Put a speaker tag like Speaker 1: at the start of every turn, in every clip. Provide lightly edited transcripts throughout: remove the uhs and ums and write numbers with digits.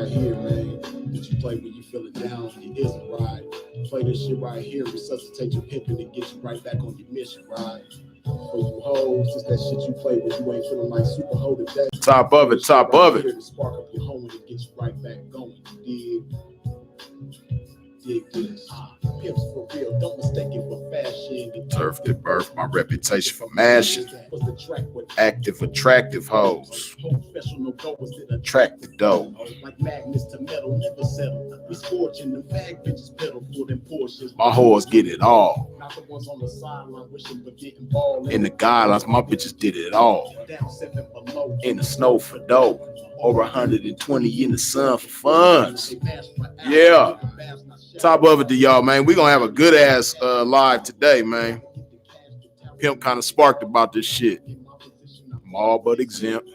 Speaker 1: right here, man, that you play when you feeling down, you isn't right. Play this shit right here, resuscitate your pimping and get you right back on your mission, right? For you hoes, it's that shit you play when you ain't feeling like super hoe today.
Speaker 2: Top of it, top
Speaker 1: right
Speaker 2: of it.
Speaker 1: To spark up your home and get you right back going. Dig this. Pimps for real, don't mistake it for fashion.
Speaker 2: Turf that birth my reputation for mashing. Active, attractive hoes. Attractive dough.
Speaker 1: Like magnets to metal, never settle. We scorching the bag bitches pedal for them Porsches.
Speaker 2: My whores get it all.
Speaker 1: Not the ones on the sideline wishing but getting ball.
Speaker 2: In the guidelines, my bitches did it all. In the snow for dough. Over 120 in the sun for funds. Yeah. Top of it to y'all, man. We're gonna have a good ass live today, man. Pimp kind of sparked about this shit. I'm all but exempt.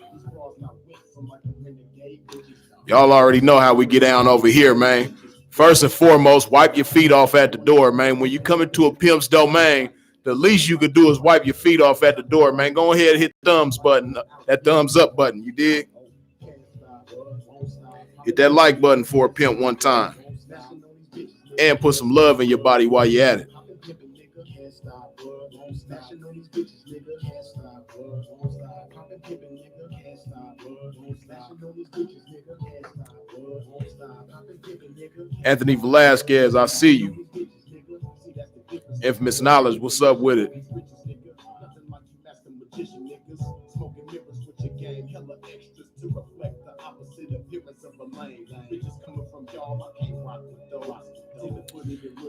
Speaker 2: Y'all already know how we get down over here, man. First and foremost, wipe your feet off at the door, man. When you come into a pimp's domain, the least you could do is wipe your feet off at the door, man. Go ahead and hit the thumbs button, that thumbs up button, you dig? Hit that like button for a pimp one time. And put some love in your body while you're at it. Anthony Velasquez, I see you. Infamous Knowledge, what's up with it?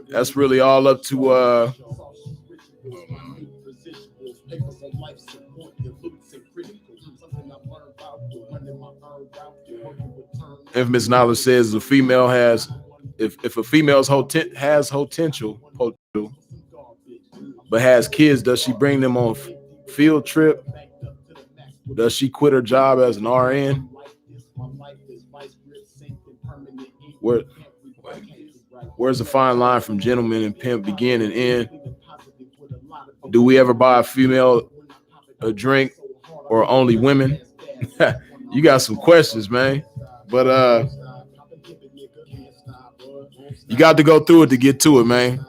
Speaker 2: That's really all up to Infamous Knowledge says a female has if a female has potential but has kids, does she bring them on field trip? Does she quit her job as an RN? Where's the fine line from gentleman and pimp begin and end? Do we ever buy a female a drink or only women? You got some questions, man. But you got to go through it to get to it, man.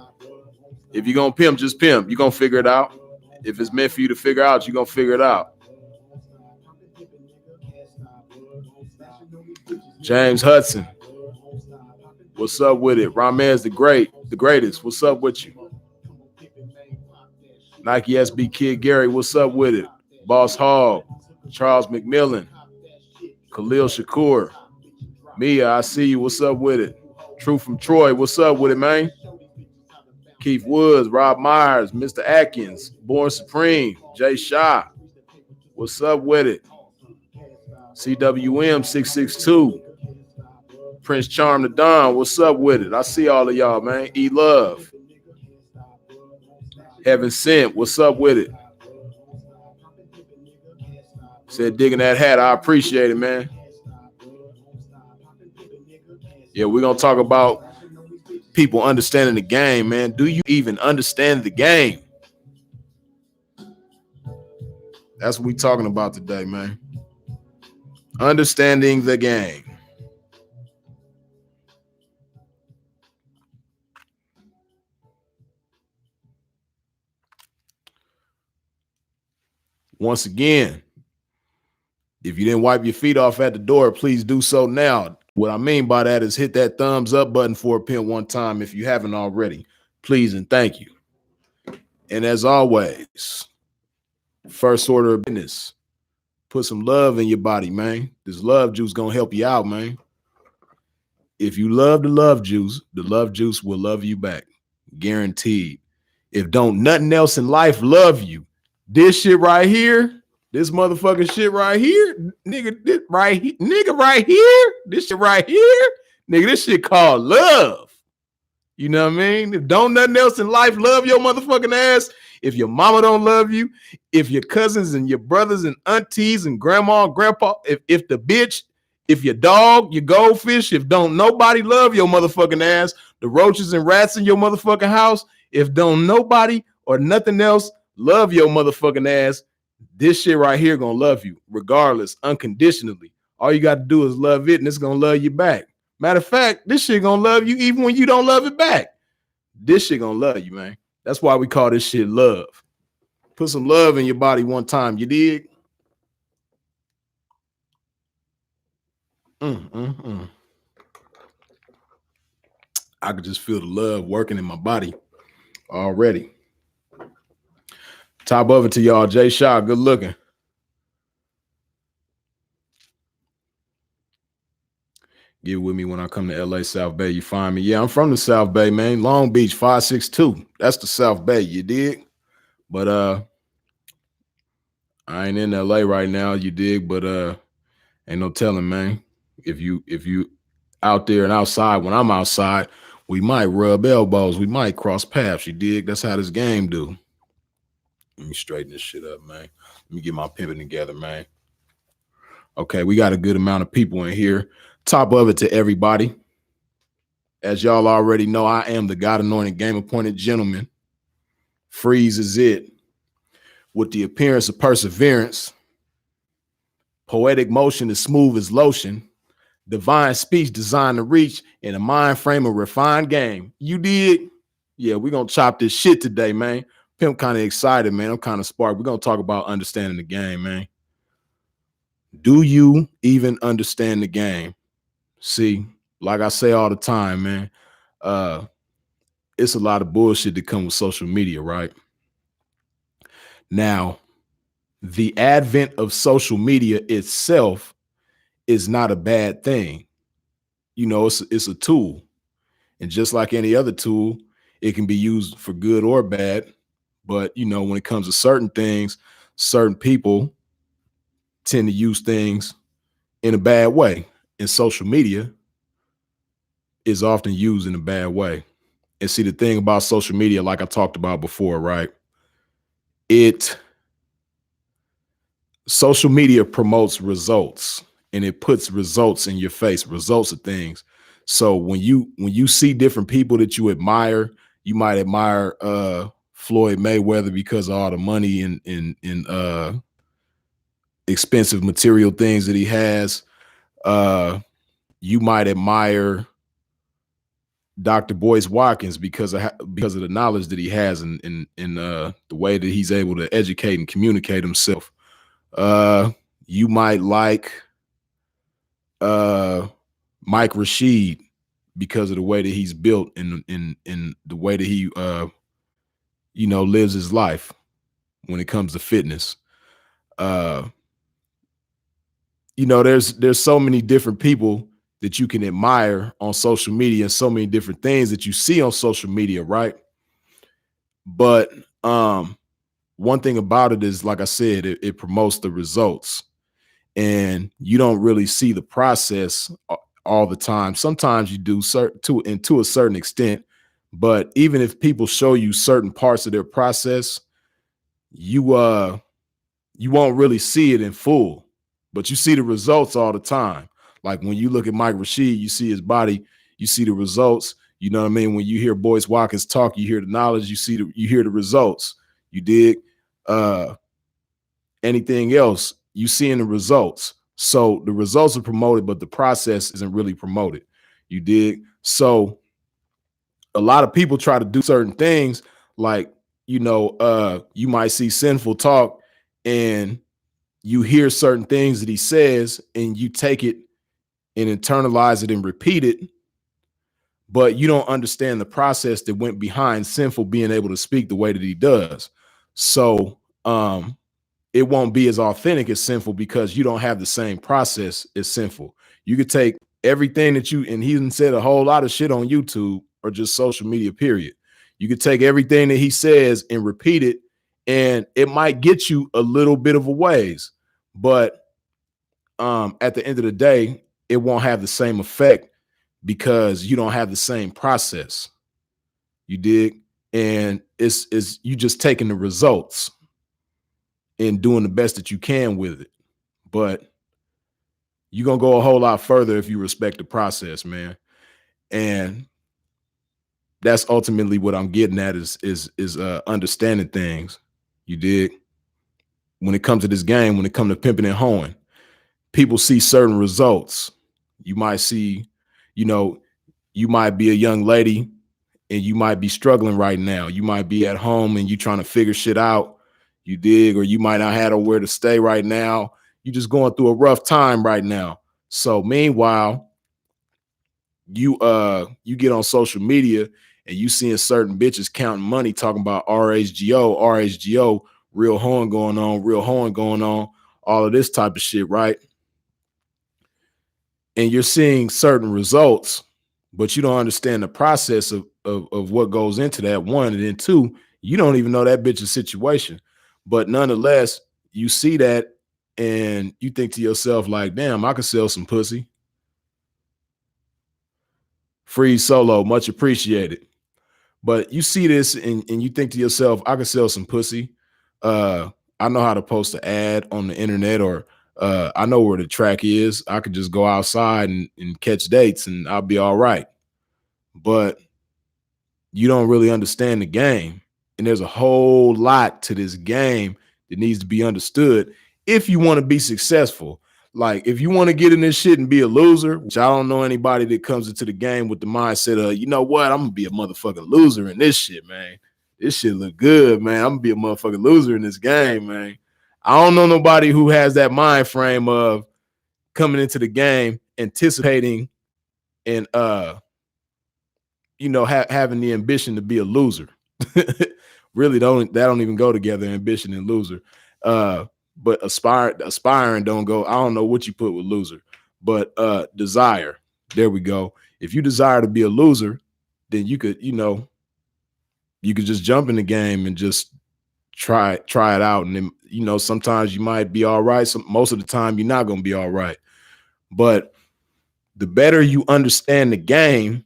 Speaker 2: If you're going to pimp, just pimp. You're going to figure it out. If it's meant for you to figure out, you're going to figure it out. James Hudson. What's up with it? Ramez the greatest. What's up with you? Nike SB Kid Gary, what's up with it? Boss Hog, Charles McMillan, Khalil Shakur, Mia, I see you. What's up with it? True from Troy, what's up with it, man? Keith Woods, Rob Myers, Mr. Atkins, Born Supreme, Jay Shaw, what's up with it? CWM 662. Prince Charm the Don, what's up with it? I see all of y'all, man. E Love. Heaven Sent, what's up with it? Said digging that hat, I appreciate it, man. Yeah, we're going to talk about people understanding the game, man. Do you even understand the game? That's what we're talking about today, man. Understanding the game. Once again, if you didn't wipe your feet off at the door, please do so now. What I mean by that is hit that thumbs up button for a pimp one time if you haven't already. Please and thank you. And as always, first order of business, put some love in your body, man. This love juice gonna help you out, man. If you love the love juice will love you back. Guaranteed. If don't nothing else in life love you, this shit right here, this motherfucking shit right here, nigga, this right here, nigga right here, this shit right here, nigga, this shit called love. You know what I mean? If don't nothing else in life love your motherfucking ass, if your mama don't love you, if your cousins and your brothers and aunties and grandma and grandpa, if the bitch, if your dog, your goldfish, if don't nobody love your motherfucking ass, the roaches and rats in your motherfucking house, if don't nobody or nothing else love your motherfucking ass, this shit right here gonna love you regardless, unconditionally. All you got to do is love it, and it's gonna love you back. Matter of fact, this shit gonna love you even when you don't love it back. This shit gonna love you, man. That's why we call this shit love. Put some love in your body one time, you dig? I could just feel the love working in my body already. Top of it to y'all, Jay Shaw, good looking. Get with me when I come to LA, South Bay. You find me. Yeah, I'm from the South Bay, man. Long Beach, 562. That's the South Bay, you dig? But I ain't in LA right now, you dig? But ain't no telling, man. If you out there and outside when I'm outside, we might rub elbows. We might cross paths, you dig? That's how this game do. Let me straighten this shit up, man. Let me get my pimping together, man. Okay, we got a good amount of people in here. Top of it to everybody. As y'all already know, I am the God-anointed, game-appointed gentleman. Freeze is it. With the appearance of perseverance, poetic motion as smooth as lotion, divine speech designed to reach in a mind frame of refined game. You did? Yeah, we're going to chop this shit today, man. Pimp kind of excited, man. I'm kind of sparked. We're going to talk about understanding the game, man. Do you even understand the game? See, like I say all the time, man, it's a lot of bullshit that comes with social media, right? Now, the advent of social media itself is not a bad thing. You know, it's a tool. And just like any other tool, it can be used for good or bad. But, you know, when it comes to certain things, certain people tend to use things in a bad way. And social media is often used in a bad way. And see, the thing about social media, like I talked about before, right? Social media promotes results, and it puts results in your face, results of things. So when you see different people that you admire, you might admire Floyd Mayweather because of all the money and expensive material things that he has. You might admire Dr. Boyce Watkins because of the knowledge that he has and the way that he's able to educate and communicate himself. You might like Mike Rashid because of the way that he's built and the way that he lives his life when it comes to fitness. There's so many different people that you can admire on social media and so many different things that you see on social media, right? But one thing about it is, like I said, it promotes the results, and you don't really see the process all the time. Sometimes you do to a certain extent, but even if people show you certain parts of their process, you won't really see it in full, but you see the results all the time. Like when you look at Mike Rashid, you see his body, you see the results. You know what I mean? When you hear Boyce Watkins talk, you hear the knowledge, you hear the results. You dig? Anything else, you see in the results. So the results are promoted, but the process isn't really promoted. You dig? So a lot of people try to do certain things, like, you might see Sinful talk and you hear certain things that he says and you take it and internalize it and repeat it, but you don't understand the process that went behind Sinful being able to speak the way that he does. So it won't be as authentic as Sinful because you don't have the same process as Sinful. You could take everything that and he said a whole lot of shit on YouTube or just social media, period. You could take everything that he says and repeat it, and it might get you a little bit of a ways, but at the end of the day, it won't have the same effect because you don't have the same process. You dig? And it's you just taking the results and doing the best that you can with it. But you're gonna go a whole lot further if you respect the process, man. And that's ultimately what I'm getting at is understanding things. You dig? When it comes to this game, when it comes to pimping and hoeing, people see certain results. You might see, you know, you might be a young lady and you might be struggling right now. You might be at home and you trying to figure shit out. You dig, or you might not have where to stay right now. You just going through a rough time right now. So meanwhile, you get on social media and you seeing certain bitches counting money, talking about RHGO, real hoeing going on, all of this type of shit, right? And you're seeing certain results, but you don't understand the process of what goes into that, one. And then two, you don't even know that bitch's situation. But nonetheless, you see that and you think to yourself, like, damn, I could sell some pussy. Free Solo, much appreciated. But you see this and you think to yourself, I could sell some pussy. I know how to post an ad on the internet, or I know where the track is. I could just go outside and catch dates and I'll be all right. But you don't really understand the game. And there's a whole lot to this game that needs to be understood if you want to be successful. Like, if you want to get in this shit and be a loser, which I don't know anybody that comes into the game with the mindset of, you know what, I'm gonna be a motherfucking loser in this shit, man. This shit look good, man. I'm gonna be a motherfucking loser in this game, man. I don't know nobody who has that mind frame of coming into the game anticipating and having the ambition to be a loser. Really that don't even go together, ambition and loser. But aspiring don't go. I don't know what you put with loser, but desire. There we go. If you desire to be a loser, then you could just jump in the game and just try it out. And then, sometimes you might be all right. Most of the time you're not going to be all right. But the better you understand the game,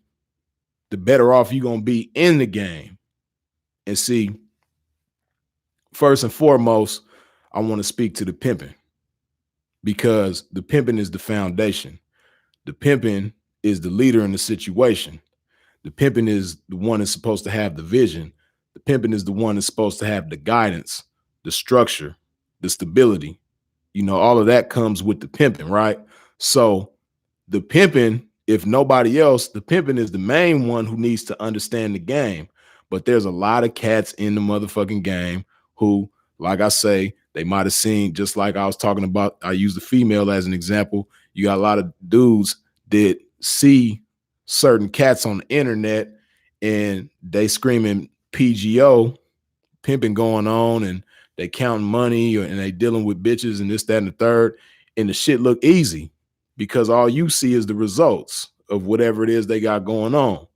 Speaker 2: the better off you're going to be in the game. And see, first and foremost, I want to speak to the pimping, because the pimping is the foundation. The pimping is the leader in the situation. The pimping is the one that's supposed to have the vision. The pimping is the one that's supposed to have the guidance, the structure, the stability. All of that comes with the pimping, right? So the pimping, if nobody else, the pimping is the main one who needs to understand the game. But there's a lot of cats in the motherfucking game who, like I say, they might have seen, just like I was talking about, I use the female as an example. You got a lot of dudes that see certain cats on the internet and they screaming PGO, pimping going on, and they counting money, and they dealing with bitches and this, that, and the third. And the shit look easy because all you see is the results of whatever it is they got going on.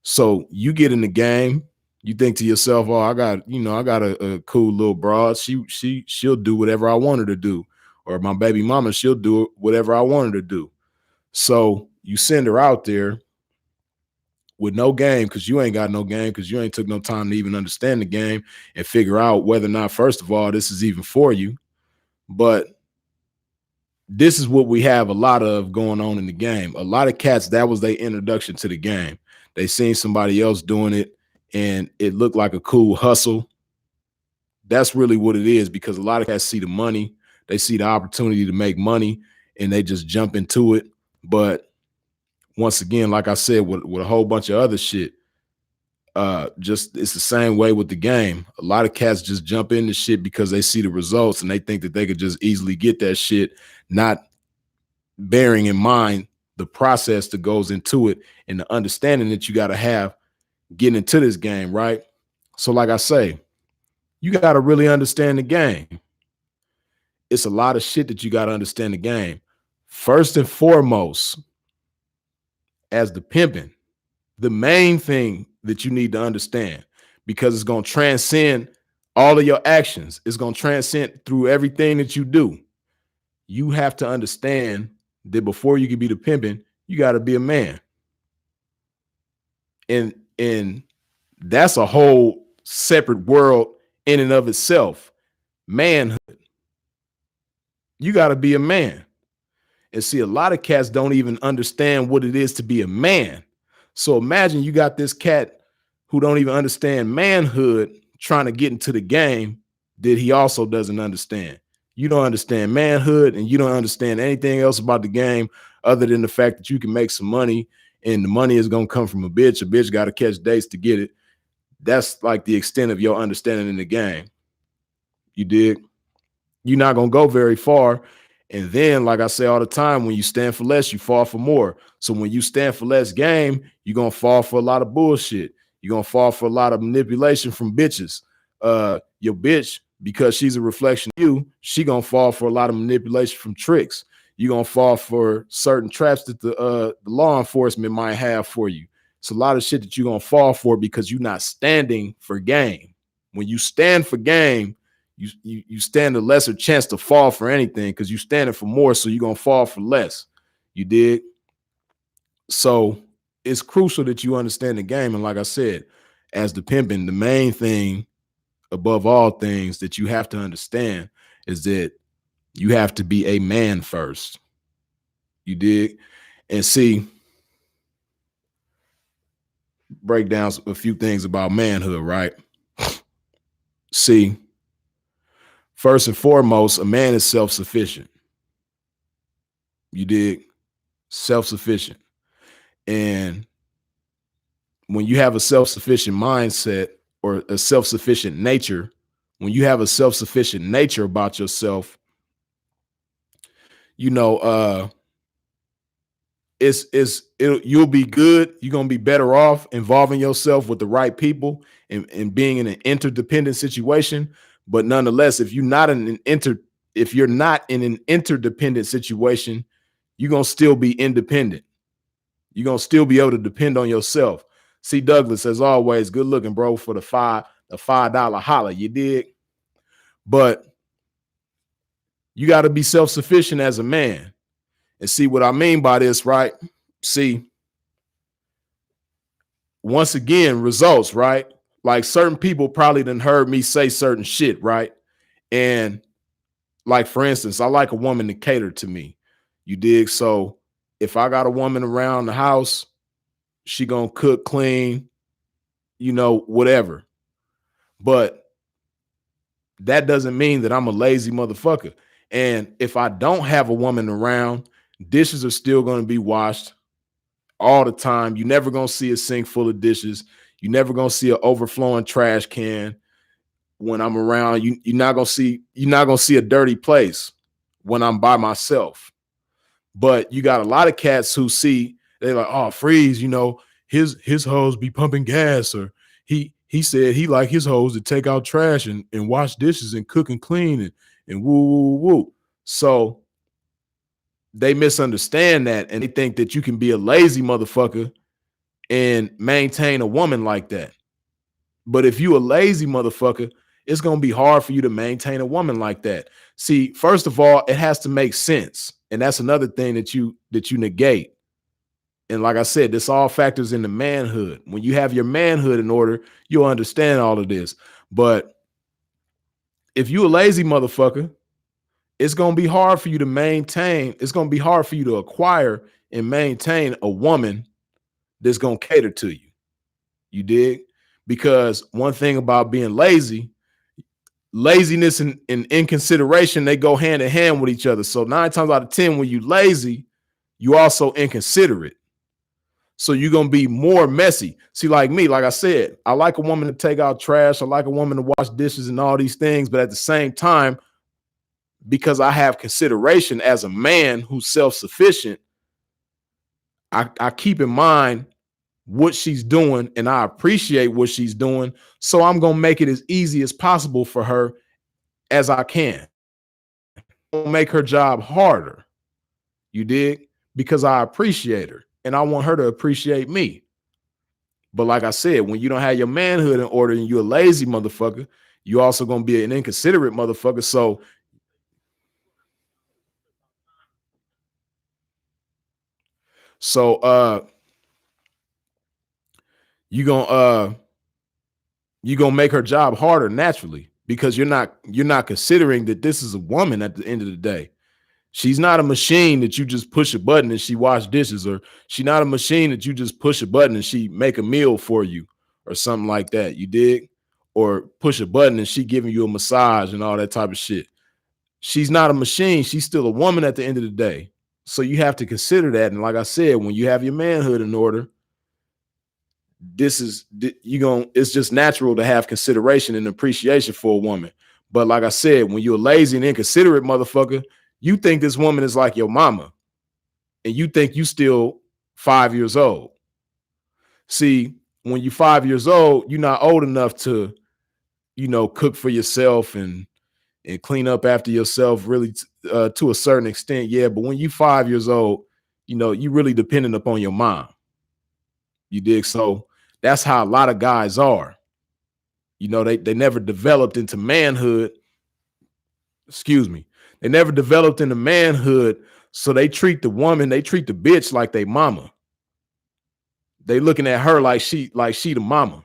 Speaker 2: So you get in the game, you think to yourself, oh, I got a cool little broad. She'll do whatever I want her to do. Or my baby mama, she'll do whatever I want her to do. So you send her out there with no game, because you ain't got no game, because you ain't took no time to even understand the game and figure out whether or not, first of all, this is even for you. But this is what we have a lot of going on in the game. A lot of cats, that was their introduction to the game. They seen somebody else doing it and it looked like a cool hustle. That's really what it is, because a lot of cats see the money, they see the opportunity to make money, and they just jump into it. But once again, like I said, with a whole bunch of other shit, just it's the same way with the game. A lot of cats just jump into shit because they see the results and they think that they could just easily get that shit, not bearing in mind the process that goes into it and the understanding that you got to have getting into this game, right? So like I say, you got to really understand the game. It's a lot of shit that you got to understand the game. First and foremost, as the pimping, the main thing that you need to understand, because it's going to transcend all of your actions, it's going to transcend through everything that you do. You have to understand that before you can be the pimping, you got to be a man. And that's a whole separate world in and of itself. Manhood. You got to be a man. And see, a lot of cats don't even understand what it is to be a man. So imagine you got this cat who don't even understand manhood trying to get into the game that he also doesn't understand. You don't understand manhood, and you don't understand anything else about the game other than the fact that you can make some money, and the money is gonna come from a bitch. A bitch got to catch dates to get it. That's like the extent of your understanding in the game. You dig? You're not gonna go very far. And then, like I say all the time, when you stand for less, you fall for more. So when you stand for less game, you're gonna fall for a lot of bullshit. You're gonna fall for a lot of manipulation from bitches. Your bitch, because she's a reflection of you, she gonna fall for a lot of manipulation from tricks. You're gonna fall for certain traps that the law enforcement might have for you. It's a lot of shit that you're gonna fall for because you're not standing for game. When you stand for game, you stand a lesser chance to fall for anything because you standing for more, so you're gonna fall for less. You dig? So it's crucial that you understand the game. And like I said, as the pimping, the main thing above all things that you have to understand is that you have to be a man first. You dig? And see, break down a few things about manhood, right? See, first and foremost, a man is self-sufficient. You dig? Self-sufficient. And when you have a self-sufficient mindset or a self-sufficient nature, when you have a self-sufficient nature about yourself, you know, you'll be good. You're gonna be better off involving yourself with the right people and being in an interdependent situation. But nonetheless, if you're not in an interdependent situation, you're gonna still be independent. You're gonna still be able to depend on yourself. C. Douglas, as always, good looking, bro, for the $5 holla. You dig? But you got to be self-sufficient as a man. And see what I mean by this, right? See, once again, results, right? Like certain people probably done heard me say certain shit, right? And like, for instance, I like a woman to cater to me. You dig? So if I got a woman around the house, she gonna cook, clean, you know, whatever. But that doesn't mean that I'm a lazy motherfucker. And if I don't have a woman around, dishes are still going to be washed all the time. You're never going to see a sink full of dishes. You're never going to see an overflowing trash can when I'm around. You're not going to see a dirty place when I'm by myself. But you got a lot of cats who see, they're like, oh, Freeze, you know, his hoes be pumping gas, or he said he like his hoes to take out trash and wash dishes and cook and clean and woo, woo, woo. So they misunderstand that, and they think that you can be a lazy motherfucker and maintain a woman like that. But if you a lazy motherfucker, it's going to be hard for you to maintain a woman like that. See, first of all, it has to make sense. And that's another thing that you negate. And like I said, this all factors into manhood. When you have your manhood in order, you'll understand all of this. But if you a lazy motherfucker, it's going to be hard for you to maintain. It's going to be hard for you to acquire and maintain a woman that's going to cater to you. You dig? Because one thing about being lazy, laziness and inconsideration, they go hand in hand with each other. So 9 times out of 10, when you lazy, you also inconsiderate. So you're going to be more messy. See, like me, like I said, I like a woman to take out trash. I like a woman to wash dishes and all these things. But at the same time, because I have consideration as a man who's self-sufficient, I keep in mind what she's doing and I appreciate what she's doing. So I'm going to make it as easy as possible for her as I can. I'll make her job harder. You dig? Because I appreciate her and I want her to appreciate me. But like I said, when you don't have your manhood in order and you're a lazy motherfucker, you're also going to be an inconsiderate motherfucker. So you're gonna make her job harder naturally because you're not considering that this is a woman at the end of the day. She's not a machine that you just push a button and she wash dishes, or she's not a machine that you just push a button and she make a meal for you or something like that. You dig? Or push a button and she giving you a massage and all that type of shit. she's not a machine. She's still a woman at the end of the day. So you have to consider that. And like I said, when you have your manhood in order, it's just natural to have consideration and appreciation for a woman. But like I said, when you're a lazy and inconsiderate motherfucker, you think this woman is like your mama, and you think you still 5 years old. See, when you're 5 years old, you're not old enough to, cook for yourself and clean up after yourself really to a certain extent. Yeah, but when you're 5 years old, you really dependent upon your mom. You dig? So that's how a lot of guys are. They never developed into manhood. Excuse me. They never developed into manhood. So they treat the bitch like they mama. They looking at her like she the mama.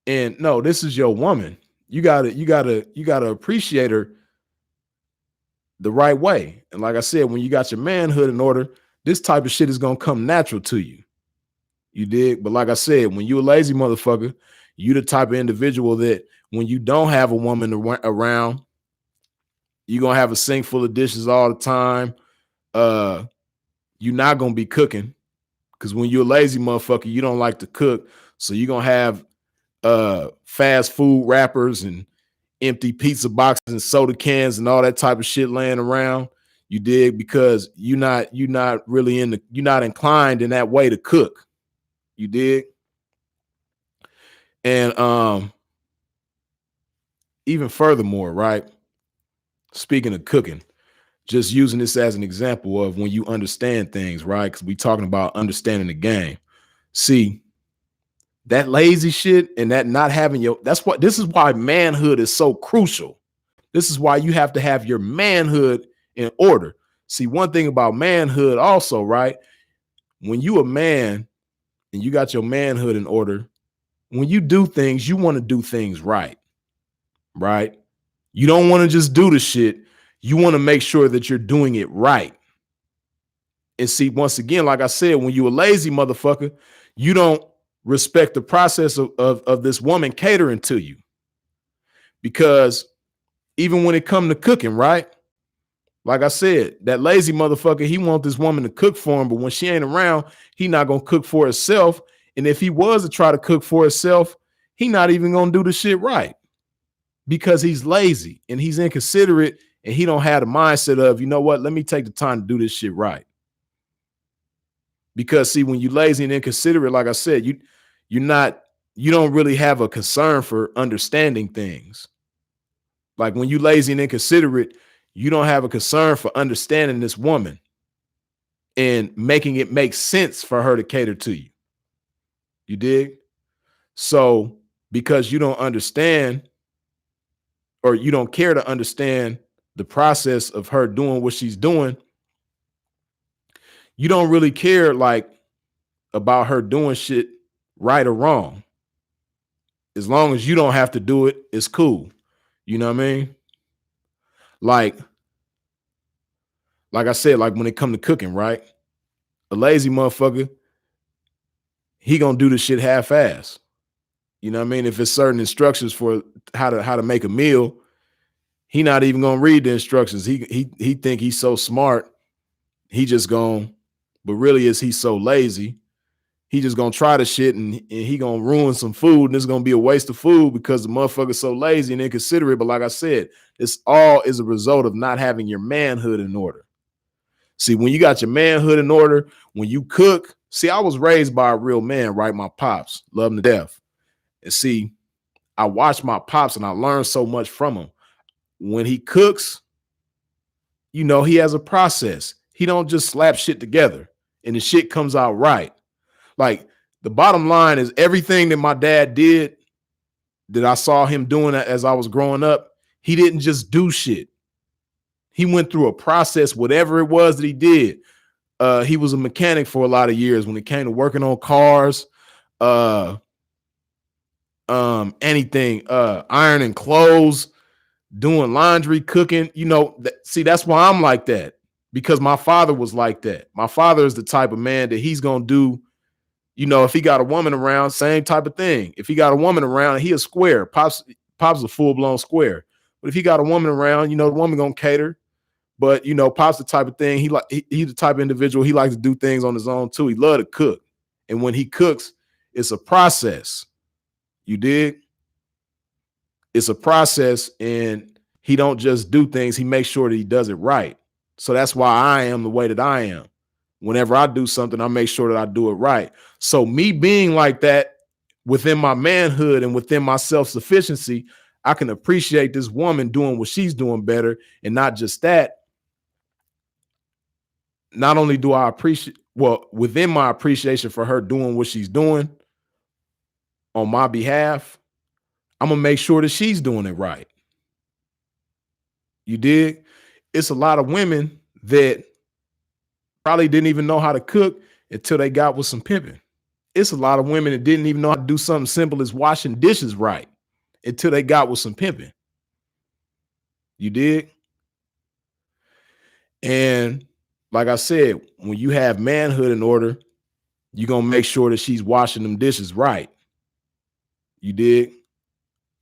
Speaker 2: And no, this is your woman. You gotta appreciate her the right way. And like I said, when you got your manhood in order, this type of shit is gonna come natural to you. You dig? But like I said, when you a lazy motherfucker, you the type of individual that when you don't have a woman around, you're gonna have a sink full of dishes all the time. You're not gonna be cooking, because when you're a lazy motherfucker, you don't like to cook. So you're gonna have fast food wrappers and empty pizza boxes and soda cans and all that type of shit laying around. You dig? Because you're not inclined in that way to cook. You dig? And even furthermore, right? Speaking of cooking, just using this as an example of when you understand things, right? Because we talking about understanding the game. See, that lazy shit and that not having this is why manhood is so crucial. This is why you have to have your manhood in order. See, one thing about manhood also, right? When you a man and you got your manhood in order, when you do things, you want to do things right. Right? You don't want to just do the shit. You want to make sure that you're doing it right. And see, once again, like I said, when you a lazy motherfucker, you don't respect the process of this woman catering to you. Because even when it comes to cooking, right? Like I said, that lazy motherfucker, he want this woman to cook for him, but when she ain't around, he not gonna cook for herself. And if he was to try to cook for himself, he not even gonna do the shit right, because he's lazy and he's inconsiderate and he don't have the mindset of, you know what, let me take the time to do this shit right. Because see, when you lazy and inconsiderate, like I said, you don't really have a concern for understanding things. Like when you lazy and inconsiderate, you don't have a concern for understanding this woman and making it make sense for her to cater to you. You dig? So because you don't understand, or you don't care to understand the process of her doing what she's doing, you don't really care like about her doing shit right or wrong. As long as you don't have to do it, it's cool. You know what I mean? Like I said, like when it come to cooking, right? A lazy motherfucker, he gonna do the shit half-ass. You know what I mean? If it's certain instructions for how to make a meal, he not even gonna read the instructions. He think he's so smart. He just gonna, but really is he so lazy? He just gonna try the shit and he gonna ruin some food, and it's gonna be a waste of food because the motherfucker's so lazy and inconsiderate. But like I said, this all is a result of not having your manhood in order. See, when you got your manhood in order, when you cook, see, I was raised by a real man, right? My pops, love him to death. And see, I watched my pops and I learned so much from him. When he cooks, he has a process. He don't just slap shit together and the shit comes out right. Like the bottom line is everything that my dad did, that I saw him doing as I was growing up, he didn't just do shit. He went through a process, whatever it was that he did. He was a mechanic for a lot of years when it came to working on cars, anything, ironing clothes, doing laundry, cooking. See, that's why I'm like that, because my father was like that. My father is the type of man that he's gonna do. If he got a woman around, same type of thing. If he got a woman around, he a square. Pop's a full-blown square. But if he got a woman around, the woman gonna cater. But Pop's the type of thing he's the type of individual, he likes to do things on his own too. He love to cook. And when he cooks, it's a process. You dig? It's a process, and he don't just do things, he makes sure that he does it right. So that's why I am the way that I am. Whenever I do something, I make sure that I do it right. So me being like that within my manhood and within my self-sufficiency, I can appreciate this woman doing what she's doing better. And not just that, not only do I appreciate, within my appreciation for her doing what she's doing on my behalf, I'm gonna make sure that she's doing it right. You dig? It's a lot of women that probably didn't even know how to cook until they got with some pimping. It's a lot of women that didn't even know how to do something simple as washing dishes right until they got with some pimping. You dig? And like I said, when you have manhood in order, you're gonna make sure that she's washing them dishes right. You dig?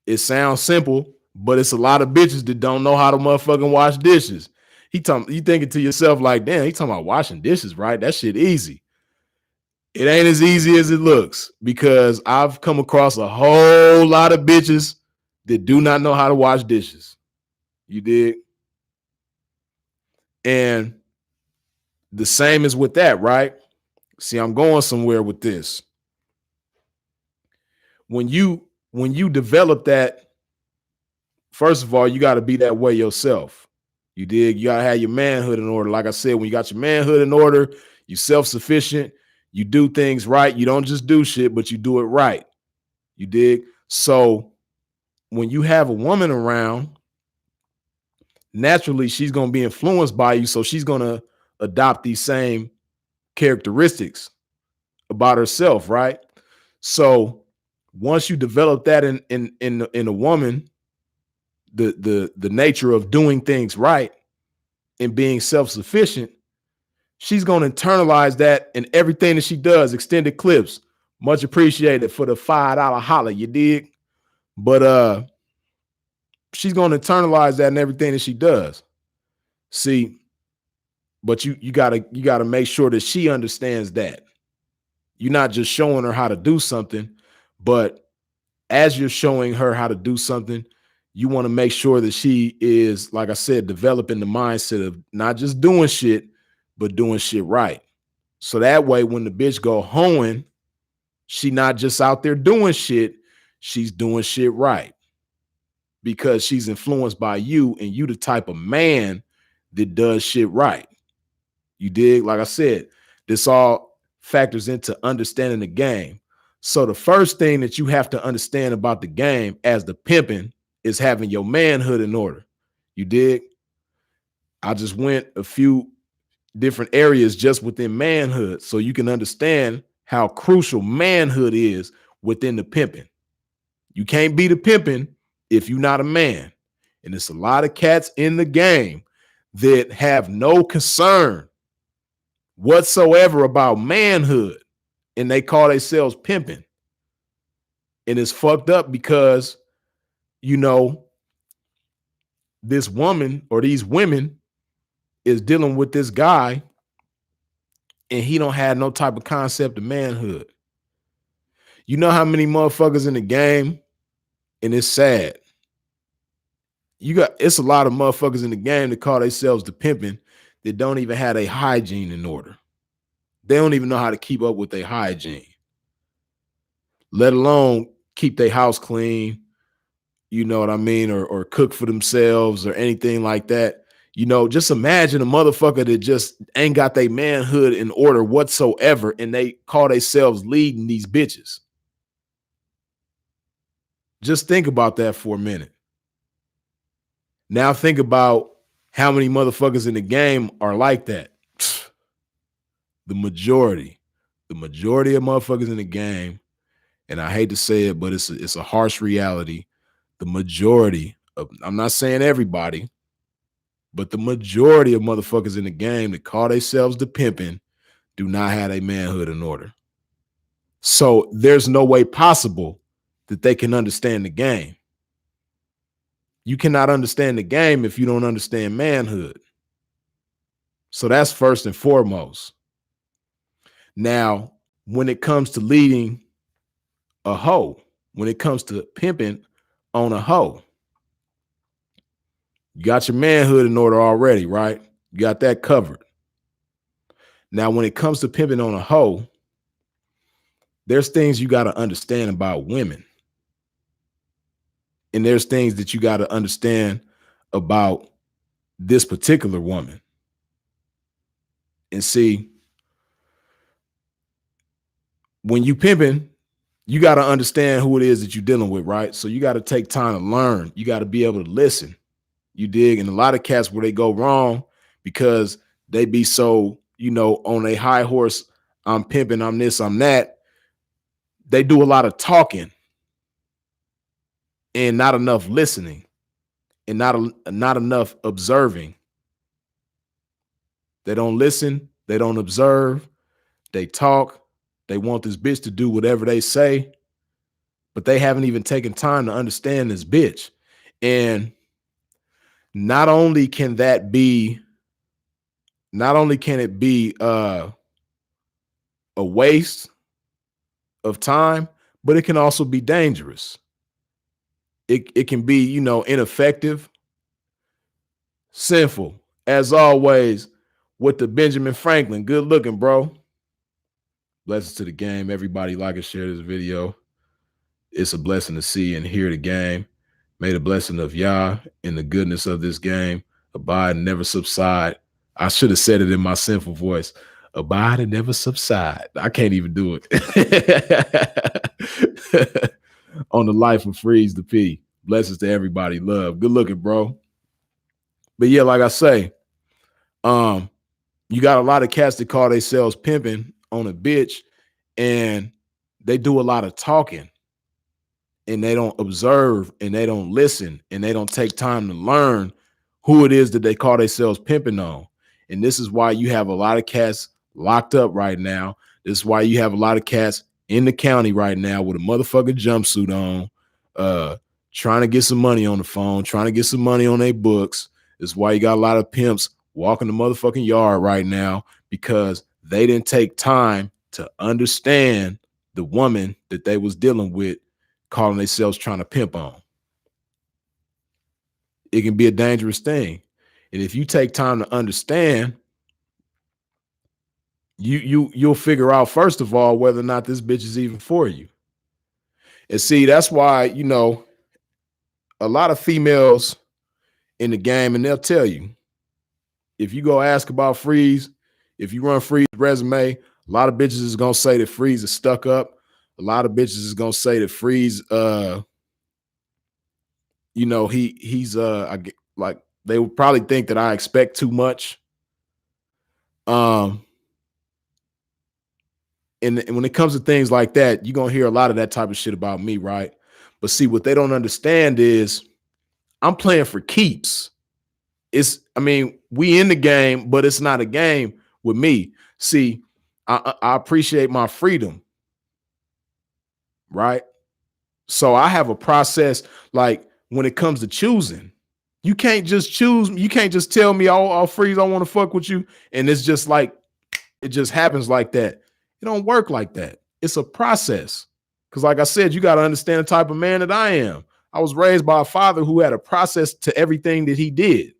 Speaker 2: It sounds simple, but it's a lot of bitches that don't know how to motherfucking wash dishes. You thinking to yourself like, damn, he talking about washing dishes, right? That shit easy. It ain't as easy as it looks, because I've come across a whole lot of bitches that do not know how to wash dishes. You dig? And the same is with that, right? See, I'm going somewhere with this. When you develop that, first of all, you got to be that way yourself. You dig? You got to have your manhood in order. Like I said, when you got your manhood in order, you self-sufficient, you do things right. You don't just do shit, but you do it right. You dig? So when you have a woman around, naturally she's going to be influenced by you. So she's going to adopt these same characteristics about herself, right? So once you develop that in a woman, the nature of doing things right and being self-sufficient, she's going to internalize that in everything that she does. Extended clips, much appreciated for the $5 holler, you dig? But she's going to internalize that in everything that she does. See, but you gotta make sure that she understands that. You're not just showing her how to do something, but as you're showing her how to do something, you want to make sure that she is, like I said, developing the mindset of not just doing shit, but doing shit right. So that way, when the bitch go hoeing, she not just out there doing shit, she's doing shit right, because she's influenced by you, and you the type of man that does shit right. You dig? Like I said, this all factors into understanding the game. So the first thing that you have to understand about the game as the pimping is having your manhood in order. You dig? I just went a few different areas just within manhood, so you can understand how crucial manhood is within the pimping. You can't be the pimping if you're not a man. And it's a lot of cats in the game that have no concern whatsoever about manhood, and they call themselves pimping. And it's fucked up because, this woman or these women is dealing with this guy, and he don't have no type of concept of manhood. You know how many motherfuckers in the game, and it's sad. It's a lot of motherfuckers in the game that call themselves the pimping that don't even have a hygiene in order. They don't even know how to keep up with their hygiene, let alone keep their house clean, you know what I mean, or cook for themselves or anything like that. Just imagine a motherfucker that just ain't got their manhood in order whatsoever, and they call themselves leading these bitches. Just think about that for a minute. Now think about how many motherfuckers in the game are like that. The majority of motherfuckers in the game, and I hate to say it, but it's a harsh reality. The majority of, I'm not saying everybody, but the majority of motherfuckers in the game that call themselves the pimping do not have a manhood in order. So there's no way possible that they can understand the game. You cannot understand the game if you don't understand manhood. So that's first and foremost. Now, when it comes to leading a hoe, when it comes to pimping on a hoe, you got your manhood in order already, right? You got that covered. Now, when it comes to pimping on a hoe, there's things you got to understand about women. And there's things that you got to understand about this particular woman. And see, when you pimping, you got to understand who it is that you're dealing with, right? So you got to take time to learn. You got to be able to listen. You dig? And a lot of cats where they go wrong because they be so, on a high horse, I'm pimping, I'm this, I'm that. They do a lot of talking and not enough listening and not enough observing. They don't listen. They don't observe. They talk. They want this bitch to do whatever they say, but they haven't even taken time to understand this bitch. And not only can it be a waste of time, but it can also be dangerous. It can be, ineffective, sinful. As always, with the Benjamin Franklin, good looking, bro. Blessings to the game. Everybody like and share this video. It's a blessing to see and hear the game. May the blessing of Yah and the goodness of this game abide and never subside. I should have said it in my sinful voice. Abide and never subside. I can't even do it. On the life of Freeze the P. Blessings to everybody. Love. Good looking, bro. But yeah, like I say, you got a lot of cats that call themselves pimping on a bitch, and they do a lot of talking, and they don't observe, and they don't listen, and they don't take time to learn who it is that they call themselves pimping on. And this is why you have a lot of cats locked up right now. This is why you have a lot of cats in the county right now with a motherfucking jumpsuit on, trying to get some money on the phone, trying to get some money on their books. This is why you got a lot of pimps walking the motherfucking yard right now, because they didn't take time to understand the woman that they was dealing with, calling themselves trying to pimp on. It can be a dangerous thing. And if you take time to understand, you'll figure out, first of all, whether or not this bitch is even for you. And see, that's why, a lot of females in the game, and they'll tell you, if you go ask about Freeze, if you run Freeze resume, a lot of bitches is gonna say that Freeze is stuck up. A lot of bitches is gonna say that Freeze, he's like, they would probably think that I expect too much. And when it comes to things like that, you're gonna hear a lot of that type of shit about me, right? But see, what they don't understand is I'm playing for keeps. We in the game, but it's not a game with me. See, I appreciate my freedom, right? So I have a process. Like when it comes to choosing, you can't just choose. You can't just tell me, oh, Freeze, I want to fuck with you. And it's just like, it just happens like that. It don't work like that. It's a process. Because like I said, you got to understand the type of man that I am. I was raised by a father who had a process to everything that he did.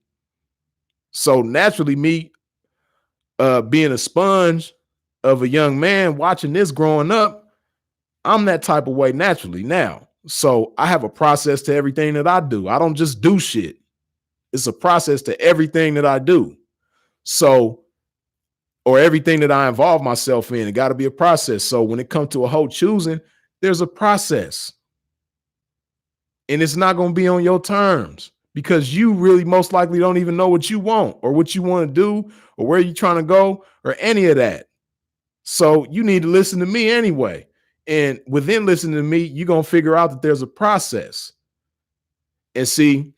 Speaker 2: So naturally, me being a sponge of a young man watching this growing up, I'm that type of way naturally now. So I have a process to everything that I do. I don't just do shit. It's a process to everything that I do. So, or everything that I involve myself in, it got to be a process. So when it comes to a hoe choosing, there's a process. And it's not going to be on your terms, because you really most likely don't even know what you want or what you want to do or where you're trying to go or any of that. So you need to listen to me anyway. And within listening to me, you're going to figure out that there's a process. And see,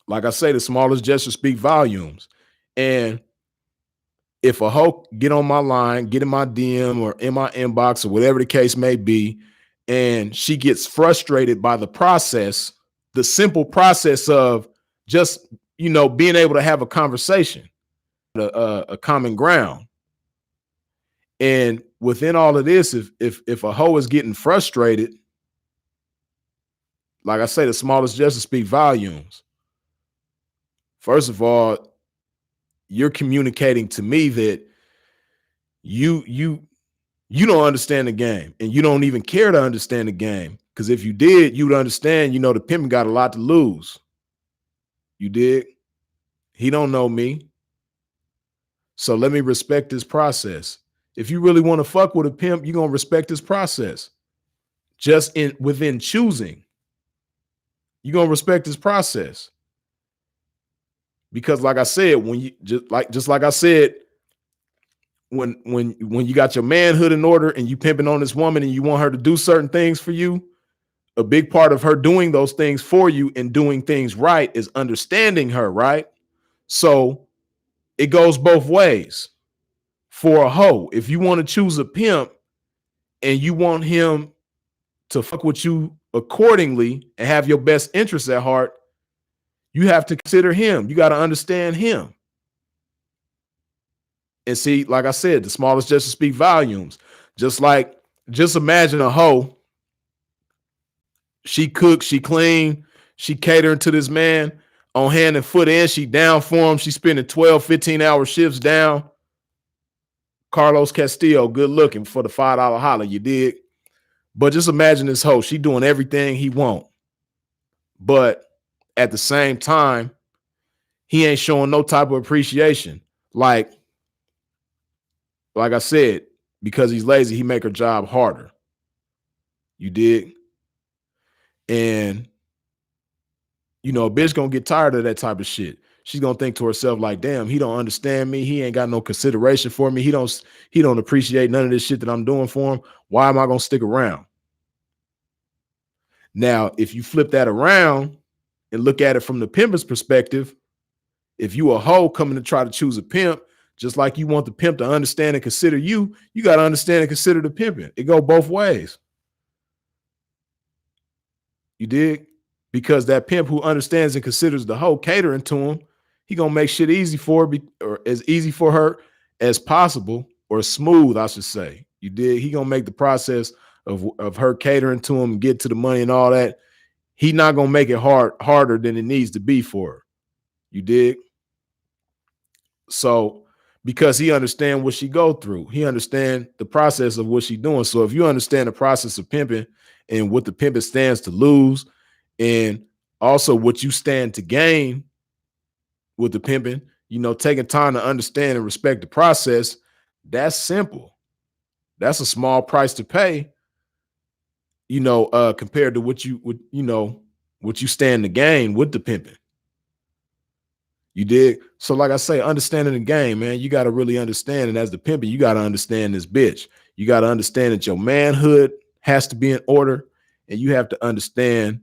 Speaker 2: like I say, the smallest gesture speak volumes. And if a hoe get on my line, get in my DM or in my inbox or whatever the case may be, and she gets frustrated by the process the simple process of just, being able to have a conversation, a common ground. And within all of this, if a hoe is getting frustrated, like I say, the smallest gesture speak volumes. First of all, you're communicating to me that you don't understand the game, and you don't even care to understand the game. Because if you did, you'd understand, the pimp got a lot to lose. You did. He don't know me. So let me respect this process. If you really want to fuck with a pimp, you're gonna respect this process. Just within choosing, you're gonna respect this process. Because like I said, when you just like I said, when you got your manhood in order and you pimping on this woman and you want her to do certain things for you, a big part of her doing those things for you and doing things right is understanding her, right? So it goes both ways. For a hoe, if you want to choose a pimp and you want him to fuck with you accordingly and have your best interests at heart, you have to consider him. You got to understand him. And see, like I said, the smallest gesture speak volumes. Just imagine a hoe. She cooks, she clean, she catering to this man on hand and foot, and she down for him. She spending 12, 15-hour shifts down. Carlos Castillo, good looking for the $5 holler, you dig? But just imagine this hoe. She doing everything he want. But at the same time, he ain't showing no type of appreciation. Like I said, because he's lazy, he make her job harder. You dig? And, a bitch gonna get tired of that type of shit. She's gonna think to herself like, damn, he don't understand me. He ain't got no consideration for me. He don't appreciate none of this shit that I'm doing for him. Why am I gonna stick around? Now, if you flip that around and look at it from the pimp's perspective, if you a hoe coming to try to choose a pimp, just like you want the pimp to understand and consider you, you got to understand and consider the pimping. It go both ways. You dig? Because that pimp who understands and considers the hoe catering to him, he gonna make shit easy for her, or as easy for her as possible, or smooth, I should say. You dig? He gonna make the process of her catering to him and get to the money and all that. He not gonna make it harder than it needs to be for her. You dig? So because he understand what she go through, he understand the process of what she doing. So if you understand the process of pimping and what the pimping stands to lose, and also what you stand to gain with the pimping, taking time to understand and respect the process, that's simple. That's a small price to pay, compared to what you stand to gain with the pimping. You dig? So like I say, understanding the game, man, you got to really understand. And as the pimping, you got to understand this bitch. You got to understand that your manhood has to be in order, and you have to understand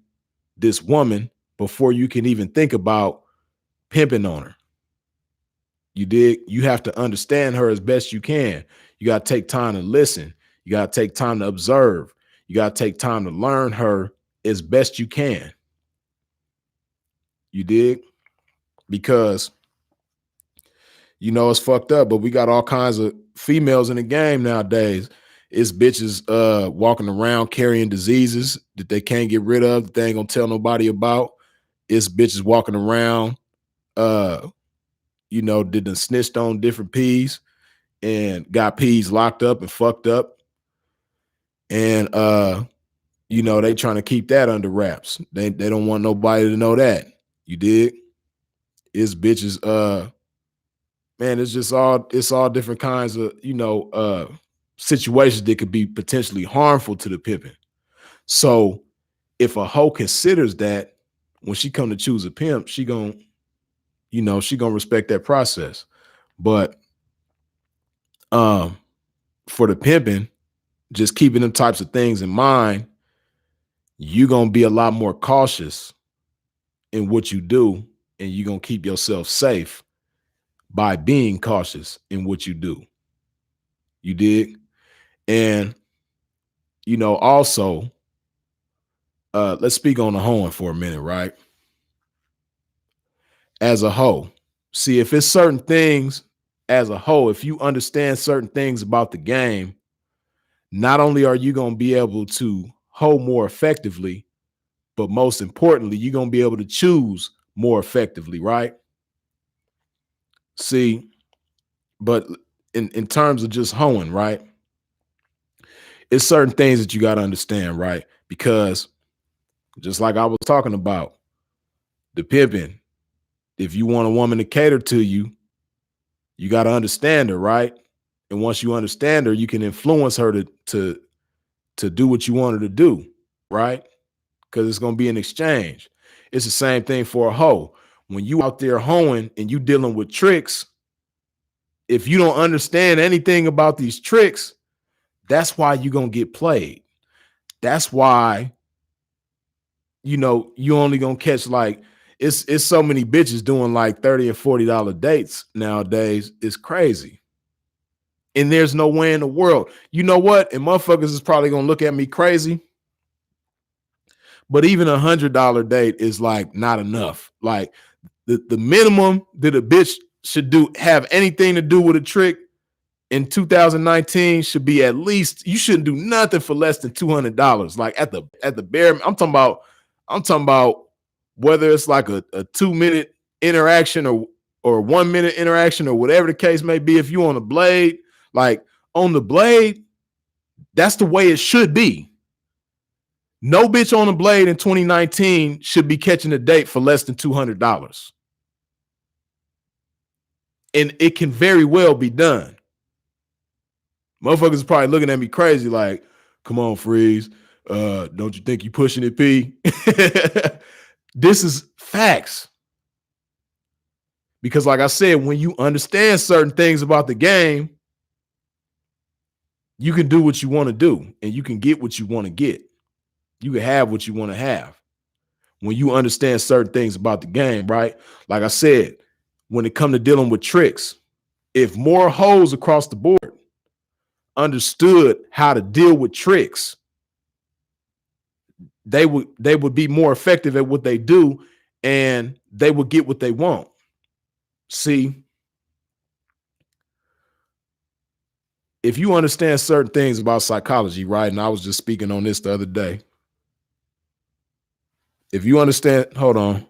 Speaker 2: this woman before you can even think about pimping on her. You dig? You have to understand her as best you can. You got to take time to listen. You got to take time to observe. You got to take time to learn her as best you can. You dig? Because, it's fucked up, but we got all kinds of females in the game nowadays. It's bitches walking around carrying diseases that they can't get rid of, that they ain't gonna tell nobody about. It's bitches walking around, did done snitched on different P's and got P's locked up and fucked up. And they trying to keep that under wraps. They don't want nobody to know that. You dig? It's bitches, man, it's all different kinds of, situations that could be potentially harmful to the pimping. So if a hoe considers that when she come to choose a pimp, she gonna respect that process. But for the pimping, just keeping them types of things in mind, you're gonna be a lot more cautious in what you do, and you're gonna keep yourself safe by being cautious in what you do. You dig? And also, let's speak on the hoeing for a minute, right? As a hoe, see if it's certain things as a hoe, if you understand certain things about the game, not only are you going to be able to hoe more effectively, but most importantly, you're going to be able to choose more effectively, right? See, but in terms of just hoeing, right? It's certain things that you got to understand, right? Because just like I was talking about, the pimping, if you want a woman to cater to you, you got to understand her, right? And once you understand her, you can influence her to do what you want her to do, right? Because it's going to be an exchange. It's the same thing for a hoe. When you out there hoeing and you dealing with tricks, if you don't understand anything about these tricks, that's why you're going to get played. That's why, you know, you only going to catch like, it's so many bitches doing like $30 and $40 dates nowadays. It's crazy. And there's no way in the world. You know what? And motherfuckers is probably going to look at me crazy. But even $100 date is like not enough. Like the minimum that a bitch should have anything to do with a trick in 2019 should be at least, you shouldn't do nothing for less than $200. Like at the bare, I'm talking about whether it's like a 2-minute interaction or 1 minute interaction or whatever the case may be. If you on the blade, like on the blade, that's the way it should be. No bitch on the blade in 2019 should be catching a date for less than $200. And it can very well be done. Motherfuckers is probably looking at me crazy like, come on, Freeze. Don't you think you pushing it, P? This is facts. Because like I said, when you understand certain things about the game, you can do what you want to do and you can get what you want to get. You can have what you want to have when you understand certain things about the game, right? Like I said, when it comes to dealing with tricks, if more hoes across the board understood how to deal with tricks, they would be more effective at what they do and they would get what they want. See, if you understand certain things about psychology, right? And I was just speaking on this the other day. If you understand, hold on, let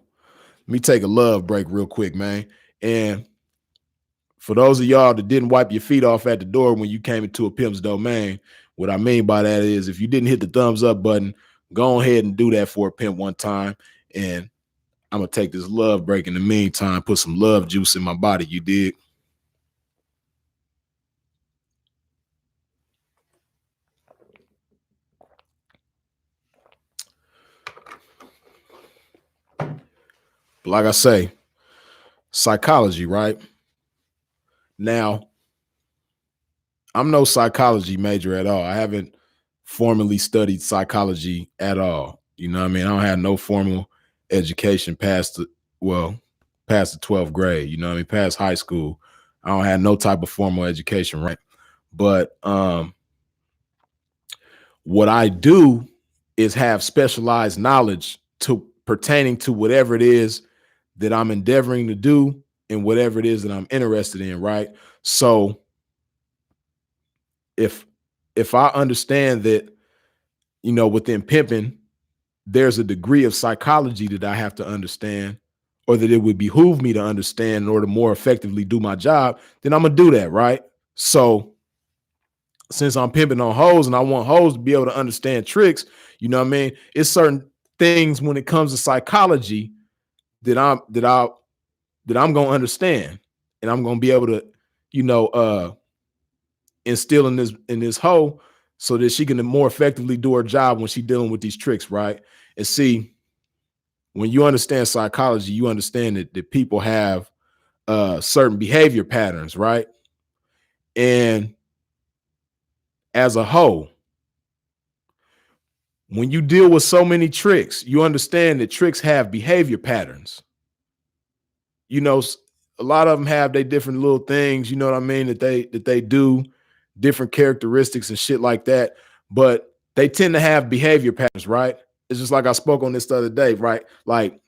Speaker 2: me take a love break real quick, man. And for those of y'all that didn't wipe your feet off at the door when you came into a pimp's domain, what I mean by that is if you didn't hit the thumbs up button, go ahead and do that for a pimp one time. And I'm going to take this love break in the meantime, put some love juice in my body. You dig? But like I say, psychology, right? Now, I'm no psychology major at all. I haven't formally studied psychology at all. You know what I mean? I don't have no formal education past the 12th grade, you know what I mean? Past high school. I don't have no type of formal education, right? But what I do is have specialized knowledge pertaining to whatever it is that I'm endeavoring to do and whatever it is that I'm interested in, right? So if I understand that, you know, within pimping, there's a degree of psychology that I have to understand or that it would behoove me to understand in order to more effectively do my job, then I'm going to do that, right? So since I'm pimping on hoes and I want hoes to be able to understand tricks, you know what I mean? It's certain things when it comes to psychology that I'm going to understand and I'm going to be able to, you know, instill in this hoe so that she can more effectively do her job when she's dealing with these tricks, right? And see, when you understand psychology, you understand that people have certain behavior patterns, right? And as a hoe, when you deal with so many tricks, you understand that tricks have behavior patterns. You know, a lot of them have their different little things, you know what I mean, that they do, different characteristics and shit like that, but they tend to have behavior patterns, right? it's just like I spoke on this the other day, right? Like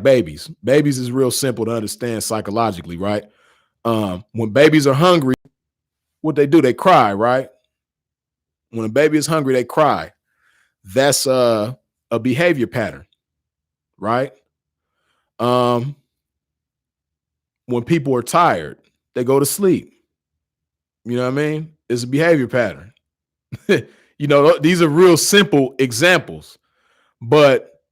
Speaker 2: babies. Babies is real simple to understand psychologically, right? When babies are hungry, what they do, they cry, right? When a baby is hungry, they cry. That's a behavior pattern, right? When people are tired, they go to sleep. You know what I mean? It's a behavior pattern. You know, these are real simple examples, but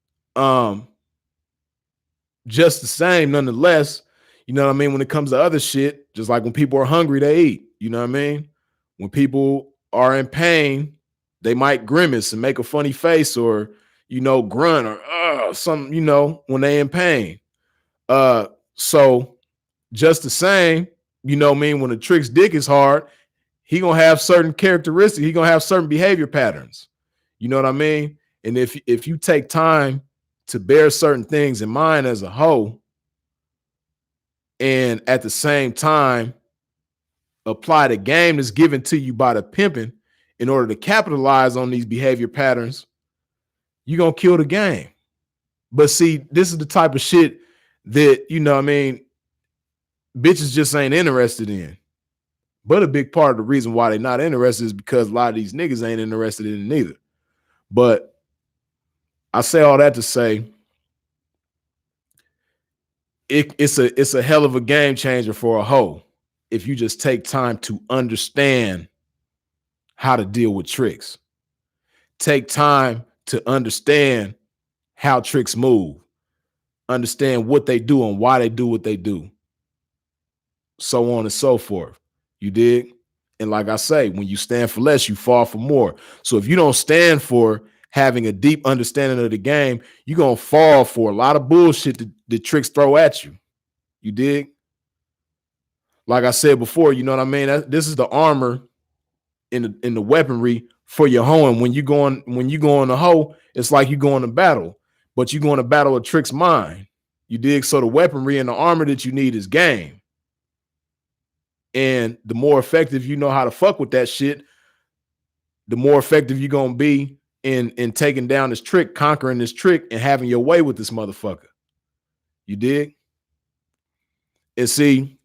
Speaker 2: just the same, nonetheless, you know what I mean? When it comes to other shit, just like when people are hungry, they eat. You know what I mean? When people are in pain, they might grimace and make a funny face or, you know, grunt or something, you know, when they in pain. So just the same, you know what I mean? When a trick's dick is hard, he gonna have certain characteristics. He gonna have certain behavior patterns. You know what I mean? And if you take time to bear certain things in mind as a hoe, and at the same time apply the game that's given to you by the pimping in order to capitalize on these behavior patterns, you're gonna kill the game. But see, this is the type of shit that, you know what I mean, bitches just ain't interested in. But a big part of the reason why they're not interested is because a lot of these niggas ain't interested in it either. But I say all that to say it's a hell of a game changer for a hoe if you just take time to understand how to deal with tricks. Take time to understand how tricks move. Understand what they do and why they do what they do. So on and so forth. You dig? And like I say, when you stand for less, you fall for more. So if you don't stand for having a deep understanding of the game, you're going to fall for a lot of bullshit that the tricks throw at you. You dig? Like I said before, you know what I mean? This is the armor in the weaponry for your hoeing. When you go on the hoe, it's like you go into battle, but you go into battle with trick's mind. You dig? So the weaponry and the armor that you need is game. And the more effective you know how to fuck with that shit, the more effective you're gonna be in taking down this trick, conquering this trick, and having your way with this motherfucker. You dig? And see,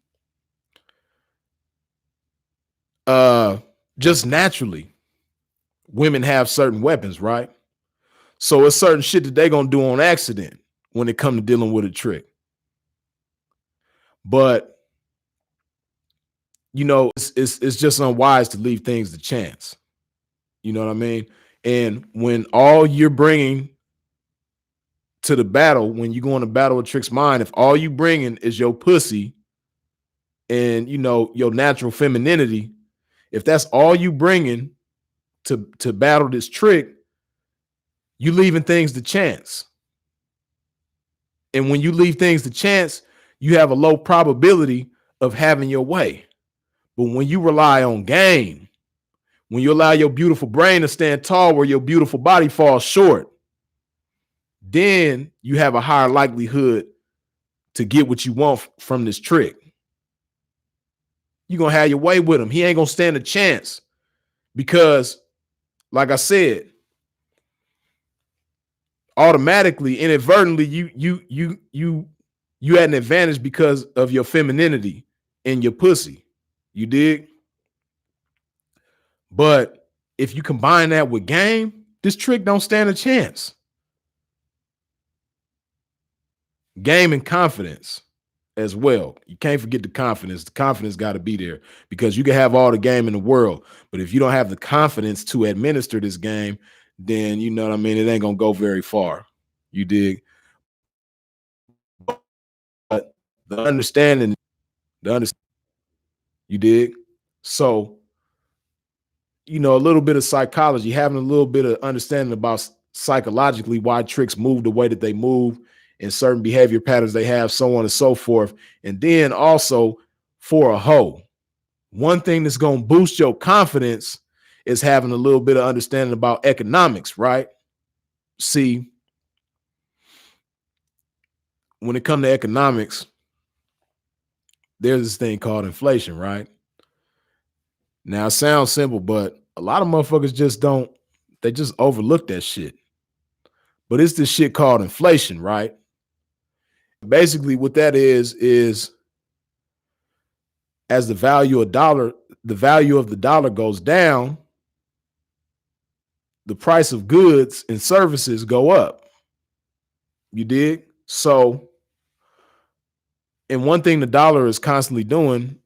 Speaker 2: just naturally, women have certain weapons, right? So it's certain shit that they're gonna do on accident when it comes to dealing with a trick. But you know, it's just unwise to leave things to chance. You know what I mean? And when all you're bringing to the battle, when you go in a battle with trick's mind, if all you bringing is your pussy and, you know, your natural femininity, if that's all you bringing to battle this trick, you leaving things to chance. And when you leave things to chance, you have a low probability of having your way. But when you rely on game, when you allow your beautiful brain to stand tall where your beautiful body falls short, then you have a higher likelihood to get what you want from this trick. You're going to have your way with him. He ain't going to stand a chance because, like I said, automatically, inadvertently, you had an advantage because of your femininity and your pussy. You dig? But if you combine that with game, this trick don't stand a chance. Game and confidence as well. You can't forget the confidence. The confidence got to be there because you can have all the game in the world, but if you don't have the confidence to administer this game, then you know what I mean, it ain't gonna go very far. You dig? But the understanding, you dig? So, you know, a little bit of psychology, having a little bit of understanding about psychologically why tricks move the way that they move and certain behavior patterns they have, so on and so forth. And then also for a hoe, one thing that's going to boost your confidence is having a little bit of understanding about economics, right? See, when it comes to economics, there's this thing called inflation, right? Now, it sounds simple, but a lot of motherfuckers just overlook that shit. but it's this shit called inflation, right? Basically, what that is as the value of the dollar goes down, the price of goods and services go up. You dig? So, and one thing the dollar is constantly doing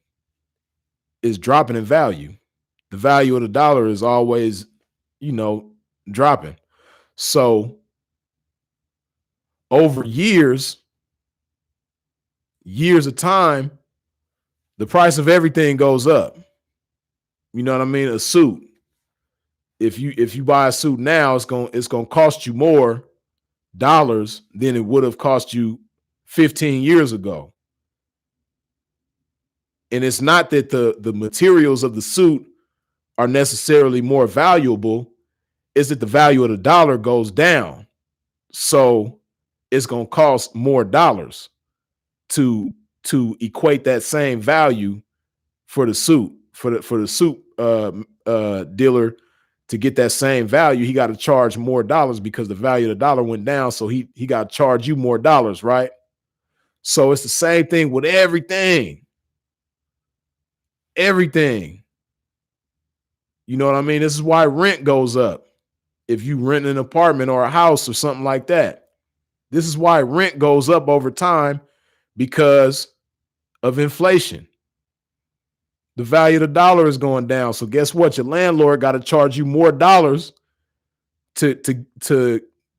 Speaker 2: is dropping in value. The value of the dollar is always, dropping. So, over years of time, the price of everything goes up. You know what I mean? A suit. If you buy a suit now, it's gonna cost you more dollars than it would have cost you 15 years ago. And it's not that the materials of the suit are necessarily more valuable, it's that the value of the dollar goes down. So it's gonna cost more dollars to equate that same value for the suit, for the suit dealer to get that same value. He got to charge more dollars because the value of the dollar went down. So he got to charge you more dollars, right? So it's the same thing with everything. Everything. You know what I mean? This is why rent goes up. If you rent an apartment or a house or something like that, this is why rent goes up over time, because of inflation. The value of the dollar is going down. So guess what? Your landlord got to charge you more dollars to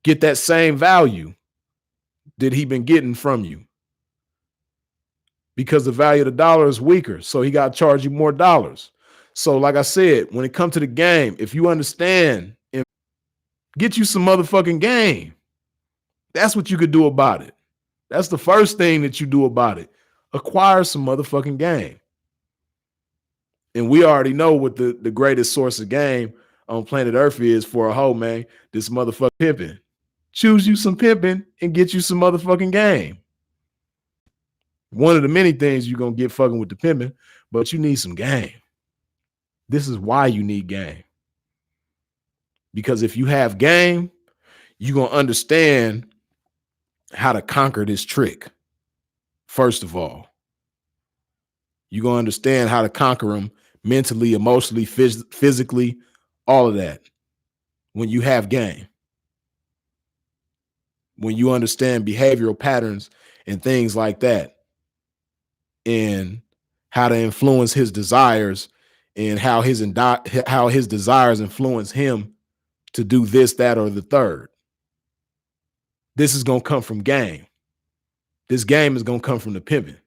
Speaker 2: get that same value that he been getting from you, because the value of the dollar is weaker. So he got to charge you more dollars. So like I said, when it comes to the game, if you understand, get you some motherfucking game. That's what you could do about it. That's the first thing that you do about it. Acquire some motherfucking game. And we already know what the greatest source of game on planet Earth is for a hoe, man. This motherfucking pimping. Choose you some pimping and get you some motherfucking game. One of the many things you're going to get fucking with the pimping, but you need some game. This is why you need game. Because if you have game, you're going to understand how to conquer this trick. First of all, you're going to understand how to conquer them mentally, emotionally, physically, all of that. When you have game, when you understand behavioral patterns and things like that, and how to influence his desires, and how his desires influence him to do this, that, or the third. This is going to come from game. This game is going to come from the pimping.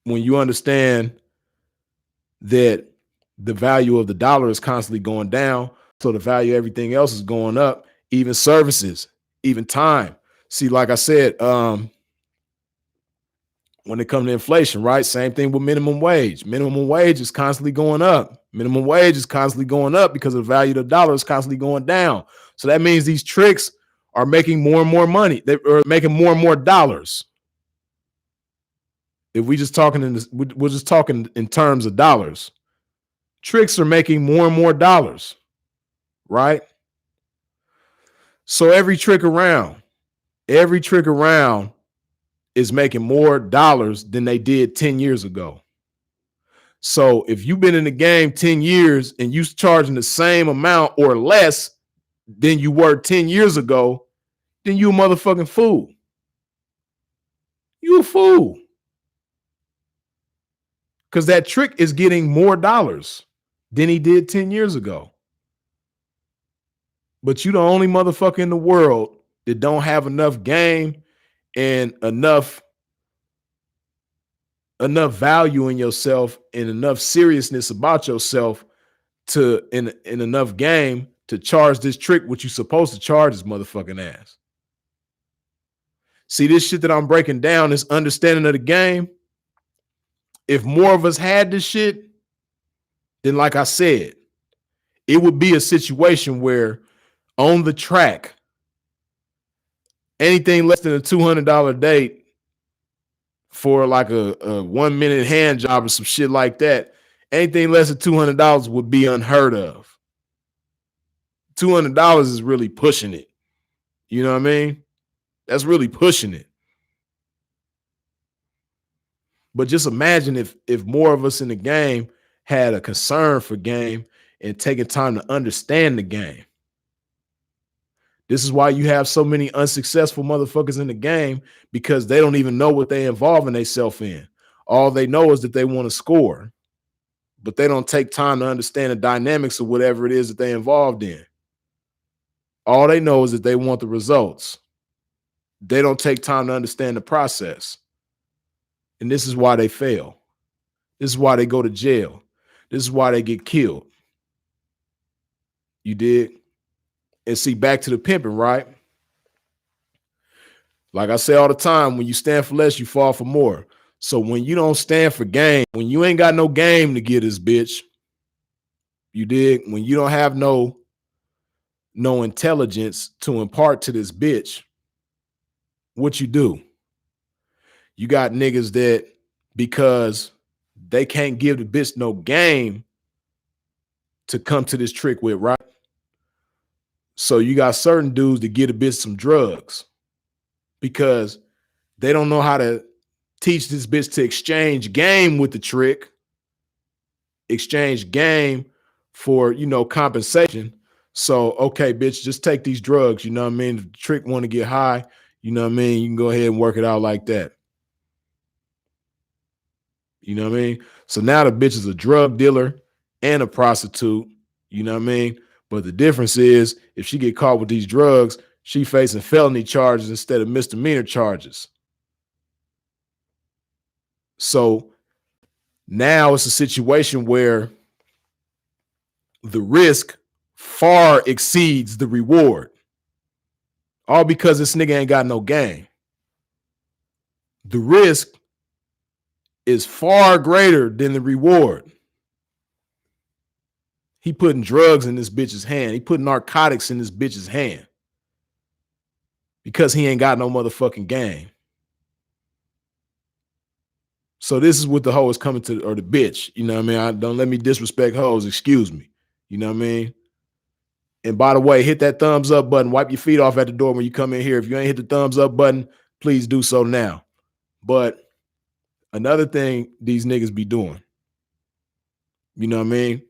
Speaker 2: When you understand that the value of the dollar is constantly going down, so the value of everything else is going up, even services, even time. See, like I said, when it comes to inflation, right? Same thing with minimum wage. Minimum wage is constantly going up. Minimum wage is constantly going up because the value of the dollar is constantly going down. So that means these tricks are making more and more money. They are making more and more dollars. If we just talking in this, we're just talking in terms of dollars. Tricks are making more and more dollars, right? So every trick around is making more dollars than they did 10 years ago. So if you've been in the game 10 years and you charging the same amount or less than you were 10 years ago, then you a motherfucking fool. You a fool. Because that trick is getting more dollars than he did 10 years ago. But you the only motherfucker in the world that don't have enough game and enough value in yourself and enough seriousness about yourself to in enough game to charge this trick what you supposed to charge his motherfucking ass. See, this shit that I'm breaking down, this understanding of the game, if more of us had this shit, then like I said, it would be a situation where on the track, anything less than a $200 date for like a 1 minute hand job or some shit like that, anything less than $200 would be unheard of. $200 is really pushing it. You know what I mean? That's really pushing it. But just imagine if more of us in the game had a concern for game and taking time to understand the game. This is why you have so many unsuccessful motherfuckers in the game, because they don't even know what they involving themselves in. All they know is that they want to score, but they don't take time to understand the dynamics of whatever it is that they're involved in. All they know is that they want the results. They don't take time to understand the process. And this is why they fail. This is why they go to jail. This is why they get killed. You dig? And see, back to the pimping, right? Like I say all the time, when you stand for less, you fall for more. So when you don't stand for game, when you ain't got no game to get this bitch, you dig? When you don't have no intelligence to impart to this bitch, what you do? You got niggas that, because they can't give the bitch no game to come to this trick with, right? So you got certain dudes that get a bitch some drugs because they don't know how to teach this bitch to exchange game with the trick, exchange game for, compensation. So, okay, bitch, just take these drugs. You know what I mean? If the trick want to get high, you know what I mean? You can go ahead and work it out like that. You know what I mean? So now the bitch is a drug dealer and a prostitute. You know what I mean? But the difference is, if she get caught with these drugs, she facing felony charges instead of misdemeanor charges. So now it's a situation where the risk far exceeds the reward. All because this nigga ain't got no game. The risk is far greater than the reward. He putting drugs in this bitch's hand. He putting narcotics in this bitch's hand because he ain't got no motherfucking game. So this is what the hoe is coming to, or the bitch. You know what I mean? Don't let me disrespect hoes. Excuse me. You know what I mean? And by the way, hit that thumbs up button. Wipe your feet off at the door when you come in here. If you ain't hit the thumbs up button, please do so now. But another thing these niggas be doing, you know what I mean?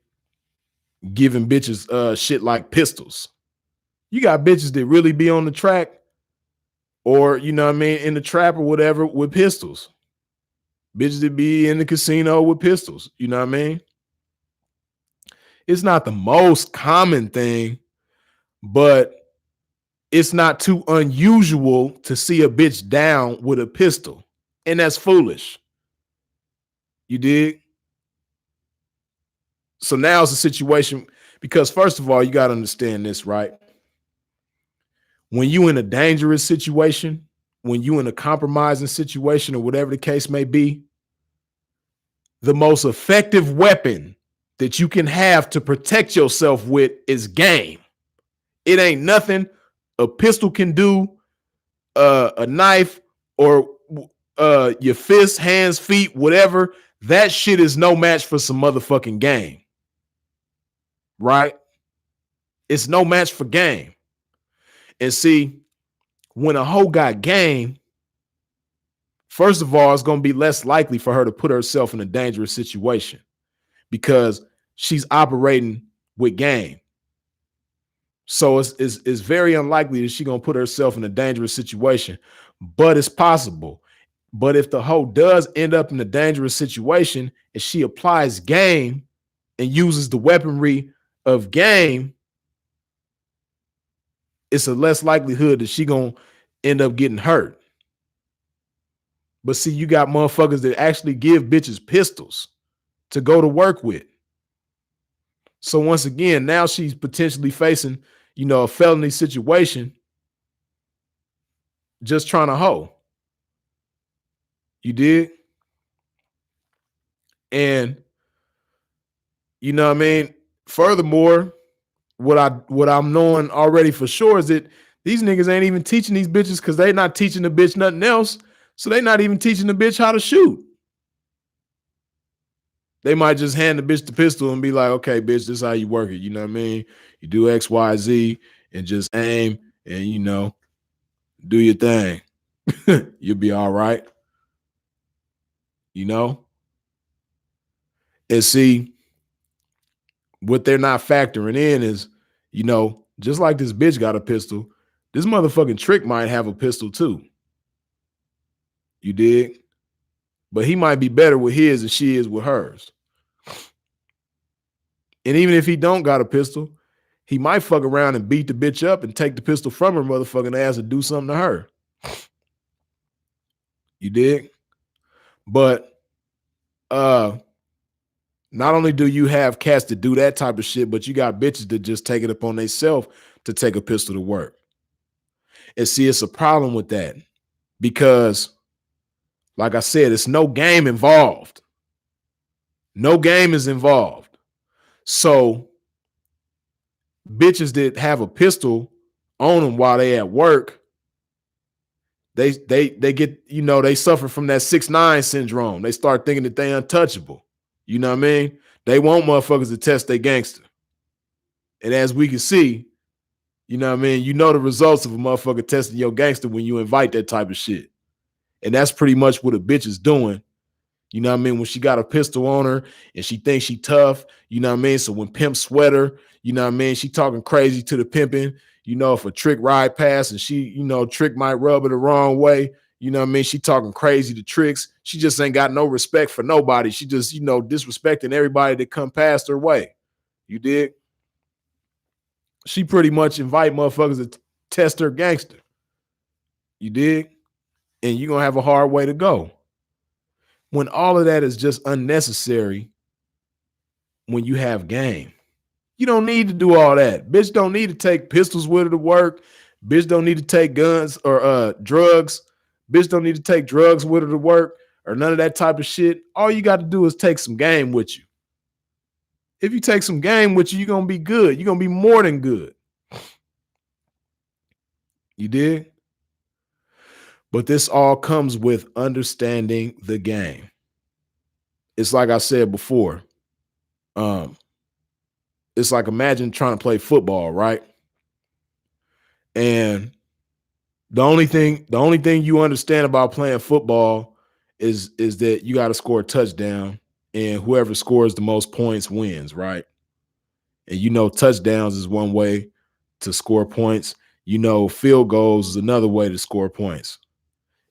Speaker 2: Giving bitches shit like pistols. You got bitches that really be on the track, or, you know what I mean, in the trap or whatever, with pistols. Bitches that be in the casino with pistols. You know what I mean? It's not the most common thing, but it's not too unusual to see a bitch down with a pistol. And that's foolish. You dig? So now it's a situation, because first of all, you got to understand this, right? When you in a dangerous situation, when you in a compromising situation, or whatever the case may be, the most effective weapon that you can have to protect yourself with is game. It ain't nothing a pistol can do, a knife, or your fists, hands, feet, whatever. That shit is no match for some motherfucking game. Right? It's no match for game. And see, when a hoe got game, first of all, it's going to be less likely for her to put herself in a dangerous situation because she's operating with game. So it's very unlikely that she's going to put herself in a dangerous situation, but it's possible. But if the hoe does end up in a dangerous situation and she applies game and uses the weaponry of game, it's a less likelihood that she gonna end up getting hurt. But see, you got motherfuckers that actually give bitches pistols to go to work with. So once again, now she's potentially facing, a felony situation just trying to hoe. You did? And you know what I mean? Furthermore, what I'm knowing already for sure is that these niggas ain't even teaching these bitches, because they not teaching the bitch nothing else. So they not even teaching the bitch how to shoot. They might just hand the bitch the pistol and be like, okay, bitch, this is how you work it. You know what I mean? You do X, Y, Z and just aim and, you know, do your thing. You'll be all right. You know? And see, what they're not factoring in is, you know, just like this bitch got a pistol, this motherfucking Trick might have a pistol too. You dig? But he might be better with his than she is with hers. And even if he don't got a pistol, he might fuck around and beat the bitch up and take the pistol from her motherfucking ass and do something to her. You dig? But not only do you have cats to do that type of shit, but you got bitches that just take it upon themselves to take a pistol to work. And see, it's a problem with that because, like I said, it's no game involved. No game is involved. So bitches that have a pistol on them while they at work, they get, you know, they suffer from that 6ix9ine syndrome. They start thinking that they untouchable. You know what I mean? They want motherfuckers to test their gangster. And as we can see, you know what I mean? You know the results of a motherfucker testing your gangster when you invite that type of shit. And that's pretty much what a bitch is doing. You know what I mean? When she got a pistol on her and she thinks she tough, you know what I mean? So when pimp sweat her, you know what I mean? She talking crazy to the pimping. You know, if a Trick ride past and she, you know, Trick might rub her the wrong way, you know what I mean? She talking crazy to Tricks. She just ain't got no respect for nobody. She just, you know, disrespecting everybody that come past her way. You dig? She pretty much invite motherfuckers to test her gangster. You dig? And you're going to have a hard way to go. When all of that is just unnecessary when you have game. You don't need to do all that. Bitch don't need to take pistols with her to work. Bitch don't need to take guns or drugs. Bitch don't need to take drugs with her to work or none of that type of shit. All you got to do is take some game with you. If you take some game with you, you're going to be good. You're going to be more than good. You did? But this all comes with understanding the game. It's like I said before. It's like imagine trying to play football, right? And the only thing you understand about playing football is that you got to score a touchdown, and whoever scores the most points wins, right? And you know, touchdowns is one way to score points. You know, field goals is another way to score points.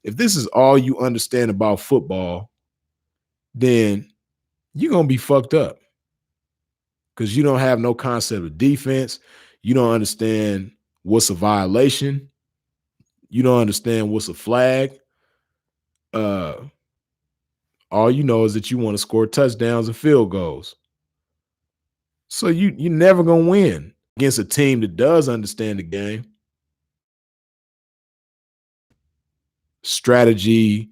Speaker 2: If this is all you understand about football, then you're going to be fucked up because you don't have no concept of defense. You don't understand what's a violation. You don't understand what's a flag. All you know is that you want to score touchdowns and field goals. So you're never going to win against a team that does understand the game. Strategy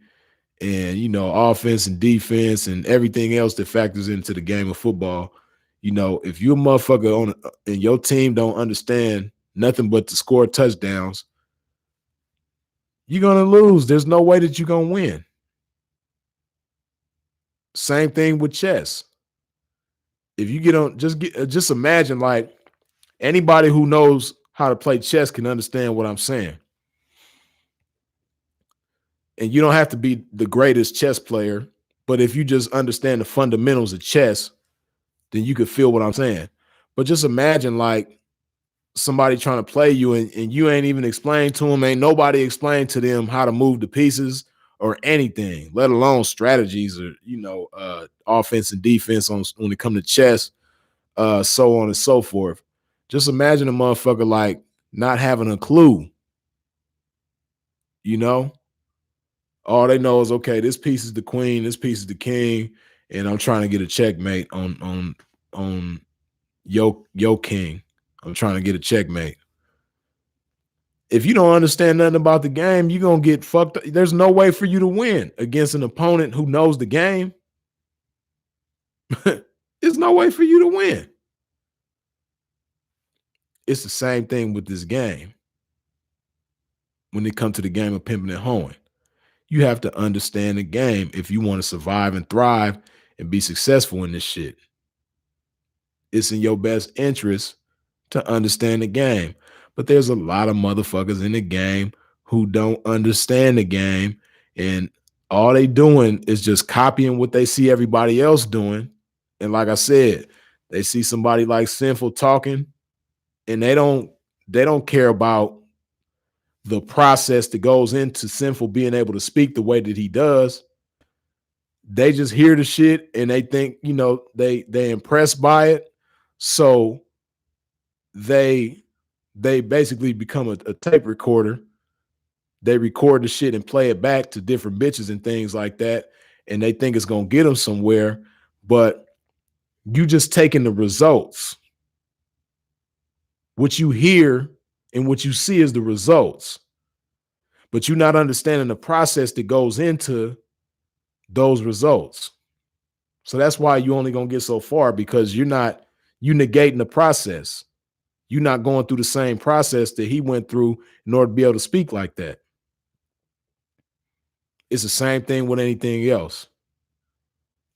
Speaker 2: and, you know, offense and defense and everything else that factors into the game of football. You know, if you're a motherfucker and your team don't understand nothing but to score touchdowns, you're going to lose. There's no way that you're going to win. Same thing with chess. If you get on, just imagine, like, anybody who knows how to play chess can understand what I'm saying. And you don't have to be the greatest chess player, but if you just understand the fundamentals of chess, then you could feel what I'm saying. But just imagine, like, somebody trying to play you and you ain't even explained to them, ain't nobody explained to them how to move the pieces or anything, let alone strategies or, you know, offense and defense when it comes to chess, so on and so forth. Just imagine a motherfucker like not having a clue, you know? All they know is, okay, this piece is the queen, this piece is the king, and I'm trying to get a checkmate on yo king. I'm trying to get a checkmate. If you don't understand nothing about the game, you're going to get fucked up. There's no way for you to win against an opponent who knows the game. There's no way for you to win. It's the same thing with this game. When it comes to the game of pimping and hoeing, you have to understand the game if you want to survive and thrive and be successful in this shit. It's in your best interest to understand the game. But there's a lot of motherfuckers in the game who don't understand the game, and all they doing is just copying what they see everybody else doing. And like I said, they see somebody like Sinful talking, and they don't care about the process that goes into Sinful being able to speak the way that he does. They just hear the shit and they think, you know, they impressed by it. So they basically become a tape recorder. They record the shit and play it back to different bitches and things like that. And they think it's going to get them somewhere. But you just taking the results. What you hear and what you see is the results. But you're not understanding the process that goes into those results. So that's why you only going to get so far, because you negating the process. You're not going through the same process that he went through in order to be able to speak like that. It's the same thing with anything else.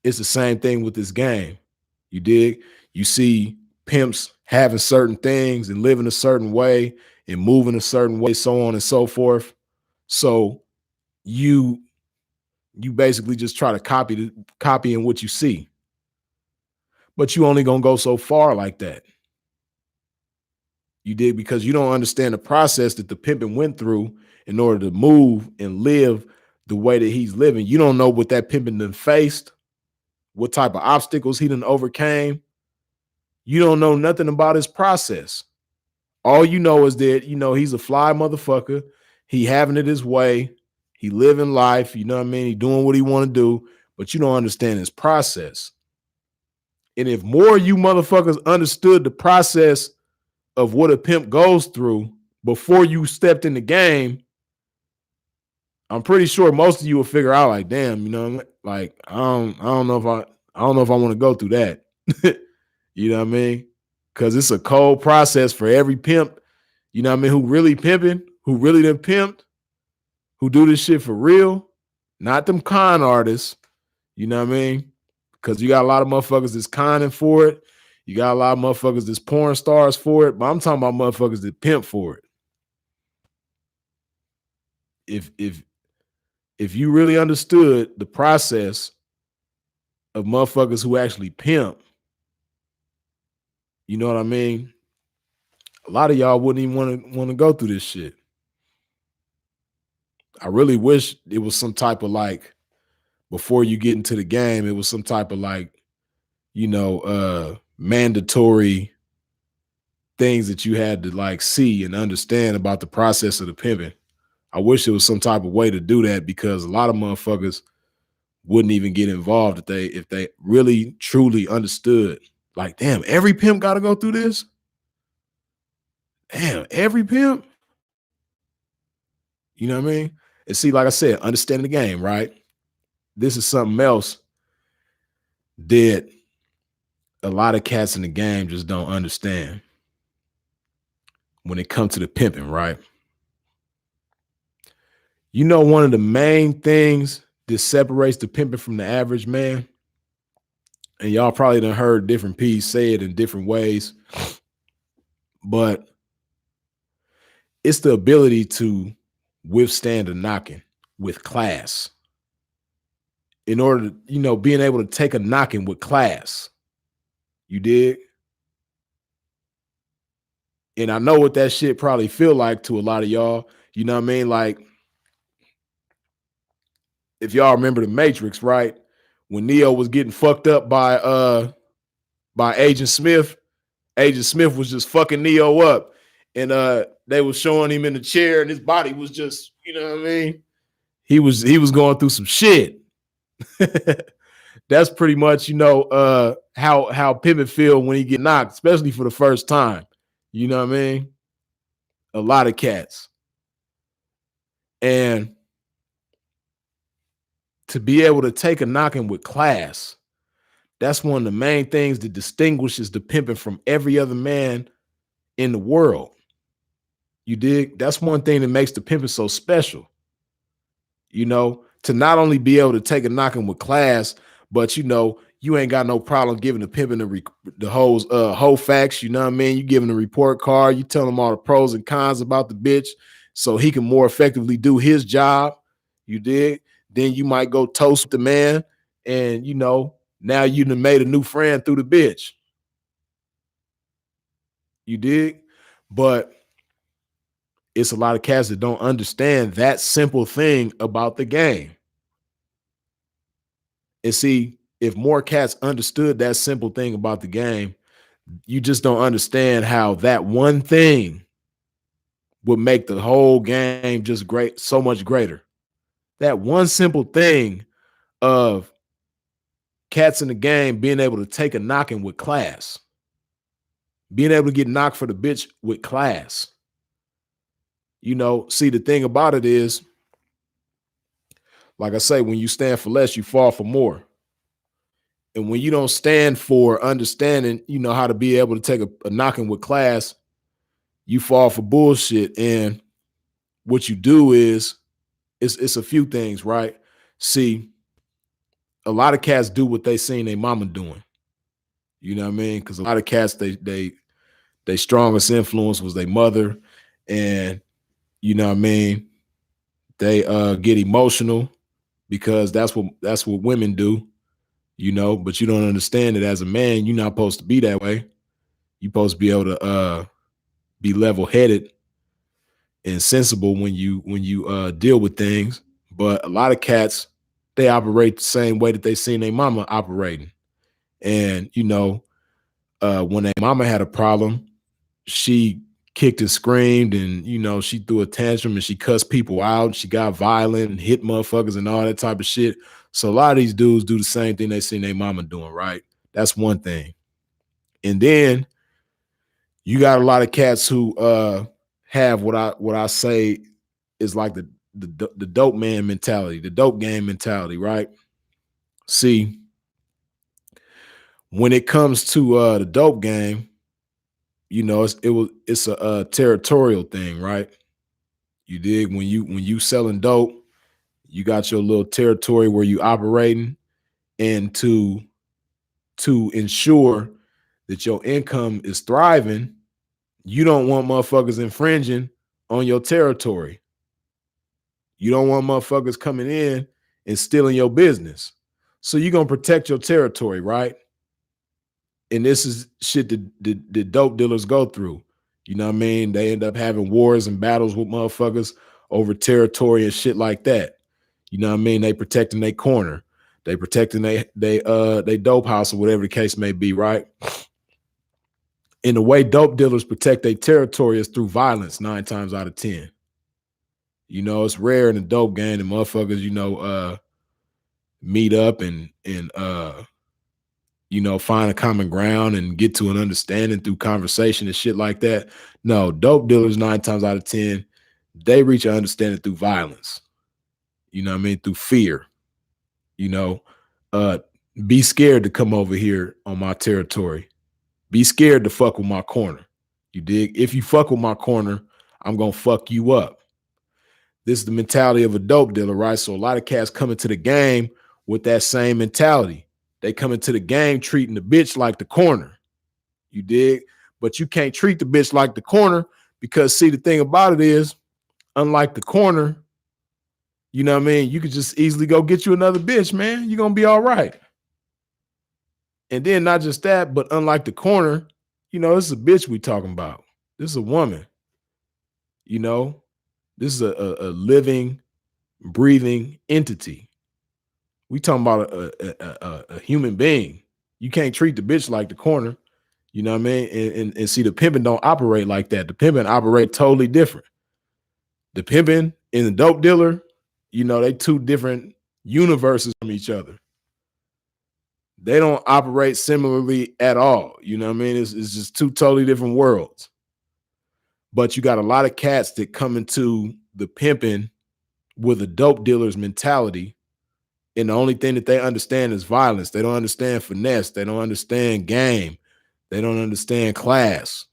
Speaker 2: It's the same thing with this game. You dig? You see pimps having certain things and living a certain way and moving a certain way, so on and so forth. So you basically just try to copy in what you see. But you only gonna go so far like that. You did, because you don't understand the process that the pimping went through in order to move and live the way that he's living. You don't know what that pimping done faced, what type of obstacles he done overcame. You don't know nothing about his process. All you know is that, you know, he's a fly motherfucker. He having it his way. He living life. You know what I mean? He doing what he want to do, but you don't understand his process. And if more you motherfuckers understood the process of what a pimp goes through before you stepped in the game, I'm pretty sure most of you will figure out, like, damn, you know, like, I don't know if I want to go through that. You know what I mean? Because it's a cold process for every pimp, you know what I mean, who really pimping, who really done pimped, who do this shit for real, not them con artists, you know what I mean? Because you got a lot of motherfuckers that's conning for it. You got a lot of motherfuckers that's porn stars for it, but I'm talking about motherfuckers that pimp for it. If you really understood the process of motherfuckers who actually pimp, you know what I mean? A lot of y'all wouldn't even want to go through this shit. I really wish it was some type of, like, before you get into the game, it was some type of, like, you know, mandatory things that you had to, like, see and understand about the process of the pimping. I wish there was some type of way to do that, because a lot of motherfuckers wouldn't even get involved if they really truly understood. Like, damn, every pimp got to go through this? Damn, every pimp? You know what I mean? And see, like I said, understanding the game, right? This is something else that a lot of cats in the game just don't understand when it comes to the pimping, right? You know, one of the main things that separates the pimping from the average man, and y'all probably done heard different P's say it in different ways, but it's the ability to withstand a knocking with class. In order to, you know, being able to take a knocking with class. You dig? And I know what that shit probably feel like to a lot of y'all. You know what I mean? Like, if y'all remember the Matrix, right? When Neo was getting fucked up by Agent Smith was just fucking Neo up. And they was showing him in the chair and his body was just, you know what I mean? He was going through some shit. That's pretty much, you know, how pimping feel when he get knocked, especially for the first time. You know what I mean? A lot of cats. And to be able to take a knocking with class, that's one of the main things that distinguishes the pimping from every other man in the world. You dig? That's one thing that makes the pimping so special. You know, to not only be able to take a knocking with class, but, you know, you ain't got no problem giving the pimping the whole facts. You know what I mean? You giving the report card, you tell him all the pros and cons about the bitch so he can more effectively do his job. You dig? Then you might go toast the man, and you know, now you done made a new friend through the bitch. You dig? But it's a lot of cats that don't understand that simple thing about the game. And see, if more cats understood that simple thing about the game, you just don't understand how that one thing would make the whole game just great, so much greater. That one simple thing of cats in the game being able to take a knocking with class, being able to get knocked for the bitch with class. You know, see, the thing about it is, like I say, when you stand for less, you fall for more. And when you don't stand for understanding, you know, how to be able to take a knocking with class, you fall for bullshit. And what you do is, it's a few things, right? See, a lot of cats do what they seen their mama doing. You know what I mean? Because a lot of cats, they strongest influence was their mother. And you know what I mean? They get emotional because that's what women do, you know, but you don't understand that as a man, you're not supposed to be that way. You're supposed to be able to be level-headed and sensible when you deal with things. But a lot of cats, they operate the same way that they seen their mama operating. And you know, when their mama had a problem, she kicked and screamed, and you know, she threw a tantrum and she cussed people out. She got violent and hit motherfuckers and all that type of shit. So a lot of these dudes do the same thing they seen their mama doing, right? That's one thing. And then you got a lot of cats who have what I say is like the dope man mentality, the dope game mentality, right? See, when it comes to the dope game, you know, it's a territorial thing, right? You dig? When you selling dope, you got your little territory where you operating, and to ensure that your income is thriving, you don't want motherfuckers infringing on your territory. You don't want motherfuckers coming in and stealing your business. So you're gonna protect your territory, right? And this is shit that the dope dealers go through. You know what I mean? They end up having wars and battles with motherfuckers over territory and shit like that. You know what I mean? They protecting their corner. They protecting they dope house or whatever the case may be, right? And the way dope dealers protect their territory is through violence 9 times out of 10. You know, it's rare in the dope game and motherfuckers, you know, meet up and you know, find a common ground and get to an understanding through conversation and shit like that. No, dope dealers 9 times out of 10, they reach an understanding through violence. You know what I mean? Through fear. You know, be scared to come over here on my territory. Be scared to fuck with my corner. You dig? If you fuck with my corner, I'm gonna fuck you up. This is the mentality of a dope dealer, right? So a lot of cats come into the game with that same mentality. They come into the game treating the bitch like the corner. You dig? But you can't treat the bitch like the corner because, see, the thing about it is, unlike the corner, you know what I mean? You could just easily go get you another bitch, man. You're going to be all right. And then not just that, but unlike the corner, you know, this is a bitch we talking about. This is a woman. You know, this is a living, breathing entity. We talking about a human being. You can't treat the bitch like the corner. You know what I mean? And see, the pimping don't operate like that. The pimping operate totally different. The pimping and the dope dealer, you know, they two different universes from each other. They don't operate similarly at all. You know what I mean? It's just two totally different worlds. But you got a lot of cats that come into the pimping with a dope dealer's mentality. And the only thing that they understand is violence. They don't understand finesse. They don't understand game. They don't understand class.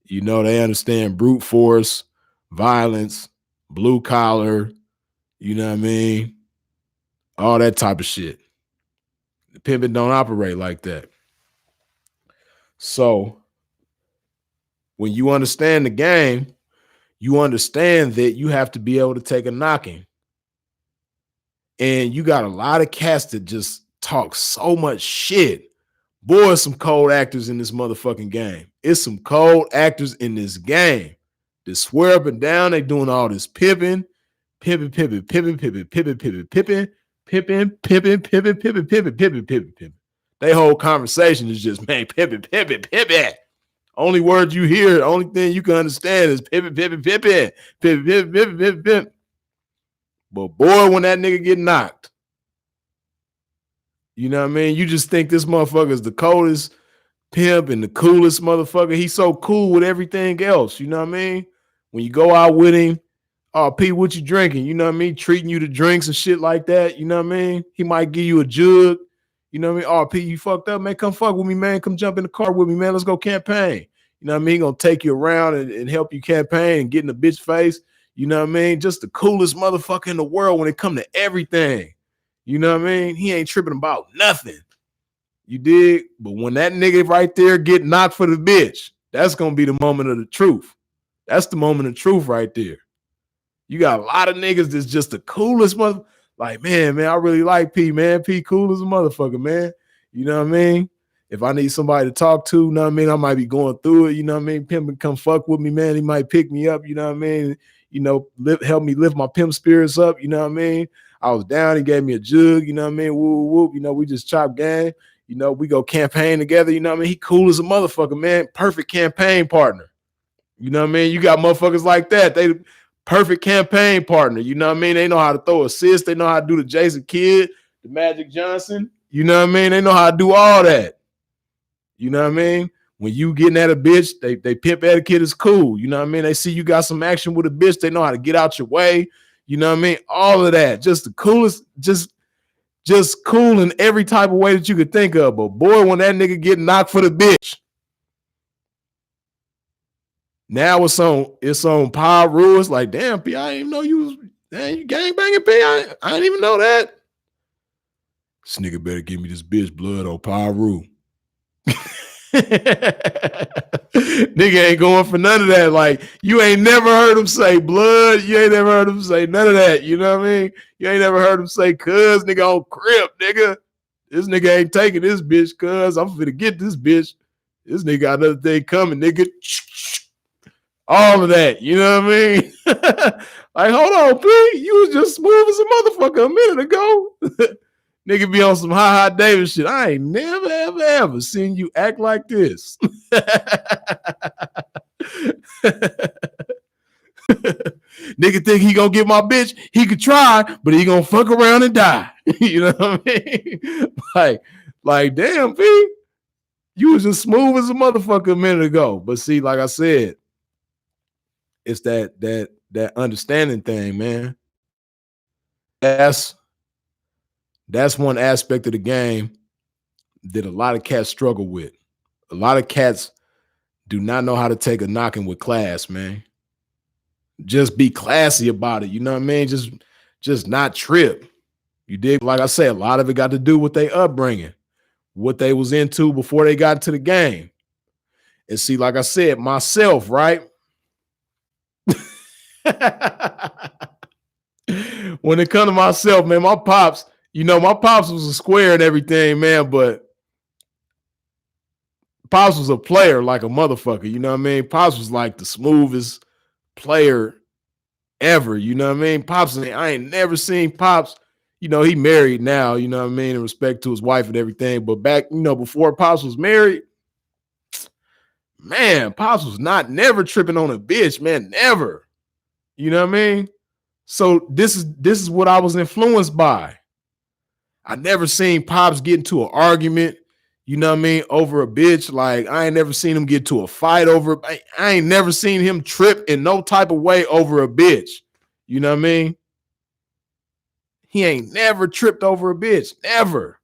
Speaker 2: You know, they understand brute force, violence, blue collar, you know what I mean? All that type of shit. The pimping don't operate like that. So when you understand the game, you understand that you have to be able to take a knocking. And you got a lot of cats that just talk so much shit. Boy, some cold actors in this motherfucking game. It's some cold actors in this game. They swear up and down they doing all this pimping. They whole conversation is just, man, pimping. Only word you hear, the only thing you can understand is pimping. But boy, when that nigga get knocked, you know what I mean? You just think this motherfucker is the coldest pimp and the coolest motherfucker. He's so cool with everything else, you know what I mean? When you go out with him, oh, P, what you drinking? You know what I mean? Treating you to drinks and shit like that, you know what I mean? He might give you a jug, you know what I mean? Oh, P, you fucked up, man. Come fuck with me, man. Come jump in the car with me, man. Let's go campaign. You know what I mean? He gonna take you around and help you campaign and get in the bitch face. You know what I mean? Just the coolest motherfucker in the world when it come to everything. You know what I mean? He ain't tripping about nothing. You dig? But when that nigga right there get knocked for the bitch, that's going to be the moment of the truth. That's the moment of truth right there. You got a lot of niggas that's just the coolest mother. Like, man, I really like P, man. P cool as a motherfucker, man. You know what I mean? If I need somebody to talk to, you know what I mean? I might be going through it, you know what I mean? Pimp come fuck with me, man. He might pick me up, you know what I mean? You know, help me lift my pimp spirits up, you know what I mean? I was down, he gave me a jug, you know what I mean? Whoop, whoop, you know, we just chop gang, you know, we go campaign together, you know what I mean? He cool as a motherfucker, man. Perfect campaign partner. You know what I mean? You got motherfuckers like that. They perfect campaign partner, you know what I mean? They know how to throw assists, they know how to do the Jason Kidd, the Magic Johnson, you know what I mean? They know how to do all that. You know what I mean? When you getting at a bitch, they pimp etiquette is cool. You know what I mean? They see you got some action with a bitch. They know how to get out your way. You know what I mean? All of that. Just the coolest, just cool in every type of way that you could think of. But boy, when that nigga get knocked for the bitch, now it's on power rules. Like, damn, P, I didn't even know you gang banging, P. I didn't even know that. This nigga better give me this bitch blood on power rule. Nigga ain't going for none of that. Like, you ain't never heard him say blood. You ain't never heard him say none of that. You know what I mean? You ain't never heard him say cuz, nigga, on crib, nigga. This nigga ain't taking this bitch, cuz I'm finna get this bitch. This nigga got another thing coming, nigga. All of that, you know what I mean? Like, hold on, P. You was just smooth as a motherfucker a minute ago. Nigga be on some Ha Davis shit. I ain't never, ever seen you act like this. Nigga think he gonna get my bitch. He could try, but he gonna fuck around and die. You know what I mean? Like, damn, P. You was just smooth as a motherfucker a minute ago. But see, like I said, it's that understanding thing, man. That's one aspect of the game that a lot of cats struggle with. A lot of cats do not know how to take a knocking with class, man. Just be classy about it. You know what I mean? Just not trip. You dig? Like I say, a lot of it got to do with their upbringing, what they was into before they got into the game. And see, like I said, myself, right? When it comes to myself, man, my pops, you know, my pops was a square and everything, man, but Pops was a player like a motherfucker, you know what I mean? Pops was like the smoothest player ever, you know what I mean? Pops, I ain't never seen Pops, you know, he married now, you know what I mean, in respect to his wife and everything, but back, you know, before Pops was married, man, Pops was never tripping on a bitch, man, never. You know what I mean? So this is what I was influenced by. I never seen Pops get into an argument, you know what I mean, over a bitch. Like, I ain't never seen him get to a fight over. I ain't never seen him trip in no type of way over a bitch. You know what I mean? He ain't never tripped over a bitch, never.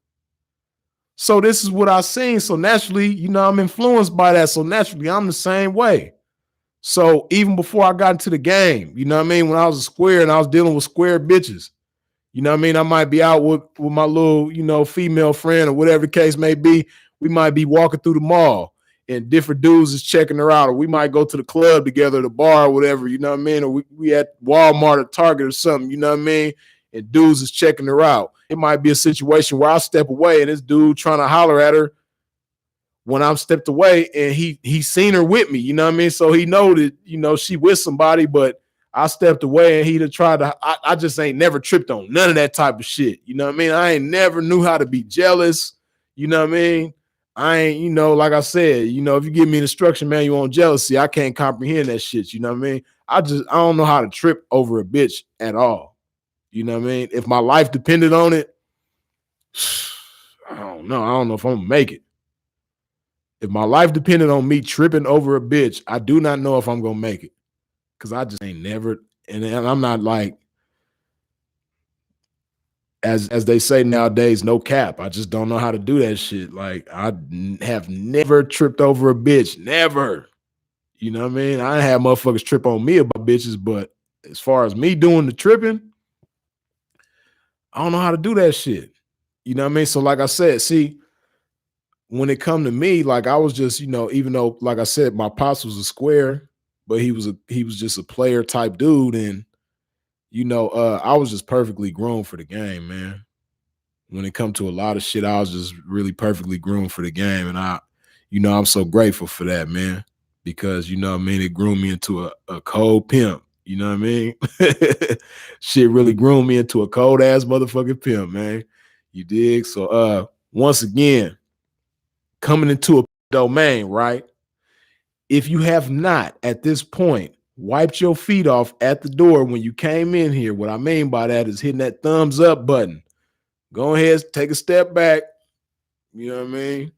Speaker 2: So this is what I seen. So naturally, you know, I'm influenced by that. So naturally, I'm the same way. So even before I got into the game, you know what I mean? When I was a square and I was dealing with square bitches, You know what I mean? I might be out with my little, female friend or whatever the case may be. We might be walking through the mall and different dudes is checking her out, or we might go to the club together, the bar or whatever, you know what I mean? Or we at Walmart or Target or something, you know what I mean? And dudes is checking her out. It might be a situation where I step away and this dude trying to holler at her when I'm stepped away and he seen her with me, you know what I mean? So he know that, she with somebody, but I stepped away and he'd have tried to, I just ain't never tripped on none of that type of shit. You know what I mean? I ain't never knew how to be jealous. You know what I mean? I ain't, like I said, if you give me an instruction manual on jealousy, I can't comprehend that shit. You know what I mean? I don't know how to trip over a bitch at all. You know what I mean? If my life depended on it, I don't know. I don't know if I'm gonna make it. If my life depended on me tripping over a bitch, I do not know if I'm gonna make it. Cause I just ain't never, and I'm not like, as they say nowadays, no cap. I just don't know how to do that shit. Like I have never tripped over a bitch. Never. You know what I mean? I had motherfuckers trip on me about bitches, but as far as me doing the tripping, I don't know how to do that shit. You know what I mean? So like I said, see, when it come to me, like I was just, even though, like I said, my pops was a square, but he was just a player type dude. And, I was just perfectly groomed for the game, man. When it come to a lot of shit, I was just really perfectly groomed for the game. And I'm so grateful for that, man. Because, what I mean, it groomed me into a cold pimp. You know what I mean? Shit really groomed me into a cold ass motherfucking pimp, man. You dig? So once again, coming into a domain, right? If you have not at this point wiped your feet off at the door when you came in here, what I mean by that is hitting that thumbs up button. Go ahead, take a step back. You know what I mean?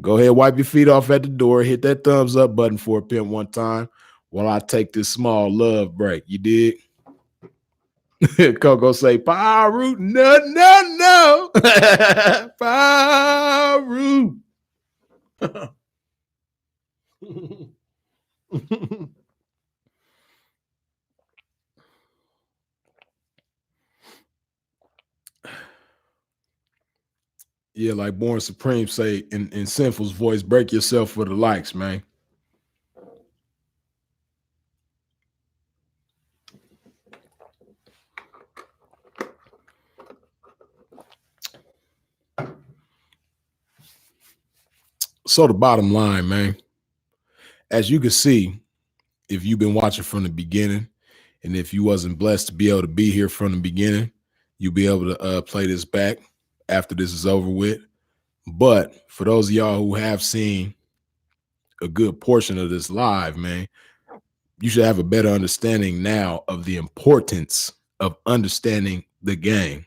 Speaker 2: Go ahead, wipe your feet off at the door, hit that thumbs up button for a pimp one time while I take this small love break. You dig? Coco say, Paru, no. Paru. Yeah, like Born Supreme say in Sinful's voice, break yourself for the likes, man. So the bottom line, man, as you can see, if you've been watching from the beginning, and if you wasn't blessed to be able to be here from the beginning, you'll be able to play this back after this is over with. But for those of y'all who have seen a good portion of this live, man, you should have a better understanding now of the importance of understanding the game.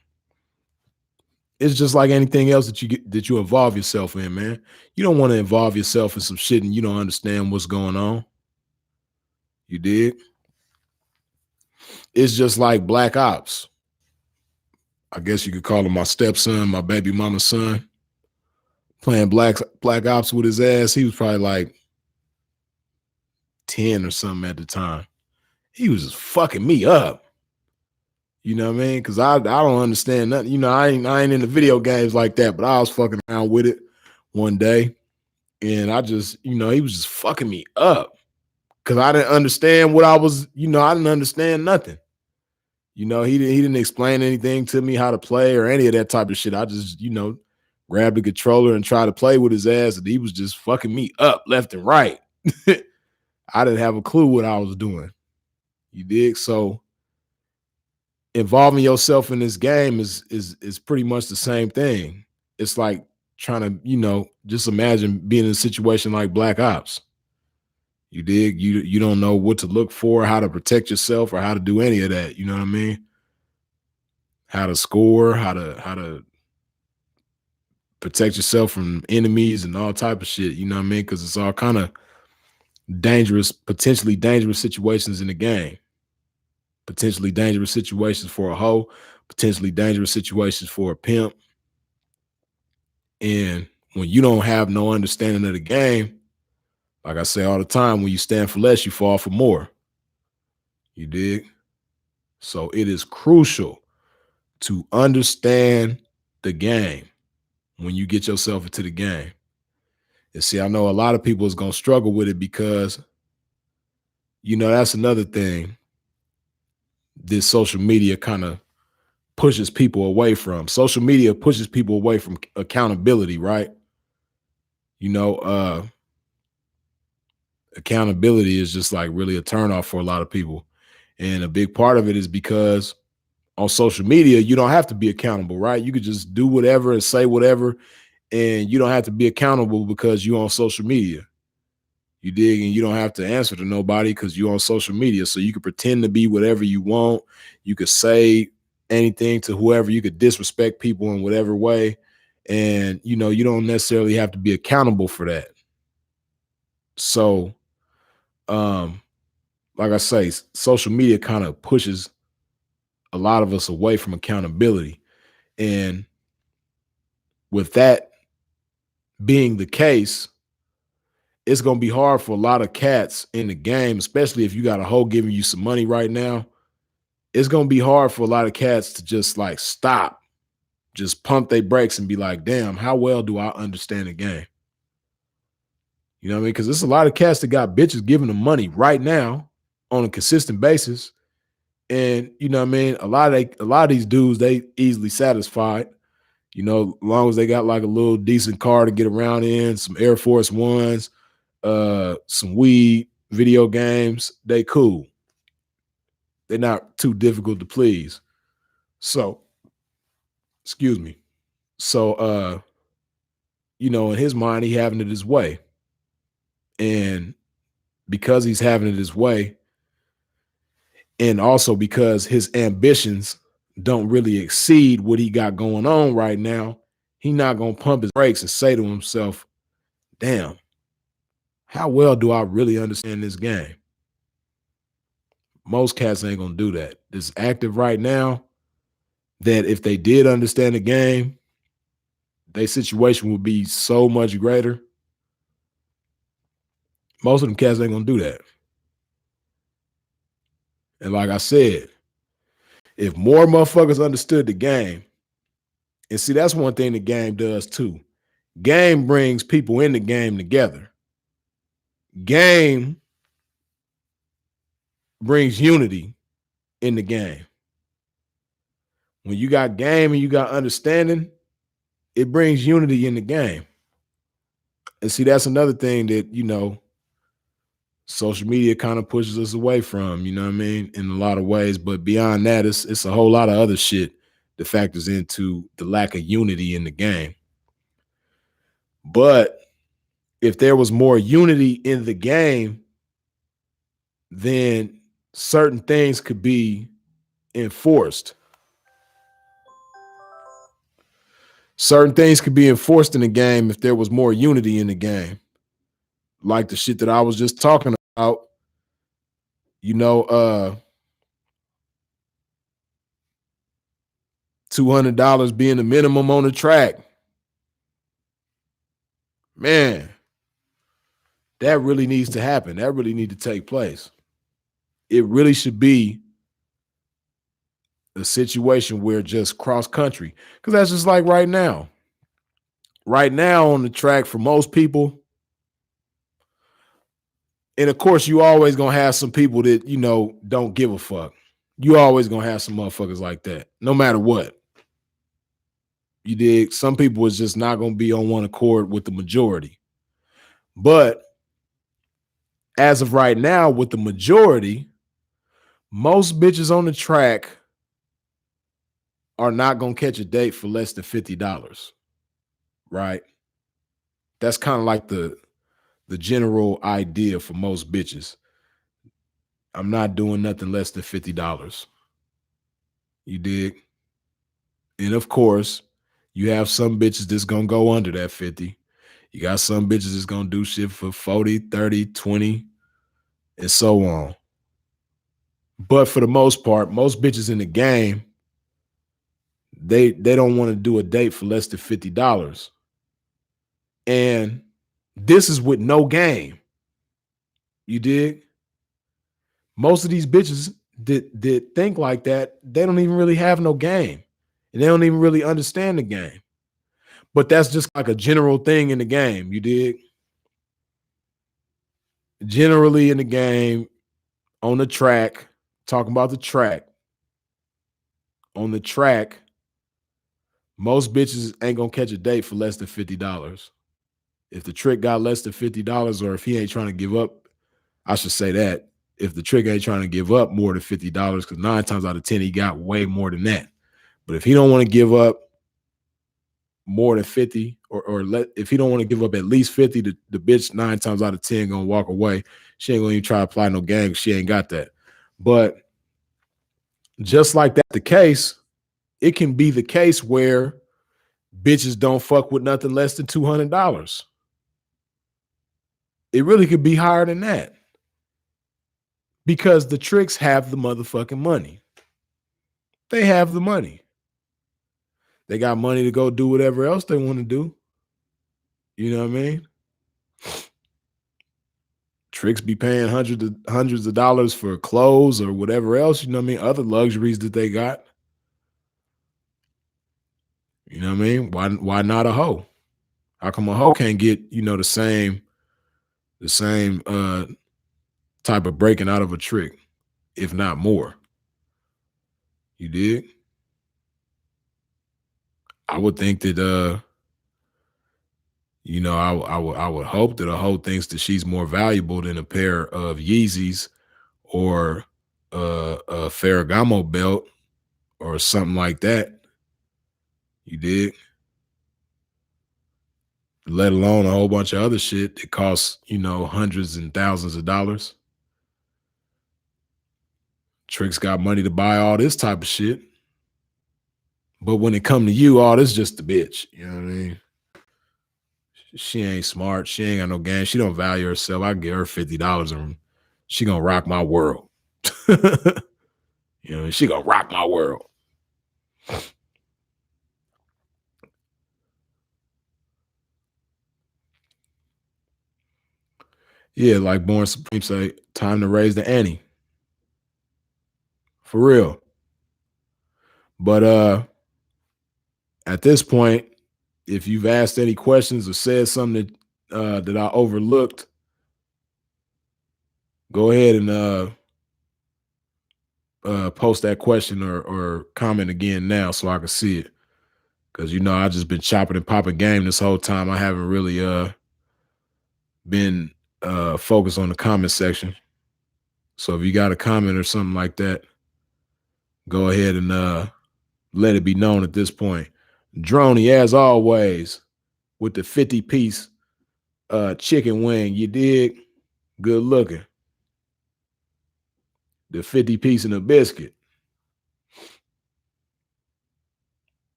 Speaker 2: It's just like anything else that you involve yourself in, man. You don't want to involve yourself in some shit and you don't understand what's going on. You dig? It's just like Black Ops. I guess you could call him my stepson, my baby mama's son. Playing Black Ops with his ass. He was probably like 10 or something at the time. He was just fucking me up. You know what I mean? Because I don't understand nothing. I ain't in the video games like that, but I was fucking around with it one day. And I just, he was just fucking me up. Because I didn't understand what I was, I didn't understand nothing. He didn't explain anything to me how to play or any of that type of shit. I just, grabbed the controller and tried to play with his ass, and he was just fucking me up left and right. I didn't have a clue what I was doing. You dig? So involving yourself in this game is pretty much the same thing. It's like trying to, just imagine being in a situation like Black Ops. You dig? You don't know what to look for, how to protect yourself, or how to do any of that. You know what I mean? How to score, how to protect yourself from enemies and all type of shit. You know what I mean? Because it's all kind of dangerous, potentially dangerous situations in the game. Potentially dangerous situations for a hoe, potentially dangerous situations for a pimp. And when you don't have no understanding of the game, like I say all the time, when you stand for less, you fall for more. You dig? So it is crucial to understand the game when you get yourself into the game. And see, I know a lot of people is going to struggle with it because, that's another thing this social media kind of pushes people away from. Social media pushes people away from accountability, right? Accountability is just like really a turnoff for a lot of people. And a big part of it is because on social media, you don't have to be accountable, right? You could just do whatever and say whatever, and you don't have to be accountable because you're on social media. You dig? And you don't have to answer to nobody because you're on social media. So you can pretend to be whatever you want. You could say anything to whoever. You could disrespect people in whatever way. And, you don't necessarily have to be accountable for that. So, like I say, social media kind of pushes a lot of us away from accountability. And with that being the case, it's going to be hard for a lot of cats in the game, especially if you got a hoe giving you some money right now. It's going to be hard for a lot of cats to just like stop, just pump their brakes and be like, damn, how well do I understand the game? You know what I mean? Because there's a lot of cats that got bitches giving them money right now on a consistent basis. And you know what I mean? A lot of these dudes, they easily satisfied, as long as they got like a little decent car to get around in, some Air Force Ones, some weed, video games, they cool. They're not too difficult to please. So, excuse me. So, in his mind, he having it his way. And because he's having it his way, and also because his ambitions don't really exceed what he got going on right now, he not going to pump his brakes and say to himself, damn, how well do I really understand this game? Most cats ain't going to do that. It's active right now that if they did understand the game, their situation would be so much greater. Most of them cats ain't going to do that. And like I said, if more motherfuckers understood the game, and see, that's one thing the game does too. Game brings people in the game together. Game brings unity in the game. When you got game and you got understanding, it brings unity in the game. And see, that's another thing that, social media kind of pushes us away from, you know what I mean, in a lot of ways. But beyond that, it's a whole lot of other shit that factors into the lack of unity in the game. But if there was more unity in the game, then certain things could be enforced. Certain things could be enforced in the game if there was more unity in the game. Like the shit that I was just talking about, $200 being the minimum on the track. Man, that really needs to happen. That really needs to take place. It really should be a situation where just cross country, because that's just like right now. Right now on the track for most people, and of course you always gonna have some people that don't give a fuck. You always gonna have some motherfuckers like that, no matter what. You dig? Some people is just not gonna be on one accord with the majority. But as of right now, with the majority, most bitches on the track are not gonna catch a date for less than $50, right? That's kind of like the general idea for most bitches. I'm not doing nothing less than $50. You dig? And of course, you have some bitches that's gonna go under that 50. You got some bitches that's gonna do shit for 40, 30, 20, and so on. But for the most part, most bitches in the game, they don't want to do a date for less than $50. And this is with no game. You dig? Most of these bitches that think like that, they don't even really have no game. and they don't even really understand the game. But that's just like a general thing in the game, you dig? Generally in the game, on the track, talking about the track, on the track, most bitches ain't gonna catch a date for less than $50. If the trick got less than $50, or if he ain't trying to give up, I should say that. If the trick ain't trying to give up more than $50, because 9 times out of 10, he got way more than that. But if he don't want to give up more than 50, if he don't want to give up at least 50, the bitch 9 times out of 10 gonna walk away. She ain't gonna even try to apply no game. She ain't got that. But just like that, the case, it can be the case where bitches don't fuck with nothing less than $200. It really could be higher than that, because the tricks have the motherfucking money. They have the money. They got money to go do whatever else they want to do. You know what I mean? Tricks be paying hundreds of dollars for clothes or whatever else, you know what I mean? Other luxuries that they got. You know what I mean? Why not a hoe? How come a hoe can't get, you know, the same type of breaking out of a trick, if not more? You dig? I would think that you know, I would hope that a hoe thinks that she's more valuable than a pair of Yeezys or a Ferragamo belt or something like that. You dig? Let alone a whole bunch of other shit that costs, you know, hundreds and thousands of dollars. Tricks got money to buy all this type of shit. But when it come to you, all this just a bitch. You know what I mean? She ain't smart. She ain't got no game. She don't value herself. I give her $50 and she gonna rock my world. You know, she gonna rock my world. Yeah, like Born Supreme say, time to raise the ante. For real. But at this point, if you've asked any questions or said something that I overlooked, go ahead and post that question or comment again now so I can see it. Because, you know, I just been chopping and popping game this whole time. I haven't really been focused on the comment section. So if you got a comment or something like that, go ahead and let it be known at this point. Droney, as always, with the 50-piece chicken wing. You dig? Good looking. The 50-piece in a biscuit.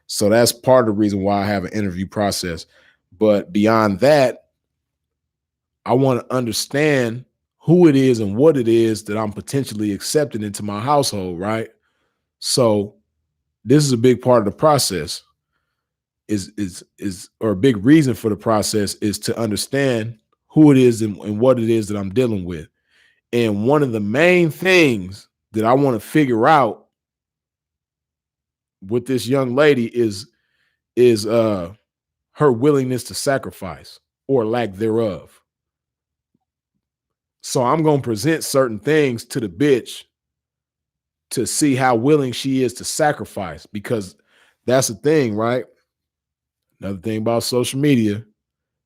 Speaker 2: So that's part of the reason why I have an interview process. But beyond that, I want to understand who it is and what it is that I'm potentially accepting into my household, right? So this is a big part of the process. Or a big reason for the process is to understand who it is and what it is that I'm dealing with. And one of the main things that I want to figure out with this young lady is her willingness to sacrifice or lack thereof. So I'm going to present certain things to the bitch to see how willing she is to sacrifice, because that's the thing, right? Another thing about social media,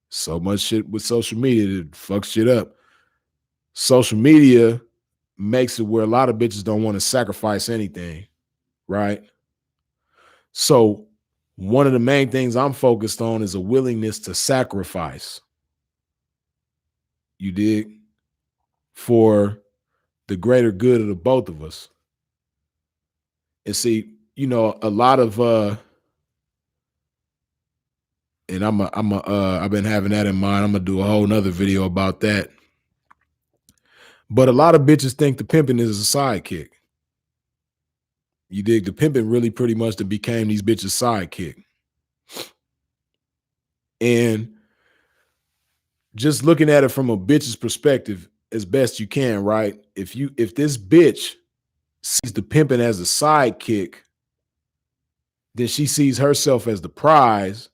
Speaker 2: so much shit with social media that fucks shit up. Social media makes it where a lot of bitches don't want to sacrifice anything, right? So one of the main things I'm focused on is a willingness to sacrifice. You dig? For the greater good of the both of us. And see, you know, a lot of and I've been having that in mind. I'm gonna do a whole nother video about that. But a lot of bitches think the pimping is a sidekick. You dig? The pimping really pretty much became these bitches' sidekick. And just looking at it from a bitch's perspective, as best you can, right? If this bitch sees the pimping as a sidekick, then she sees herself as the prize.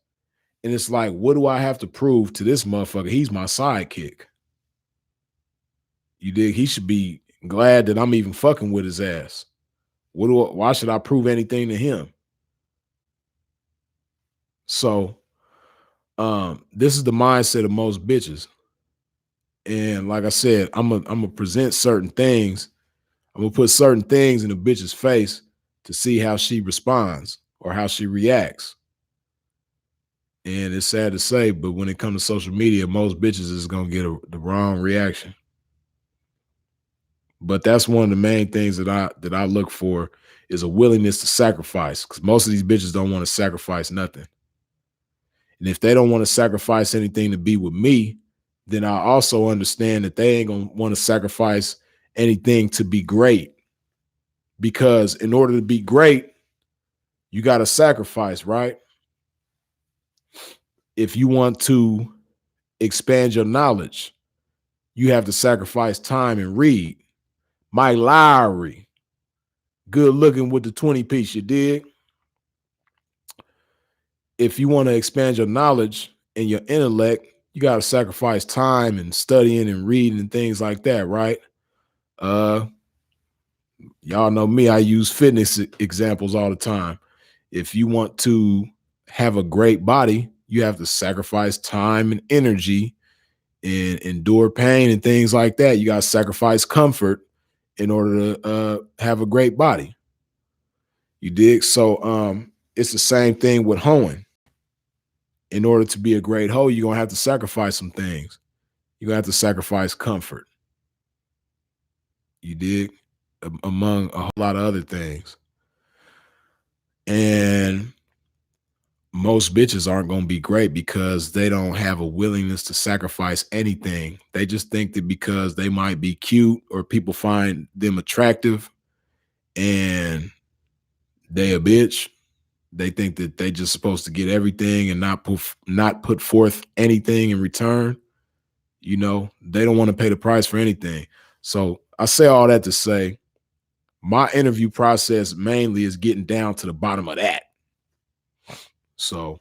Speaker 2: And it's like, what do I have to prove to this motherfucker? He's my sidekick. You dig? He should be glad that I'm even fucking with his ass. Why should I prove anything to him? So this is the mindset of most bitches. And like I said, I'm gonna present certain things. I'm gonna put certain things in a bitch's face to see how she responds or how she reacts. And it's sad to say, but when it comes to social media, most bitches is gonna get the wrong reaction. But that's one of the main things that I look for is a willingness to sacrifice, because most of these bitches don't want to sacrifice nothing. And if they don't want to sacrifice anything to be with me, then I also understand that they ain't gonna want to sacrifice anything to be great. Because in order to be great, you got to sacrifice, right? If you want to expand your knowledge, you have to sacrifice time and read. Mike Lowry, good looking with the 20 piece, you dig? If you want to expand your knowledge and your intellect, you got to sacrifice time and studying and reading and things like that, right? Y'all know me, I use fitness examples all the time. If you want to have a great body, you have to sacrifice time and energy and endure pain and things like that. You got to sacrifice comfort in order to have a great body. You dig? So it's the same thing with hoeing. In order to be a great hoe, you're going to have to sacrifice some things. You're going to have to sacrifice comfort. You dig? Among a whole lot of other things. And most bitches aren't going to be great because they don't have a willingness to sacrifice anything. They just think that because they might be cute or people find them attractive and they a bitch, they think that they just supposed to get everything and not put forth anything in return. You know, they don't want to pay the price for anything. So I say all that to say my interview process mainly is getting down to the bottom of that. So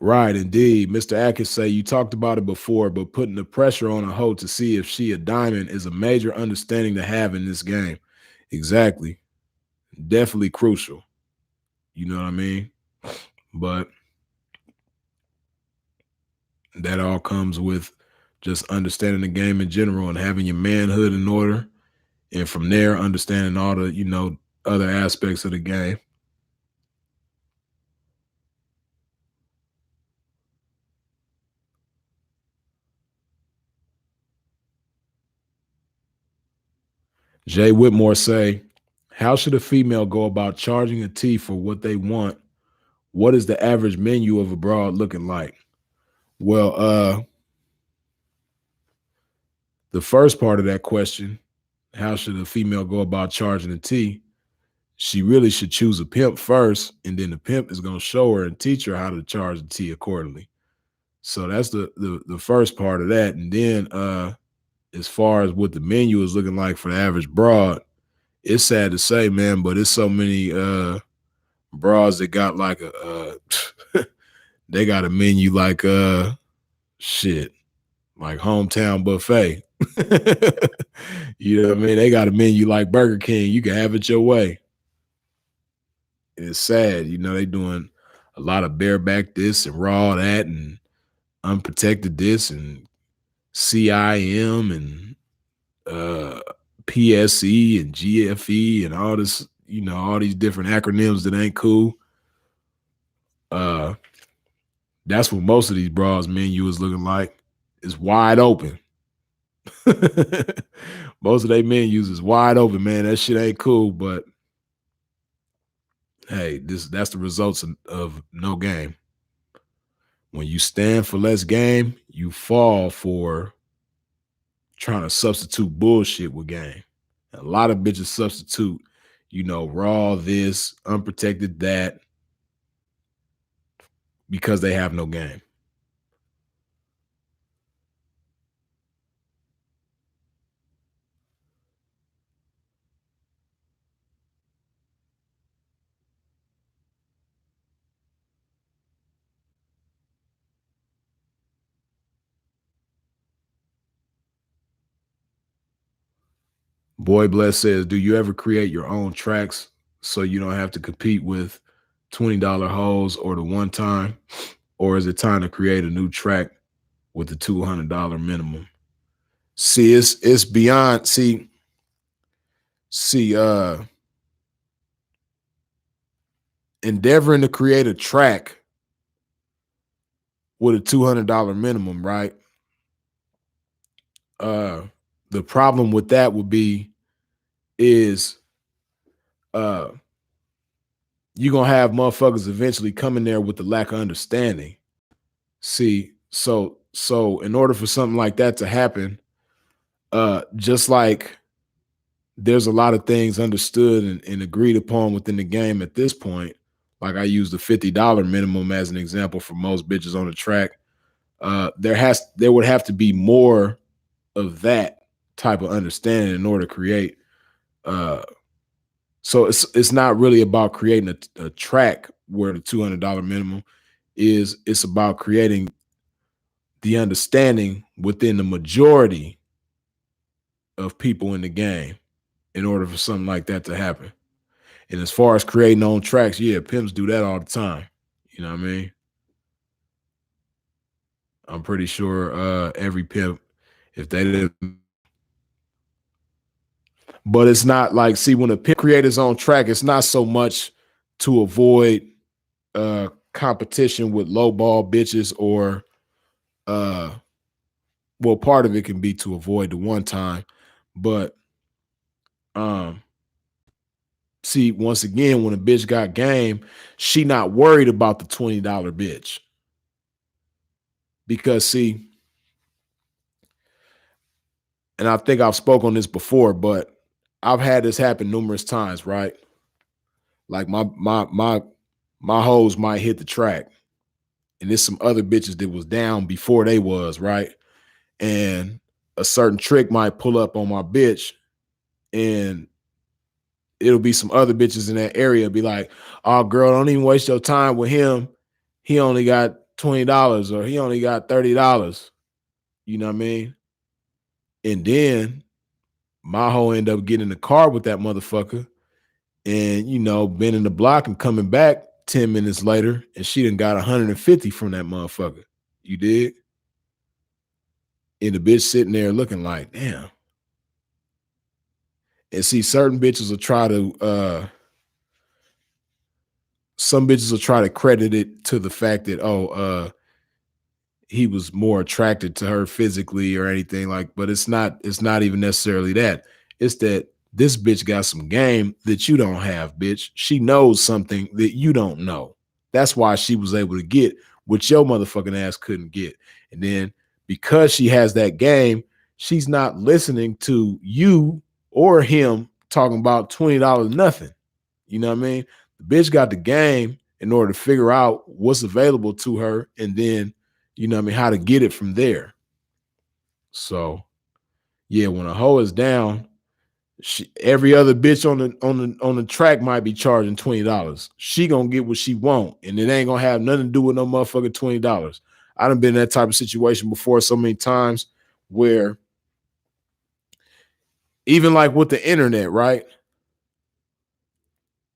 Speaker 2: right, indeed. Mr. Atkins say you talked about it before, but putting the pressure on a hoe to see if she a diamond is a major understanding to have in this game. Exactly. Definitely crucial. You know what I mean? But that all comes with just understanding the game in general and having your manhood in order. And from there, understanding all the, other aspects of the game. Jay Whitmore say, how should a female go about charging a T for what they want? What is the average menu of a broad looking like? Well, the first part of that question, how should a female go about charging a T? She really should choose a pimp first, and then the pimp is going to show her and teach her how to charge the T accordingly. So that's the first part of that. And then as far as what the menu is looking like for the average broad, it's sad to say, man, but it's so many broads that got like they got a menu like shit, like hometown buffet. You know what I mean? They got a menu like Burger King. You can have it your way. And it's sad, they doing a lot of bareback this and raw that and unprotected this and CIM and PSE and GFE and all this, all these different acronyms that ain't cool. That's what most of these bras menu is looking like. It's wide open. Most of their menus is wide open, man. That shit ain't cool, but hey, that's the results of no game. When you stand for less game, you fall for trying to substitute bullshit with game. A lot of bitches substitute, raw this, unprotected that, because they have no game. Boy Bless says, do you ever create your own tracks so you don't have to compete with $20 hoes or the one time? Or is it time to create a new track with the $200 minimum? See, it's beyond. See, endeavoring to create a track with a $200 minimum, right? The problem with that would be is you're gonna have motherfuckers eventually coming there with the lack of understanding. See, so in order for something like that to happen, just like there's a lot of things understood and agreed upon within the game at this point. Like I use the $50 minimum as an example for most bitches on the track. There would have to be more of that type of understanding in order to create. So it's not really about creating a track where the $200 minimum is. It's about creating the understanding within the majority of people in the game in order for something like that to happen. And as far as creating own tracks, yeah, pimps do that all the time. You know what I mean? I'm pretty sure every pimp, if they did, but it's not like, see, when a pimp creates his own track, it's not so much to avoid competition with lowball bitches or well, part of it can be to avoid the one time, but see, once again, when a bitch got game, she not worried about the $20 bitch. Because see, and I think I've spoken on this before, but I've had this happen numerous times, right? Like my hoes might hit the track, and there's some other bitches that was down before they was, right? And a certain trick might pull up on my bitch, and it'll be some other bitches in that area be like, oh, girl, don't even waste your time with him. He only got $20 or he only got $30. You know what I mean? And then my hoe end up getting in the car with that motherfucker and, bending the block and coming back 10 minutes later, and she done got 150 from that motherfucker. You dig? And the bitch sitting there looking like, damn. And see, certain bitches will try to, some bitches will try to credit it to the fact that, he was more attracted to her physically or anything but it's not even necessarily that. It's that this bitch got some game that you don't have, bitch. She knows something that you don't know. That's why she was able to get what your motherfucking ass couldn't get. And then because she has that game, she's not listening to you or him talking about $20 nothing. You know what I mean? The bitch got the game in order to figure out what's available to her, and then, you know what I mean, how to get it from there. So yeah, when a hoe is down, every other bitch on the track might be charging $20. She gonna get what she want, and it ain't gonna have nothing to do with no motherfucking $20. I done been in that type of situation before so many times where even like with the internet, right?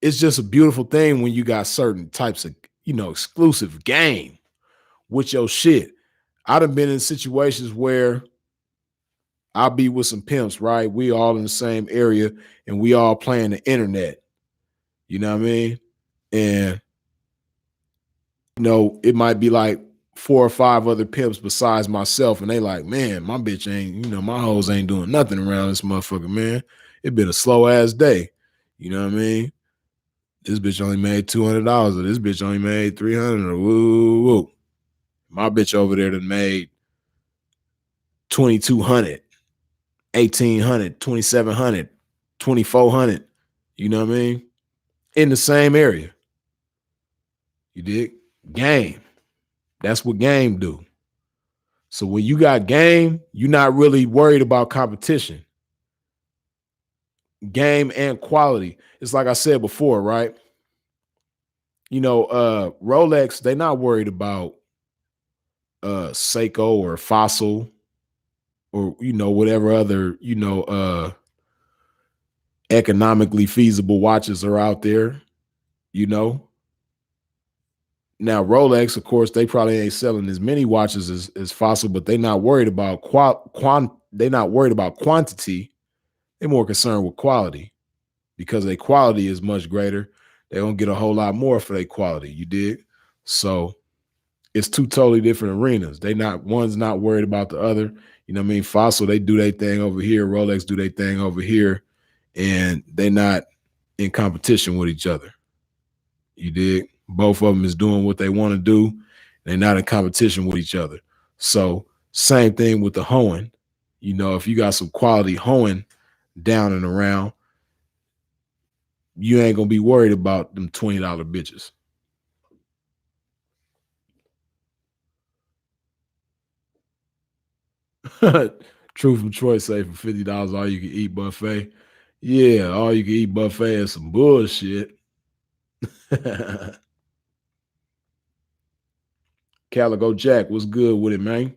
Speaker 2: It's just a beautiful thing when you got certain types of, exclusive game with your shit. I done been in situations where I'll be with some pimps, right? We all in the same area and we all playing the internet. You know what I mean? And, it might be like 4 or 5 other pimps besides myself. And they like, man, my bitch ain't, my hoes ain't doing nothing around this motherfucker, man. It been a slow ass day. You know what I mean? This bitch only made $200 or this bitch only made $300 or woo. My bitch over there that made $2,200. $1,800, $2,700, $2,400. You know what I mean? In the same area. You dig? Game. That's what game do. So when you got game, you're not really worried about competition. Game and quality. It's like I said before, right? You know, Rolex, they're not worried about Seiko or Fossil or whatever other, economically feasible watches are out there, you know. Now Rolex, of course, they probably ain't selling as many watches as Fossil, but they're not worried about they're not worried about quantity. They're more concerned with quality because their quality is much greater. They're gonna get a whole lot more for their quality. You dig? So it's two totally different arenas. One's not worried about the other. You know what I mean? Fossil, they do their thing over here. Rolex do their thing over here, and they're not in competition with each other. You dig? Both of them is doing what they want to do. They're not in competition with each other. So same thing with the hoeing. You know, if you got some quality hoeing down and around, you ain't gonna be worried about them $20 bitches. True from Troy say for $50 all you can eat buffet. Yeah, all you can eat buffet is some bullshit. Calico Jack, what's good with it, man?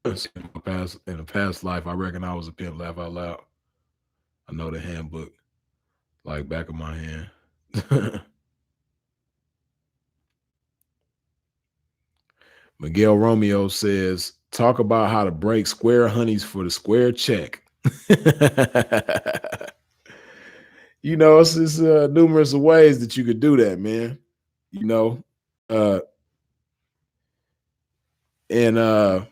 Speaker 2: In a past life, I reckon I was a pimp. Laugh out loud. I know the handbook like back of my hand. Miguel Romeo says, talk about how to break square honeys for the square check. You know, it's numerous of ways that you could do that, man. You know, and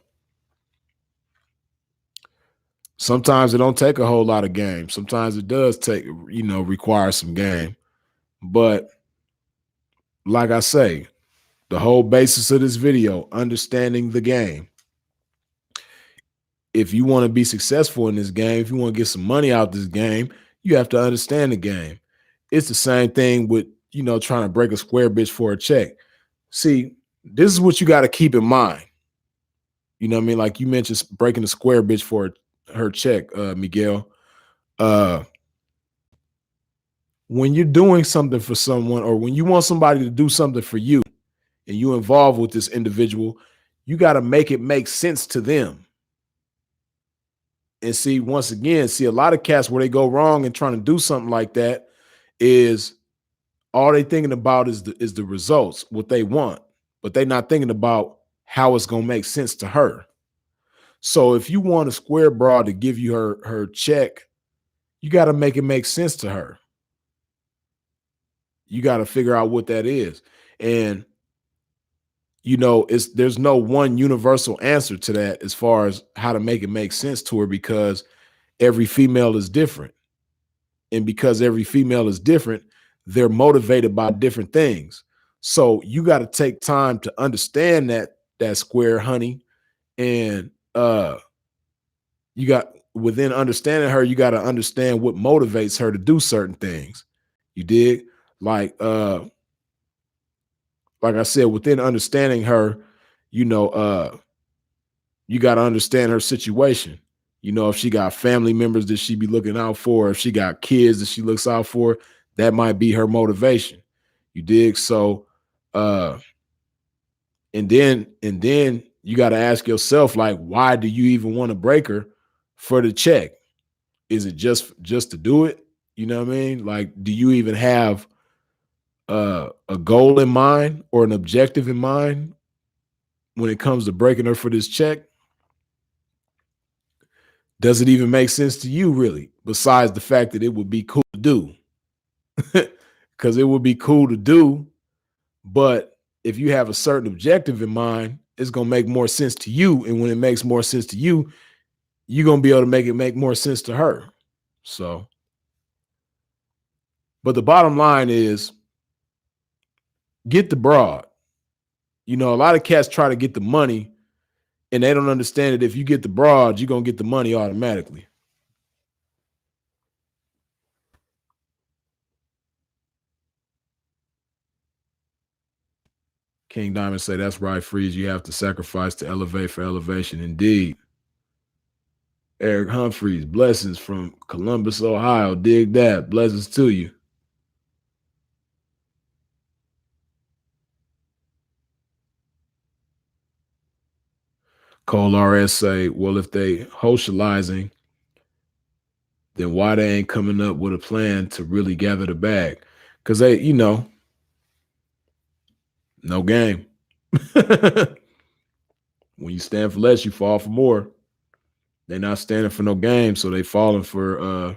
Speaker 2: sometimes it don't take a whole lot of game. Sometimes it does require some game. But like I say, the whole basis of this video, understanding the game. If you want to be successful in this game, if you want to get some money out this game, you have to understand the game. It's the same thing with, trying to break a square bitch for a check. See, this is what you got to keep in mind. You know what I mean? Like you mentioned breaking a square bitch for her check, Miguel. When you're doing something for someone or when you want somebody to do something for you and you involved with this individual, you got to make it make sense to them. And see, once again, a lot of cats where they go wrong and trying to do something like that is all they thinking about is the results, what they want, but they're not thinking about how it's going to make sense to her. So if you want a square broad to give you her check, you got to make it make sense to her. You got to figure out what that is. And, there's no one universal answer to that as far as how to make it make sense to her because every female is different. And because every female is different, they're motivated by different things. So you got to take time to understand that square honey. And you got within understanding her, you got to understand what motivates her to do certain things. You dig? Like I said, within understanding her, you got to understand her situation. If she got family members that she be looking out for, if she got kids that she looks out for, that might be her motivation. You dig? So, and then you got to ask yourself, like, why do you even want to break her for the check? Is it just to do it? You know what I mean? Like, do you even have a goal in mind or an objective in mind when it comes to breaking her for this check? Does it even make sense to you, really? Besides the fact that it would be cool to do, because it would be cool to do. But if you have a certain objective in mind, it's going to make more sense to you. And when it makes more sense to you, you're gonna be able to make it make more sense to her. So, but the bottom line is get the broad. You know, a lot of cats try to get the money and they don't understand that if you get the broad, you're gonna get the money automatically. King Diamond say that's right, Freeze. You have to sacrifice to elevate for elevation. Indeed. Eric Humphreys, blessings from Columbus, Ohio. Dig that. Blessings to you. Cole RS say, well, if they socializing, then why they ain't coming up with a plan to really gather the bag? Because they, you know, no game. When you stand for less, you fall for more. They're not standing for no game, so they falling for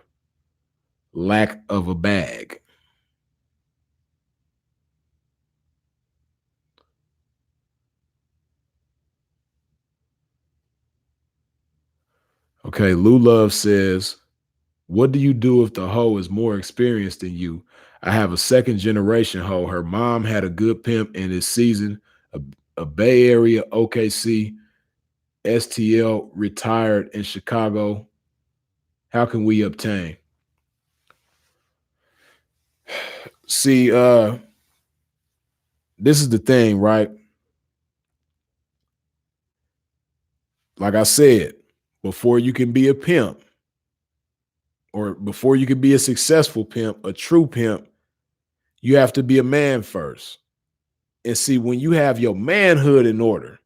Speaker 2: lack of a bag. Okay, Lou Love says, what do you do if the hoe is more experienced than you? I have a second generation hoe. Her mom had a good pimp and is seasoned, a Bay Area OKC STL retired in Chicago. How can we obtain? See, this is the thing, right? Like I said, before you can be a pimp, or before you can be a successful pimp, a true pimp, you have to be a man first. And see, when you have your manhood in order,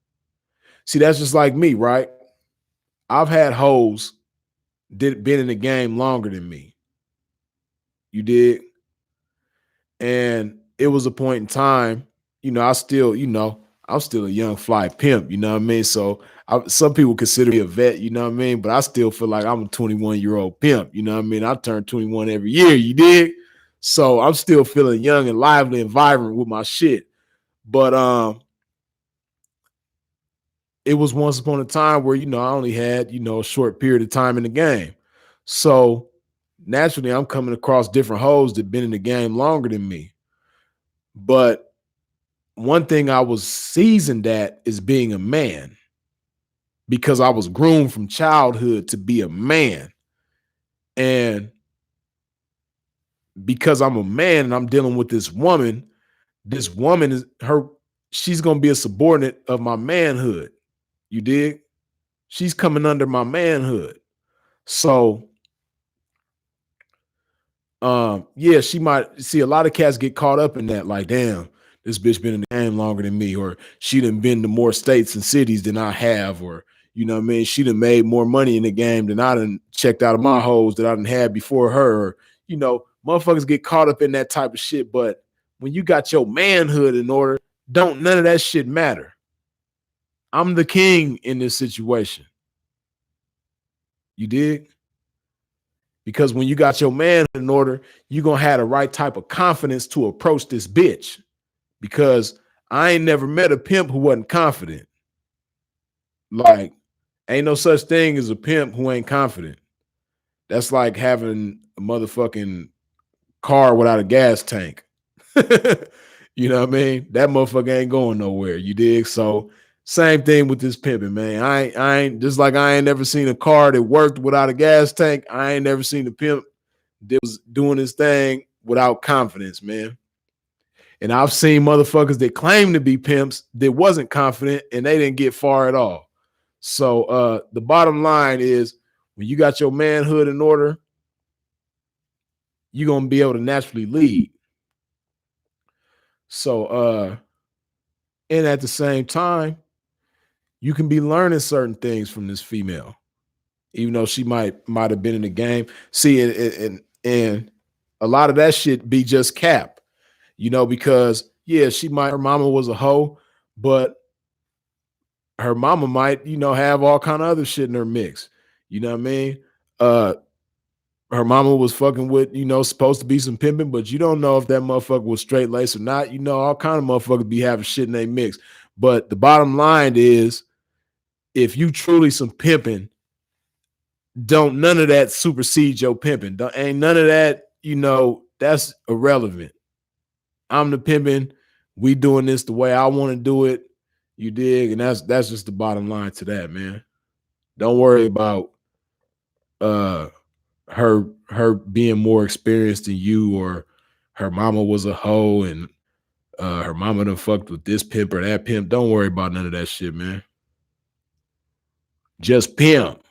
Speaker 2: see, that's just like me, right? I've had hoes been in the game longer than me. You did. And it was a point in time, you know, I'm still a young fly pimp, you know what I mean? So some people consider me a vet, you know what I mean? But I still feel like I'm a 21-year-old pimp, you know what I mean? I turn 21 every year, you dig? So I'm still feeling young and lively and vibrant with my shit. But it was once upon a time where, you know, I only had, you know, a short period of time in the game. So naturally, I'm coming across different hoes that been in the game longer than me. But one thing I was seasoned at is being a man, because I was groomed from childhood to be a man. And because I'm a man and I'm dealing with this woman is she's going to be a subordinate of my manhood. You dig? She's coming under my manhood. So yeah, she might see, a lot of cats get caught up in that, like, damn, this bitch been in the game longer than me, or she done been to more states and cities than I have, or you know what I mean, she done made more money in the game than I done checked out of my hoes that I done had before her, or, you know, motherfuckers get caught up in that type of shit. But when you got your manhood in order, don't none of that shit matter. I'm the king in this situation. You dig? Because when you got your man in order, you're going to have the right type of confidence to approach this bitch. Because I ain't never met a pimp who wasn't confident. Like, ain't no such thing as a pimp who ain't confident. That's like having a motherfucking car without a gas tank. You know what I mean? That motherfucker ain't going nowhere. You dig? So same thing with this pimping, man. I ain't just like I ain't never seen a car that worked without a gas tank. I ain't never seen a pimp that was doing his thing without confidence, man. And I've seen motherfuckers that claim to be pimps that wasn't confident and they didn't get far at all. So the bottom line is, when you got your manhood in order, you're gonna be able to naturally lead. So and at the same time, you can be learning certain things from this female, even though she might have been in the game. See, and a lot of that shit be just cap, you know, because yeah, her mama was a hoe, but her mama might, you know, have all kind of other shit in her mix. You know what I mean? Her mama was fucking with, you know, supposed to be some pimping, but you don't know if that motherfucker was straight lace or not. You know, all kind of motherfuckers be having shit in their mix. But the bottom line is, if you truly some pimping, don't none of that supersede your pimping. Ain't none of that, that's irrelevant. I'm the pimping. We doing this the way I want to do it. You dig? And that's just the bottom line to that, man. Don't worry about her being more experienced than you, or her mama was a hoe and her mama done fucked with this pimp or that pimp. Don't worry about none of that shit, man. Just pimp.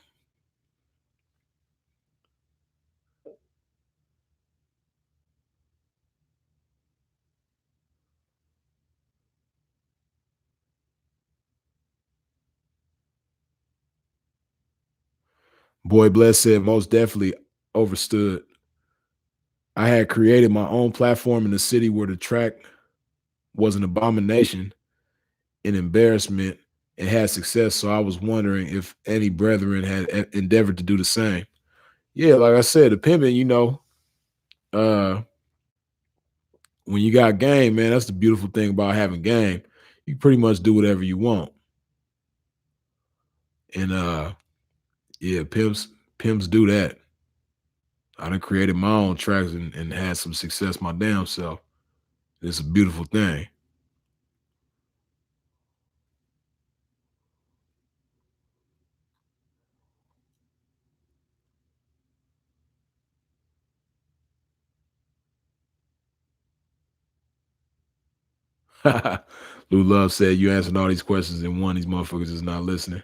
Speaker 2: Boy Bless said, most definitely overstood. I had created my own platform in the city where the track was an abomination, an embarrassment, and had success. So I was wondering if any brethren had endeavored to do the same. Yeah, like I said, the pimping, when you got game, man, that's the beautiful thing about having game. You pretty much do whatever you want. And yeah, pimps do that. I done created my own tracks and had some success my damn self. It's a beautiful thing. Lou Love said, you answered all these questions in one. These motherfuckers is not listening.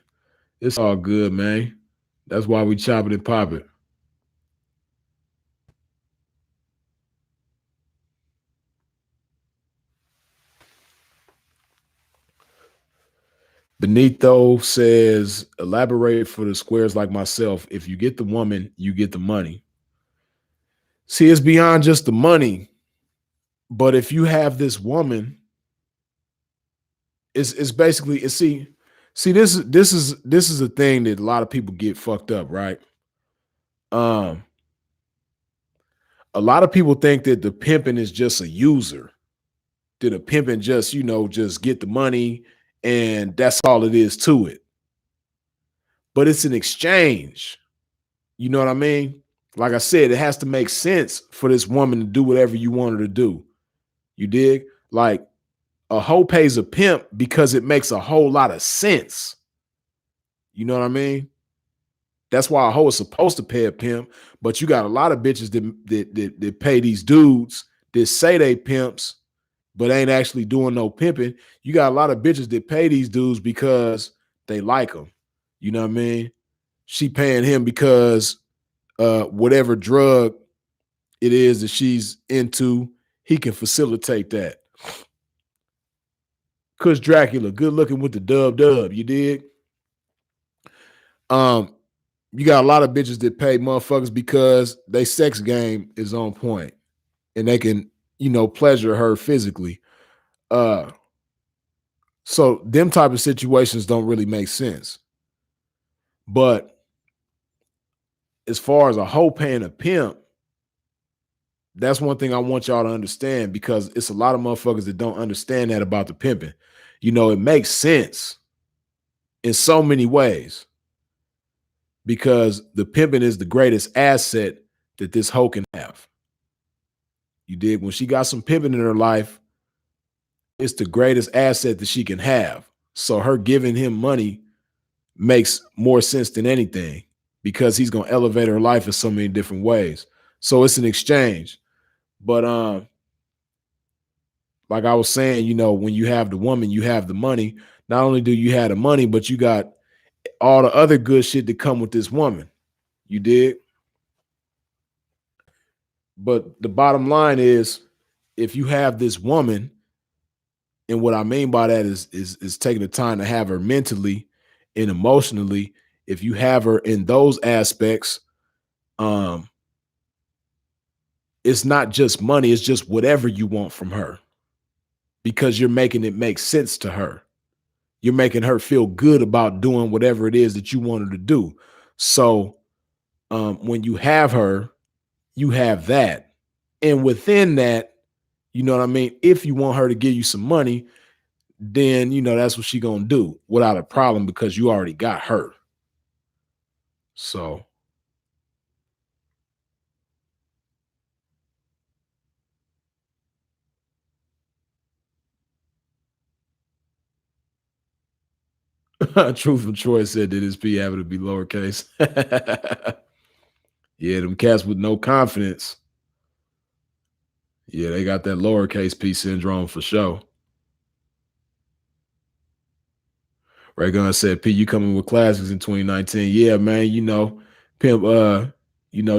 Speaker 2: It's all good, man. That's why we chop it and pop it. Benito says, elaborate for the squares like myself. If you get the woman, you get the money. See, it's beyond just the money. But if you have this woman, it's basically see this is a thing that a lot of people get fucked up, right? A lot of people think that the pimping is just a user. That a pimping just, just get the money and that's all it is to it. But it's an exchange. You know what I mean? Like I said, it has to make sense for this woman to do whatever you want her to do. You dig? Like a hoe pays a pimp because it makes a whole lot of sense. You know what I mean? That's why a hoe is supposed to pay a pimp, but you got a lot of bitches that pay these dudes that say they pimps, but ain't actually doing no pimping. You got a lot of bitches that pay these dudes because they like them. You know what I mean? She paying him because whatever drug it is that she's into, he can facilitate that. Kush Dracula, good looking with the dub, you dig? You got a lot of bitches that pay motherfuckers because they sex game is on point and they can, pleasure her physically. So them type of situations don't really make sense. But as far as a hoe paying a pimp, that's one thing I want y'all to understand, because it's a lot of motherfuckers that don't understand that about the pimping. It makes sense in so many ways, because the pimping is the greatest asset that this hoe can have. You dig? When she got some pimping in her life, it's the greatest asset that she can have. So her giving him money makes more sense than anything, because he's going to elevate her life in so many different ways. So it's an exchange. But like I was saying, when you have the woman, you have the money. Not only do you have the money, but you got all the other good shit that come with this woman. You dig? But the bottom line is, if you have this woman, and what I mean by that is taking the time to have her mentally and emotionally. If you have her in those aspects, it's not just money, it's just whatever you want from her, because you're making it make sense to her. You're making her feel good about doing whatever it is that you want her to do. So when you have her, you have that. And within that, you know what I mean? If you want her to give you some money, then, that's what she gonna do without a problem, because you already got her. So Truthful Troy said that his P happened to be lowercase. Yeah, them cats with no confidence. Yeah, they got that lowercase P syndrome for sure. Ray Gun said, P, you coming with classics in 2019. Yeah, man, Pimp,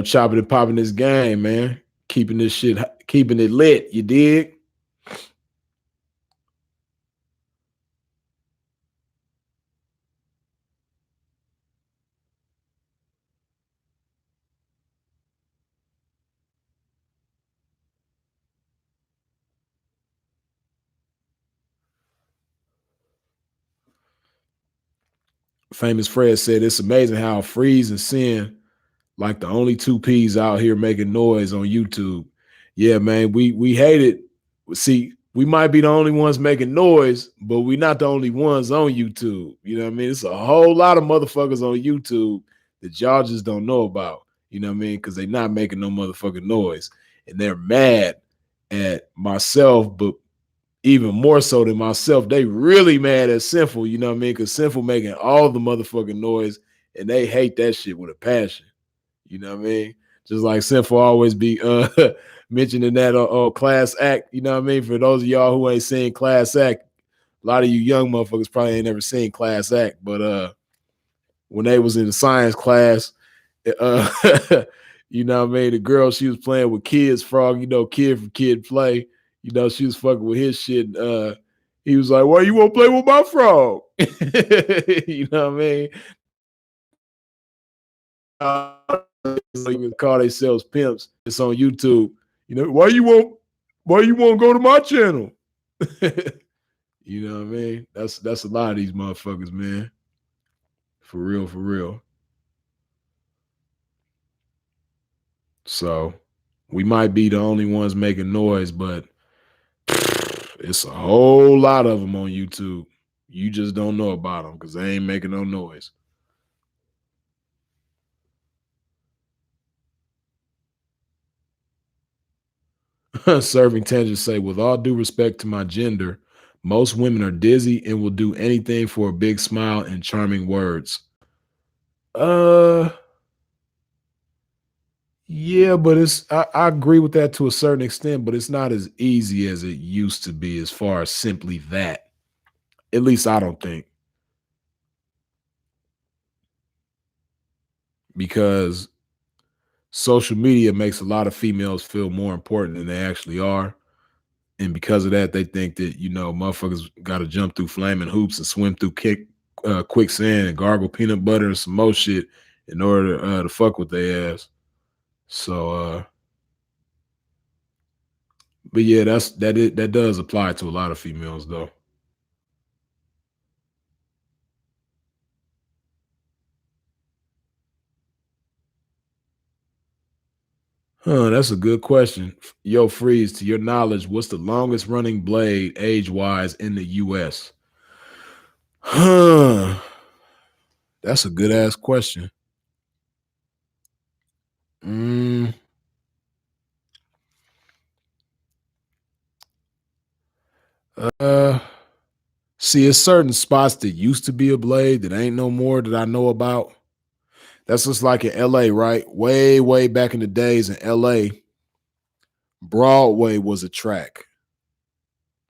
Speaker 2: chopping and popping this game, man. Keeping it lit, you dig? Famous Fred said, it's amazing how Freeze and Sin like the only two P's out here making noise on YouTube. Yeah, man, we hate it. See, we might be the only ones making noise, but we're not the only ones on YouTube. You know what I mean? It's a whole lot of motherfuckers on YouTube that y'all just don't know about. You know what I mean? Because they're not making no motherfucking noise. And they're mad at myself, but even more so than myself, they really mad at Sinful, you know what I mean? Because Sinful making all the motherfucking noise and they hate that shit with a passion. You know what I mean? Just like Sinful always be mentioning that Class Act. You know what I mean? For those of y'all who ain't seen Class Act, a lot of you young motherfuckers probably ain't never seen Class Act. But when they was in the science class, uh, you know what I mean? The girl, she was playing with Kid's Frog, Kid from Kid Play. She was fucking with his shit. He was like, "Why you won't play with my frog?" You know what I mean? Call themselves pimps. It's on YouTube. Why you won't go to my channel? You know what I mean? That's a lot of these motherfuckers, man. For real, for real. So we might be the only ones making noise, but it's a whole lot of them on YouTube. You just don't know about them because they ain't making no noise. Serving Tangent say, with all due respect to my gender, most women are dizzy and will do anything for a big smile and charming words. Yeah, but I agree with that to a certain extent, but it's not as easy as it used to be as far as simply that. At least I don't think. Because social media makes a lot of females feel more important than they actually are. And because of that, they think that, motherfuckers got to jump through flaming hoops and swim through quicksand and gargle peanut butter and some more shit in order to fuck with their ass. So, but yeah, that does apply to a lot of females though. That's a good question. Yo, Freeze, to your knowledge, what's the longest running blade age-wise in the US? Huh. That's a good ass question. Uh See, it's certain spots that used to be a blade that ain't no more that I know about. That's just like in LA, right? Way, way back in the days in LA, Broadway was a track.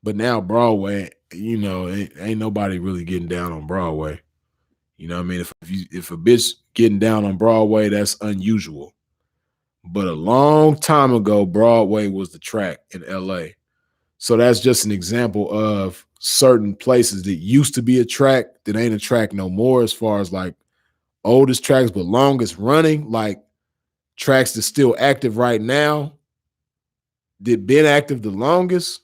Speaker 2: But now Broadway, ain't nobody really getting down on Broadway. You know what I mean? If a bitch getting down on Broadway, that's unusual. But a long time ago, Broadway was the track in LA. So that's just an example of certain places that used to be a track that ain't a track no more, as far as like oldest tracks, but longest running, like tracks that's still active right now, that been active the longest.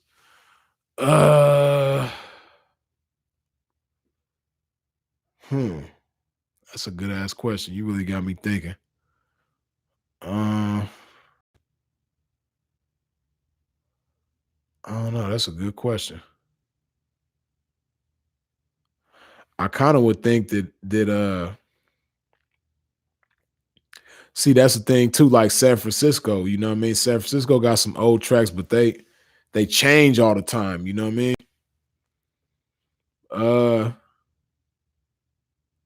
Speaker 2: That's a good ass question. You really got me thinking. I don't know. That's a good question. I kind of would think that see, that's the thing too, like San Francisco, you know what I mean? San Francisco got some old tracks, but they change all the time, you know what I mean?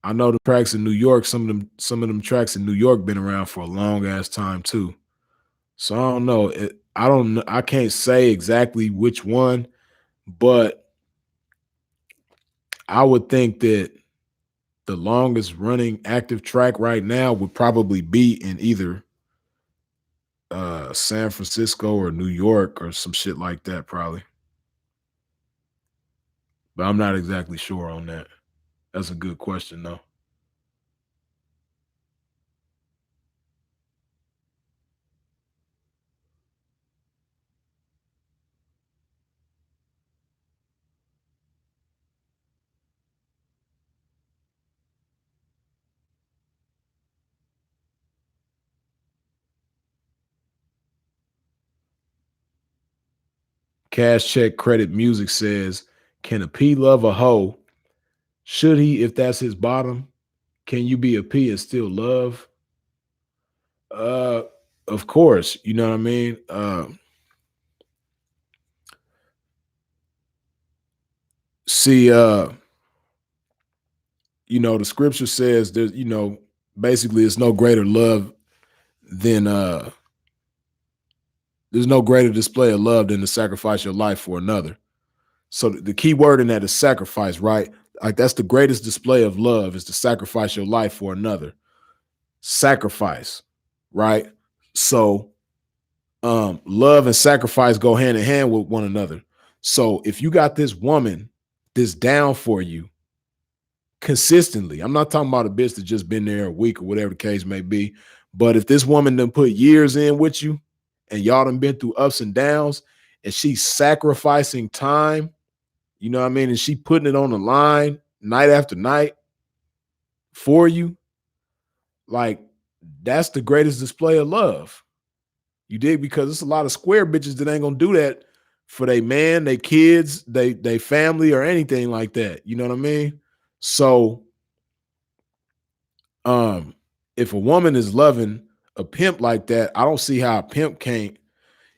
Speaker 2: I know the tracks in New York, some of them tracks in New York been around for a long ass time too. So I don't know. I don't know. I can't say exactly which one, but I would think that the longest running active track right now would probably be in either San Francisco or New York or some shit like that, probably. But I'm not exactly sure on that. That's a good question, though. Cash Check Credit Music says, "Can a P love a hoe? Should he if that's his bottom? Can you be a P and still love?" Uh, of course, you know what I mean. See, the scripture says there's, basically it's no greater love than there's no greater display of love than to sacrifice your life for another. So the key word in that is sacrifice, right? Like that's the greatest display of love is to sacrifice your life for another. Sacrifice, right? So love and sacrifice go hand in hand with one another. So if you got this woman that's down for you consistently, I'm not talking about a bitch that just been there a week or whatever the case may be, but if this woman done put years in with you and y'all done been through ups and downs and she's sacrificing time, you know what I mean? And she putting it on the line night after night for you, like that's the greatest display of love. You dig? Because it's a lot of square bitches that ain't gonna do that for their man, their kids, they family, or anything like that. You know what I mean? So, if a woman is loving a pimp like that, I don't see how a pimp can't,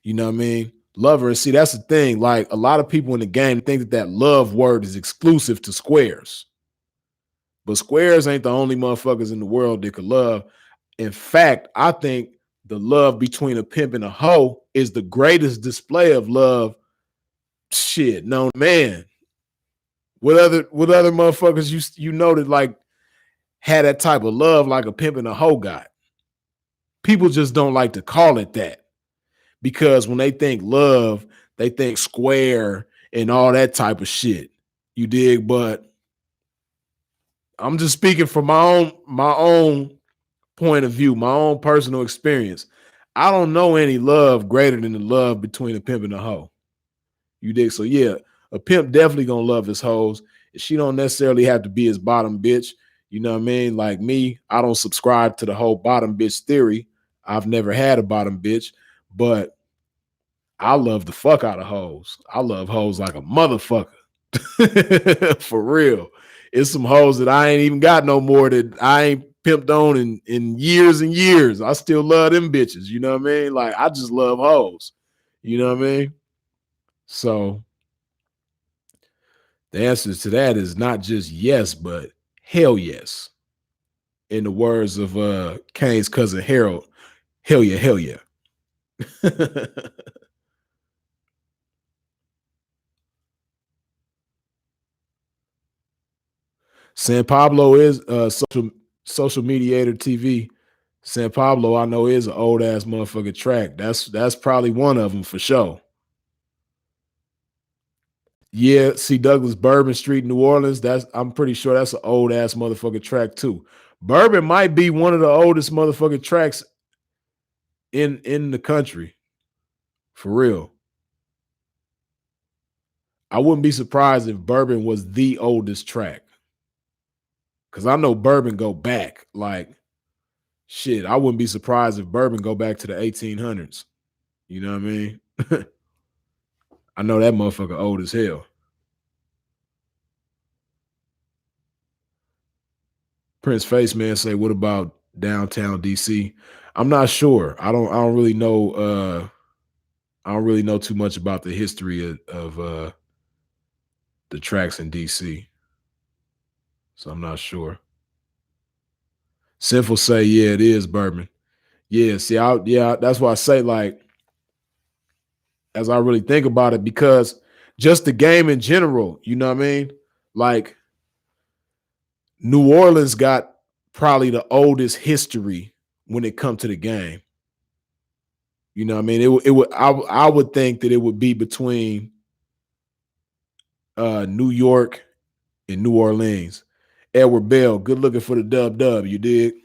Speaker 2: you know what I mean, love her. And see, that's the thing. Like a lot of people in the game think that love word is exclusive to squares, but squares ain't the only motherfuckers in the world that could love. In fact, I think the love between a pimp and a hoe is the greatest display of love. Shit, no man. What other motherfuckers you know that like had that type of love like a pimp and a hoe got? People just don't like to call it that because when they think love, they think square and all that type of shit. You dig? But I'm just speaking from my own point of view, my own personal experience. I don't know any love greater than the love between a pimp and a hoe. You dig? So yeah, a pimp definitely gonna love his hoes. She don't necessarily have to be his bottom bitch. You know what I mean? Like me, I don't subscribe to the whole bottom bitch theory. I've never had a bottom bitch, but I love the fuck out of hoes. I love hoes like a motherfucker. For real. It's some hoes that I ain't even got no more that I ain't pimped on in years and years. I still love them bitches. You know what I mean? Like I just love hoes. You know what I mean? So the answer to that is not just yes, but hell yes. In the words of Kane's cousin Harold, hell yeah, hell yeah. San Pablo is social mediator TV. San Pablo, I know, is an old ass motherfucking track. That's probably one of them for sure. Yeah, see Douglas Bourbon Street, New Orleans. I'm pretty sure that's an old ass motherfucking track too. Bourbon might be one of the oldest motherfucking tracks in the country. For real. I wouldn't be surprised if Bourbon was the oldest track. Cause I know Bourbon go back. Like shit, I wouldn't be surprised if Bourbon go back to the 1800s. You know what I mean? I know that motherfucker old as hell. Prince Face Man say, what about downtown DC? I'm not sure. I don't really know I don't really know too much about the history of the tracks in DC. So I'm not sure. Sinful say, yeah, it is bourbon. Yeah, see, that's why I say, like, as I really think about it, because just the game in general, you know what I mean? Like, New Orleans got probably the oldest history when it comes to the game. You know what I mean? I would think that it would be between New York and New Orleans. Edward Bell, good looking for the dub. You dig?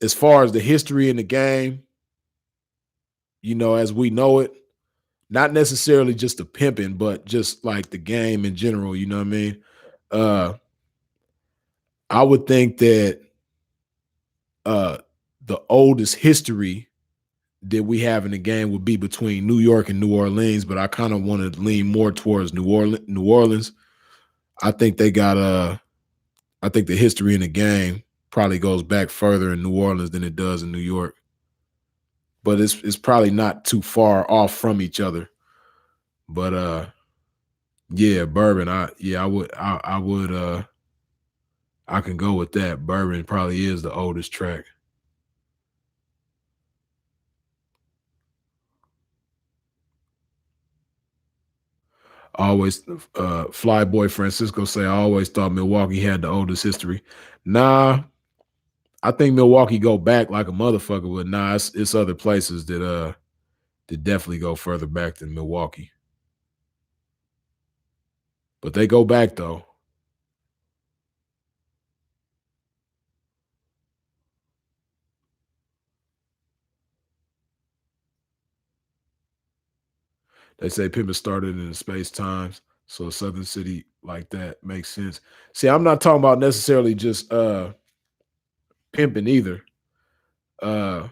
Speaker 2: As far as the history in the game, you know, as we know it, not necessarily just the pimping, but just like the game in general, you know what I mean? Uh I would think that uh the oldest history that we have in the game would be between New York and New Orleans, but I kind of want to lean more towards New Orleans. I think they got I think the history in the game probably goes back further in New Orleans than it does in New York. But it's probably not too far off from each other. But yeah, bourbon. I can go with that. Bourbon probably is the oldest track. Always Flyboy Francisco say I always thought Milwaukee had the oldest history. Nah, I think Milwaukee go back like a motherfucker, but nah, it's other places that definitely go further back than Milwaukee. But they go back though. They say Pippin started in the space times, so a southern city like that makes sense. See, I'm not talking about necessarily just pimping either. Uh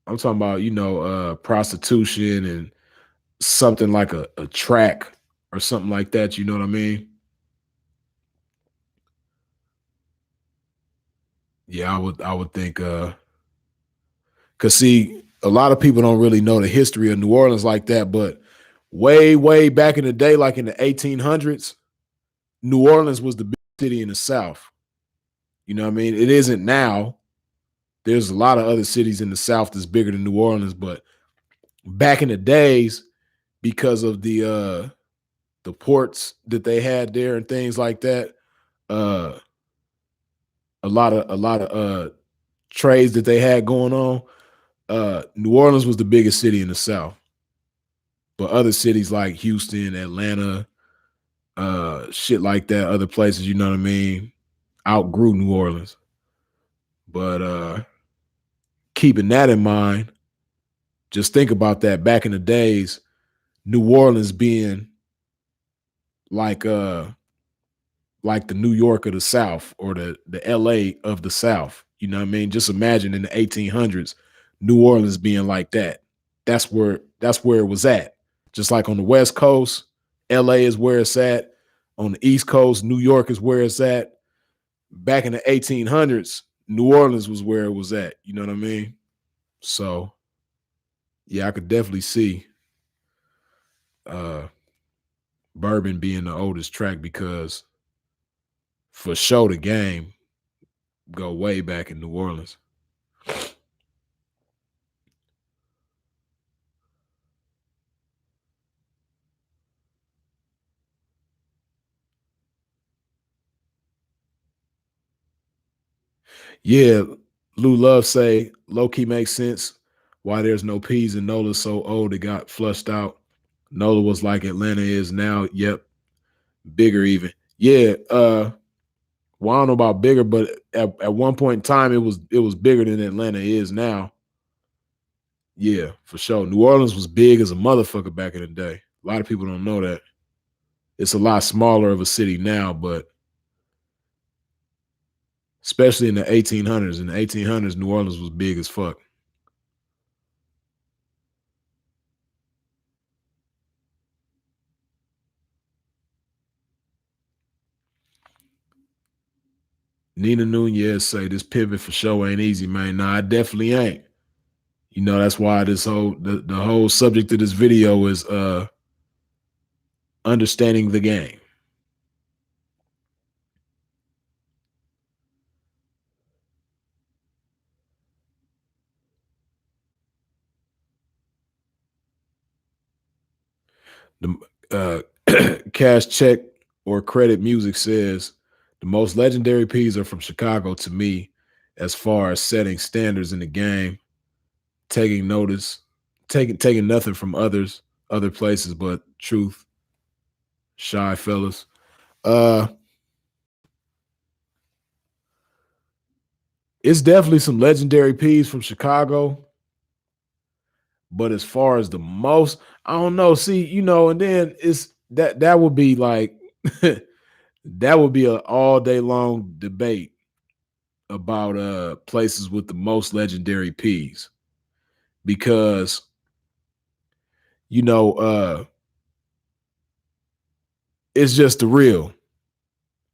Speaker 2: I'm talking about, you know, prostitution and something like a track or something like that, you know what I mean? Yeah, I would think cuz see, a lot of people don't really know the history of New Orleans like that, but way back in the day, like in the 1800s, New Orleans was the big city in the South. You know what I mean? It isn't now. There's a lot of other cities in the South that's bigger than New Orleans, but back in the days, because of the ports that they had there and things like that, uh a lot of trades that they had going on, New Orleans was the biggest city in the South. But other cities like Houston, Atlanta, shit like that, other places, you know what I mean, outgrew New Orleans. But keeping that in mind, just think about that back in the days, New Orleans being like like the New York of the South or the LA of the South. You know what I mean? Just imagine in the 1800s, New Orleans being like that. That's where it was at. Just like on the West Coast, LA is where it's at. On the East Coast, New York is where it's at. Back in the 1800s, New Orleans was where it was at. You know what I mean? So, yeah, I could definitely see uh Bourbon being the oldest track because for sure the game go way back in New Orleans. Yeah, Lou Love say low key makes sense why there's no P's and Nola's so old it got flushed out. Nola was like Atlanta is now. Yep, bigger even. Yeah, well, I don't know about bigger, but at one point in time it was bigger than Atlanta is now. Yeah, for sure. New Orleans was big as a motherfucker back in the day. A lot of people don't know that. It's a lot smaller of a city now, but especially in the 1800s. In the 1800s, New Orleans was big as fuck. Nina Nunez say this pivot for sure ain't easy, man. Nah, it definitely ain't. You know, that's why the whole subject of this video is understanding the game. The Cash Check or Credit Music says the most legendary P's are from Chicago to me, as far as setting standards in the game, taking notice, taking nothing from other places, but truth. Shy fellas. Uh, it's definitely some legendary P's from Chicago. But as far as the most, I don't know. See, and then it's that would be like that would be an all day long debate about places with the most legendary P's, because you know it's just the real.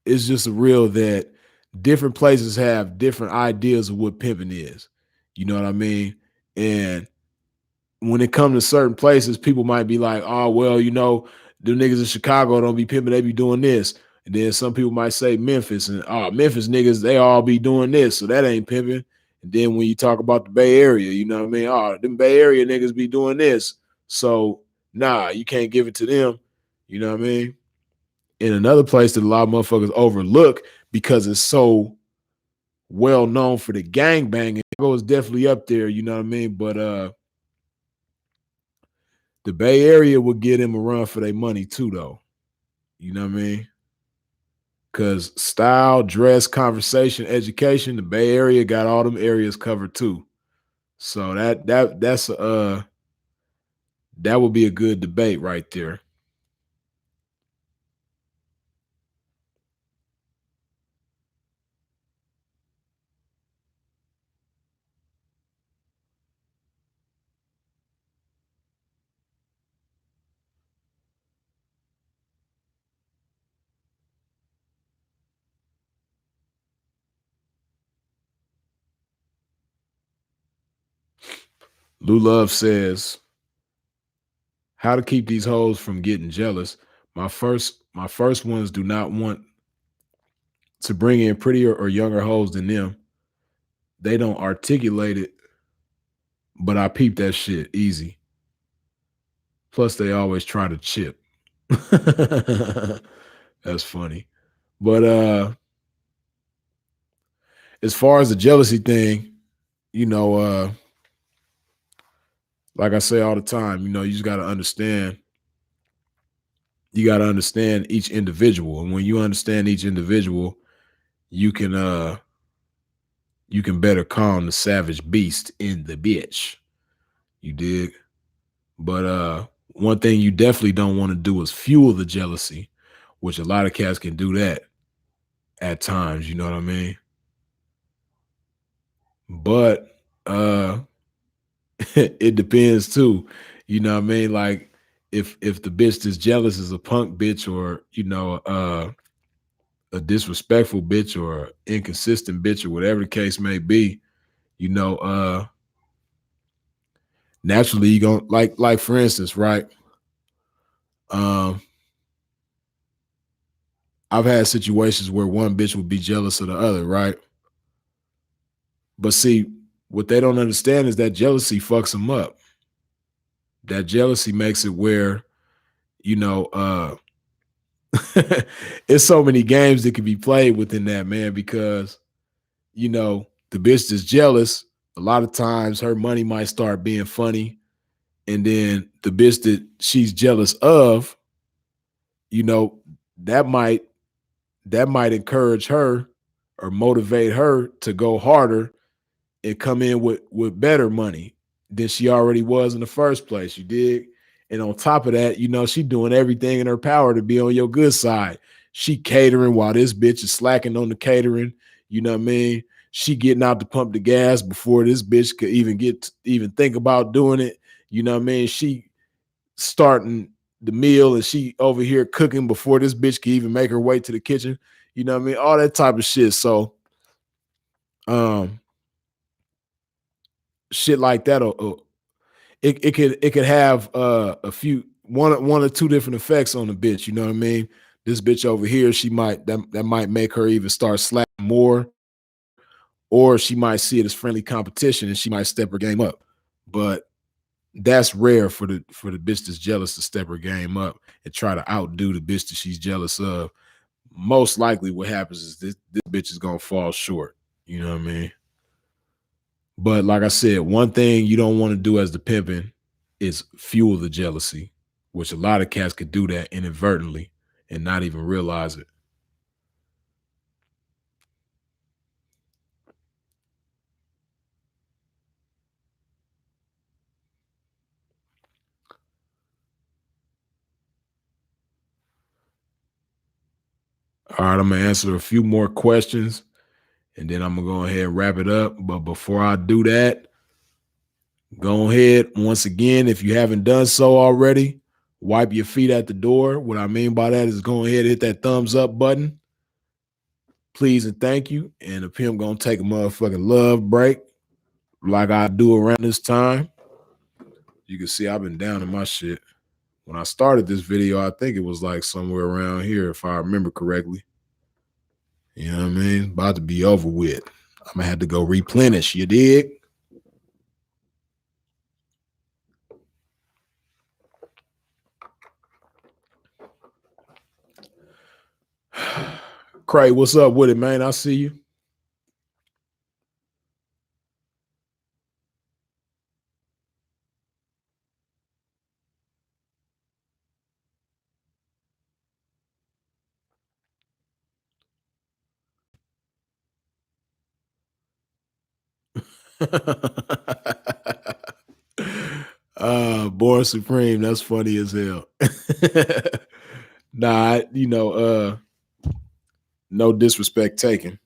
Speaker 2: It's just a real that different places have different ideas of what pimping is. You know what I mean? And when it comes to certain places, people might be like, "Oh, well, the niggas in Chicago don't be pimping; they be doing this." And then some people might say Memphis, and Memphis niggas, they all be doing this, so that ain't pimping. And then when you talk about the Bay Area, you know what I mean? Oh, them Bay Area niggas be doing this, so nah, you can't give it to them. You know what I mean? In another place that a lot of motherfuckers overlook because it's so well known for the gangbanging, it goes definitely up there. You know what I mean? But the Bay Area would get him a run for their money too, though. You know what I mean? Because style, dress, conversation, education, the Bay Area got all them areas covered too. So that would be a good debate right there. Lou Love says, "How to keep these hoes from getting jealous? My first ones do not want to bring in prettier or younger hoes than them. They don't articulate it, but I peep that shit easy. Plus, they always try to chip." That's funny. But as far as the jealousy thing, you know, like I say all the time, you just gotta understand. You gotta understand each individual. And when you understand each individual, you can better calm the savage beast in the bitch. You dig? But one thing you definitely don't want to do is fuel the jealousy, which a lot of cats can do that at times, you know what I mean? But it depends too. You know what I mean? Like if the bitch that's jealous is a punk bitch, or a disrespectful bitch, or inconsistent bitch, or whatever the case may be, you know, naturally you going like for instance, right? Um I've had situations where one bitch would be jealous of the other, right? But see, what they don't understand is that jealousy fucks them up. That jealousy makes it where, you know, it's so many games that can be played within that, man, because, the bitch that's jealous, a lot of times her money might start being funny. And then the bitch that she's jealous of, you know, that might encourage her or motivate her to go harder and come in with better money than she already was in the first place. You dig? And on top of that, she doing everything in her power to be on your good side. She catering while this bitch is slacking on the catering. You know what I mean? She getting out to pump the gas before this bitch could even think about doing it. You know what I mean? She starting the meal and she over here cooking before this bitch can even make her way to the kitchen. You know what I mean? All that type of shit. So um shit like that, it could have a few one or two different effects on the bitch. You know what I mean? This bitch over here, she might that might make her even start slapping more, or she might see it as friendly competition and she might step her game up. But That's rare for the bitch that's jealous to step her game up and try to outdo the bitch that she's jealous of. Most likely what happens is this bitch is gonna fall short. You know what I mean? But like I said, one thing you don't want to do as the pimping is fuel the jealousy, which a lot of cats could do that inadvertently and not even realize it. All right, I'm gonna answer a few more questions and then I'm gonna go ahead and wrap it up. But before I do that, go ahead once again, if you haven't done so already, wipe your feet at the door. What I mean by that is go ahead and hit that thumbs up button. Please and thank you. And the pimp gonna take a motherfucking love break like I do around this time. You can see I've been down in my shit. When I started this video, I think it was like somewhere around here, if I remember correctly. You know what I mean? About to be over with. I'm gonna have to go replenish. You dig? Craig, what's up with it, man? I see you. Born Supreme, that's funny as hell. Nah, no disrespect taken.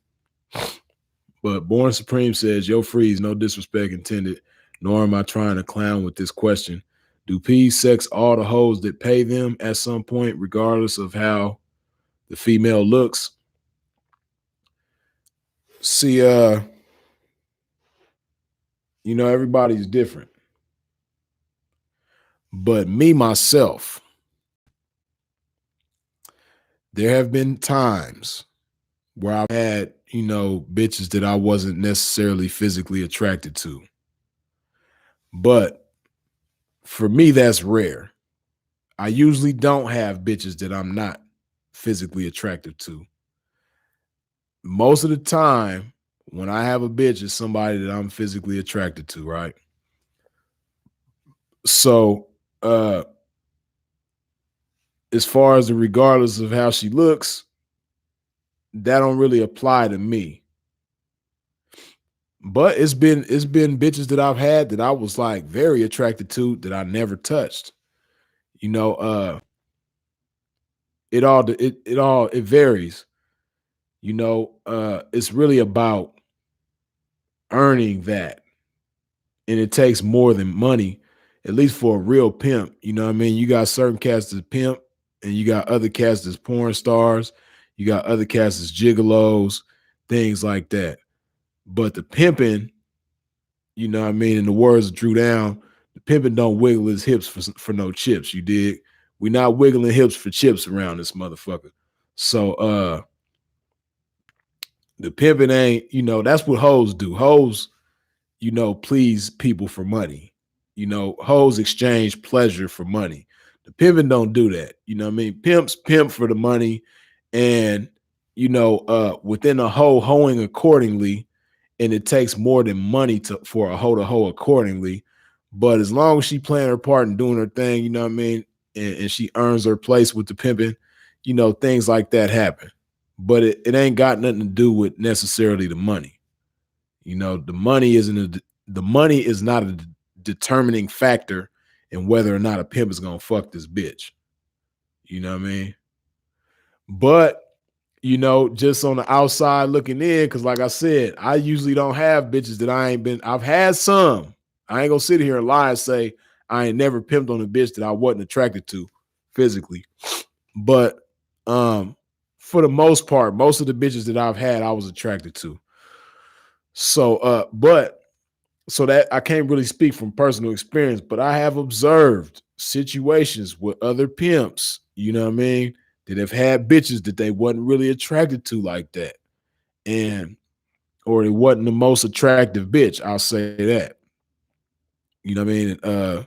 Speaker 2: But Born Supreme says, yo, freeze, no disrespect intended, nor am I trying to clown with this question. Do P's sex all the hoes that pay them at some point, regardless of how the female looks? See, everybody's different. But me, myself, there have been times where I've had, bitches that I wasn't necessarily physically attracted to. But for me, that's rare. I usually don't have bitches that I'm not physically attracted to. Most of the time, when I have a bitch, it's somebody that I'm physically attracted to, right? So, as far as the regardless of how she looks, that don't really apply to me. But it's been bitches that I've had that I was like very attracted to that I never touched. It varies. It's really about earning that. And it takes more than money, at least for a real pimp. You know what I mean? You got certain cats as pimp, and you got other cats as porn stars. You got other cats as gigolos, things like that. But the pimping, you know what I mean? In the words of Drew Down, the pimping don't wiggle his hips for no chips, you dig? We not wiggling hips for chips around this motherfucker. So the pimping ain't, that's what hoes do. Hoes, please people for money. Hoes exchange pleasure for money. The pimping don't do that. You know what I mean? Pimps pimp for the money, and within a hoe hoeing accordingly, and it takes more than money for a hoe to hoe accordingly. But as long as she playing her part and doing her thing, you know what I mean, and she earns her place with the pimping, things like that happen. But it ain't got nothing to do with necessarily the money. The money is not a determining factor in whether or not a pimp is gonna fuck this bitch. You know what I mean? But just on the outside looking in, because like I said, I usually don't have bitches that I've had some. I ain't gonna sit here and lie and say I ain't never pimped on a bitch that I wasn't attracted to physically. But for the most part, most of the bitches that I've had, I was attracted to. So so that I can't really speak from personal experience, but I have observed situations with other pimps, you know what I mean, that have had bitches that they wasn't really attracted to like that. Or it wasn't the most attractive bitch, I'll say that. You know what I mean?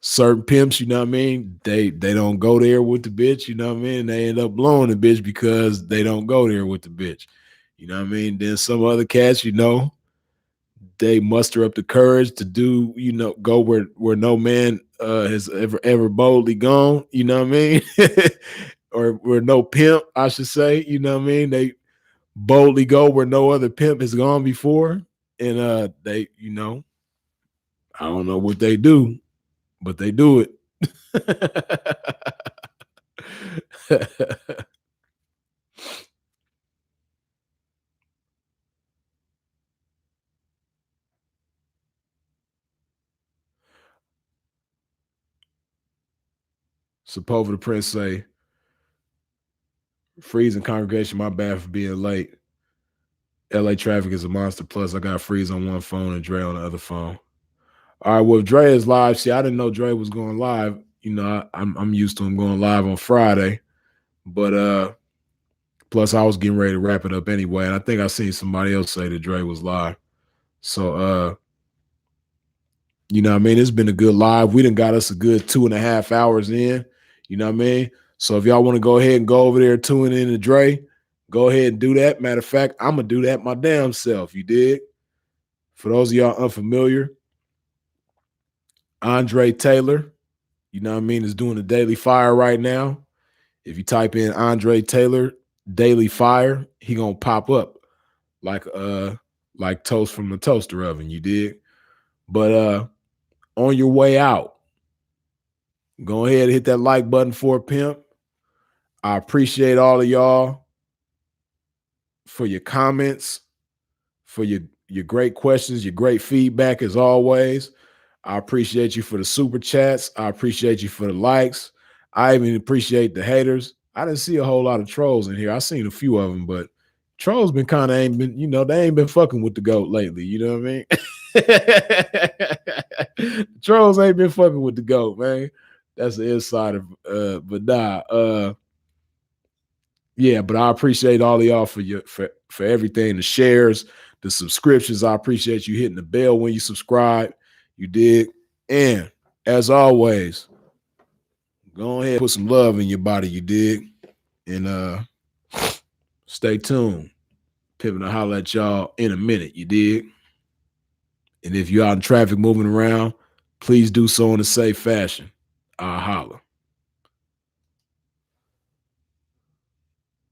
Speaker 2: certain pimps, you know what I mean? They don't go there with the bitch, you know what I mean? They end up blowing the bitch because they don't go there with the bitch. You know what I mean? Then some other cats, you know, they muster up the courage to do, you know, go where no man has ever boldly gone, you know what I mean? Or where no pimp, I should say, you know what I mean? They boldly go where no other pimp has gone before. And they, you know, I don't know what they do, but they do it. Sepulveda Prince say, freezing congregation, my bad for being late. LA traffic is a monster. Plus, I got Freeze on one phone and Dre on the other phone. All right, well, if Dre is live, see, I didn't know Dre was going live. You know, I'm used to him going live on Friday. But plus I was getting ready to wrap it up anyway. And I think I seen somebody else say that Dre was live. So you know what I mean? It's been a good live. We done got us a good 2.5 hours in. You know what I mean? So if y'all want to go ahead and go over there tune in to Dre, go ahead and do that. Matter of fact, I'm gonna do that my damn self. You dig? For those of y'all unfamiliar, Andre Taylor, you know what I mean, is doing a daily fire right now. If you type in Andre Taylor daily fire, he gonna pop up like toast from the toaster oven. You dig? But on your way out, go ahead and hit that like button for a pimp. I appreciate all of y'all for your comments, for your great questions, your great feedback as always. I appreciate you for the super chats. I appreciate you for the likes. I even appreciate the haters. I didn't see a whole lot of trolls in here. I seen a few of them, but trolls been kind of ain't been, you know, they ain't been fucking with the GOAT lately. You know what I mean? Trolls ain't been fucking with the GOAT, man. That's the inside of but nah. Yeah, but I appreciate all of y'all for everything, the shares, the subscriptions. I appreciate you hitting the bell when you subscribe. You dig? And as always, go ahead and put some love in your body, you dig? And stay tuned. Pimpin' to holler at y'all in a minute, you dig? And if you're out in traffic moving around, please do so in a safe fashion. I'll holler.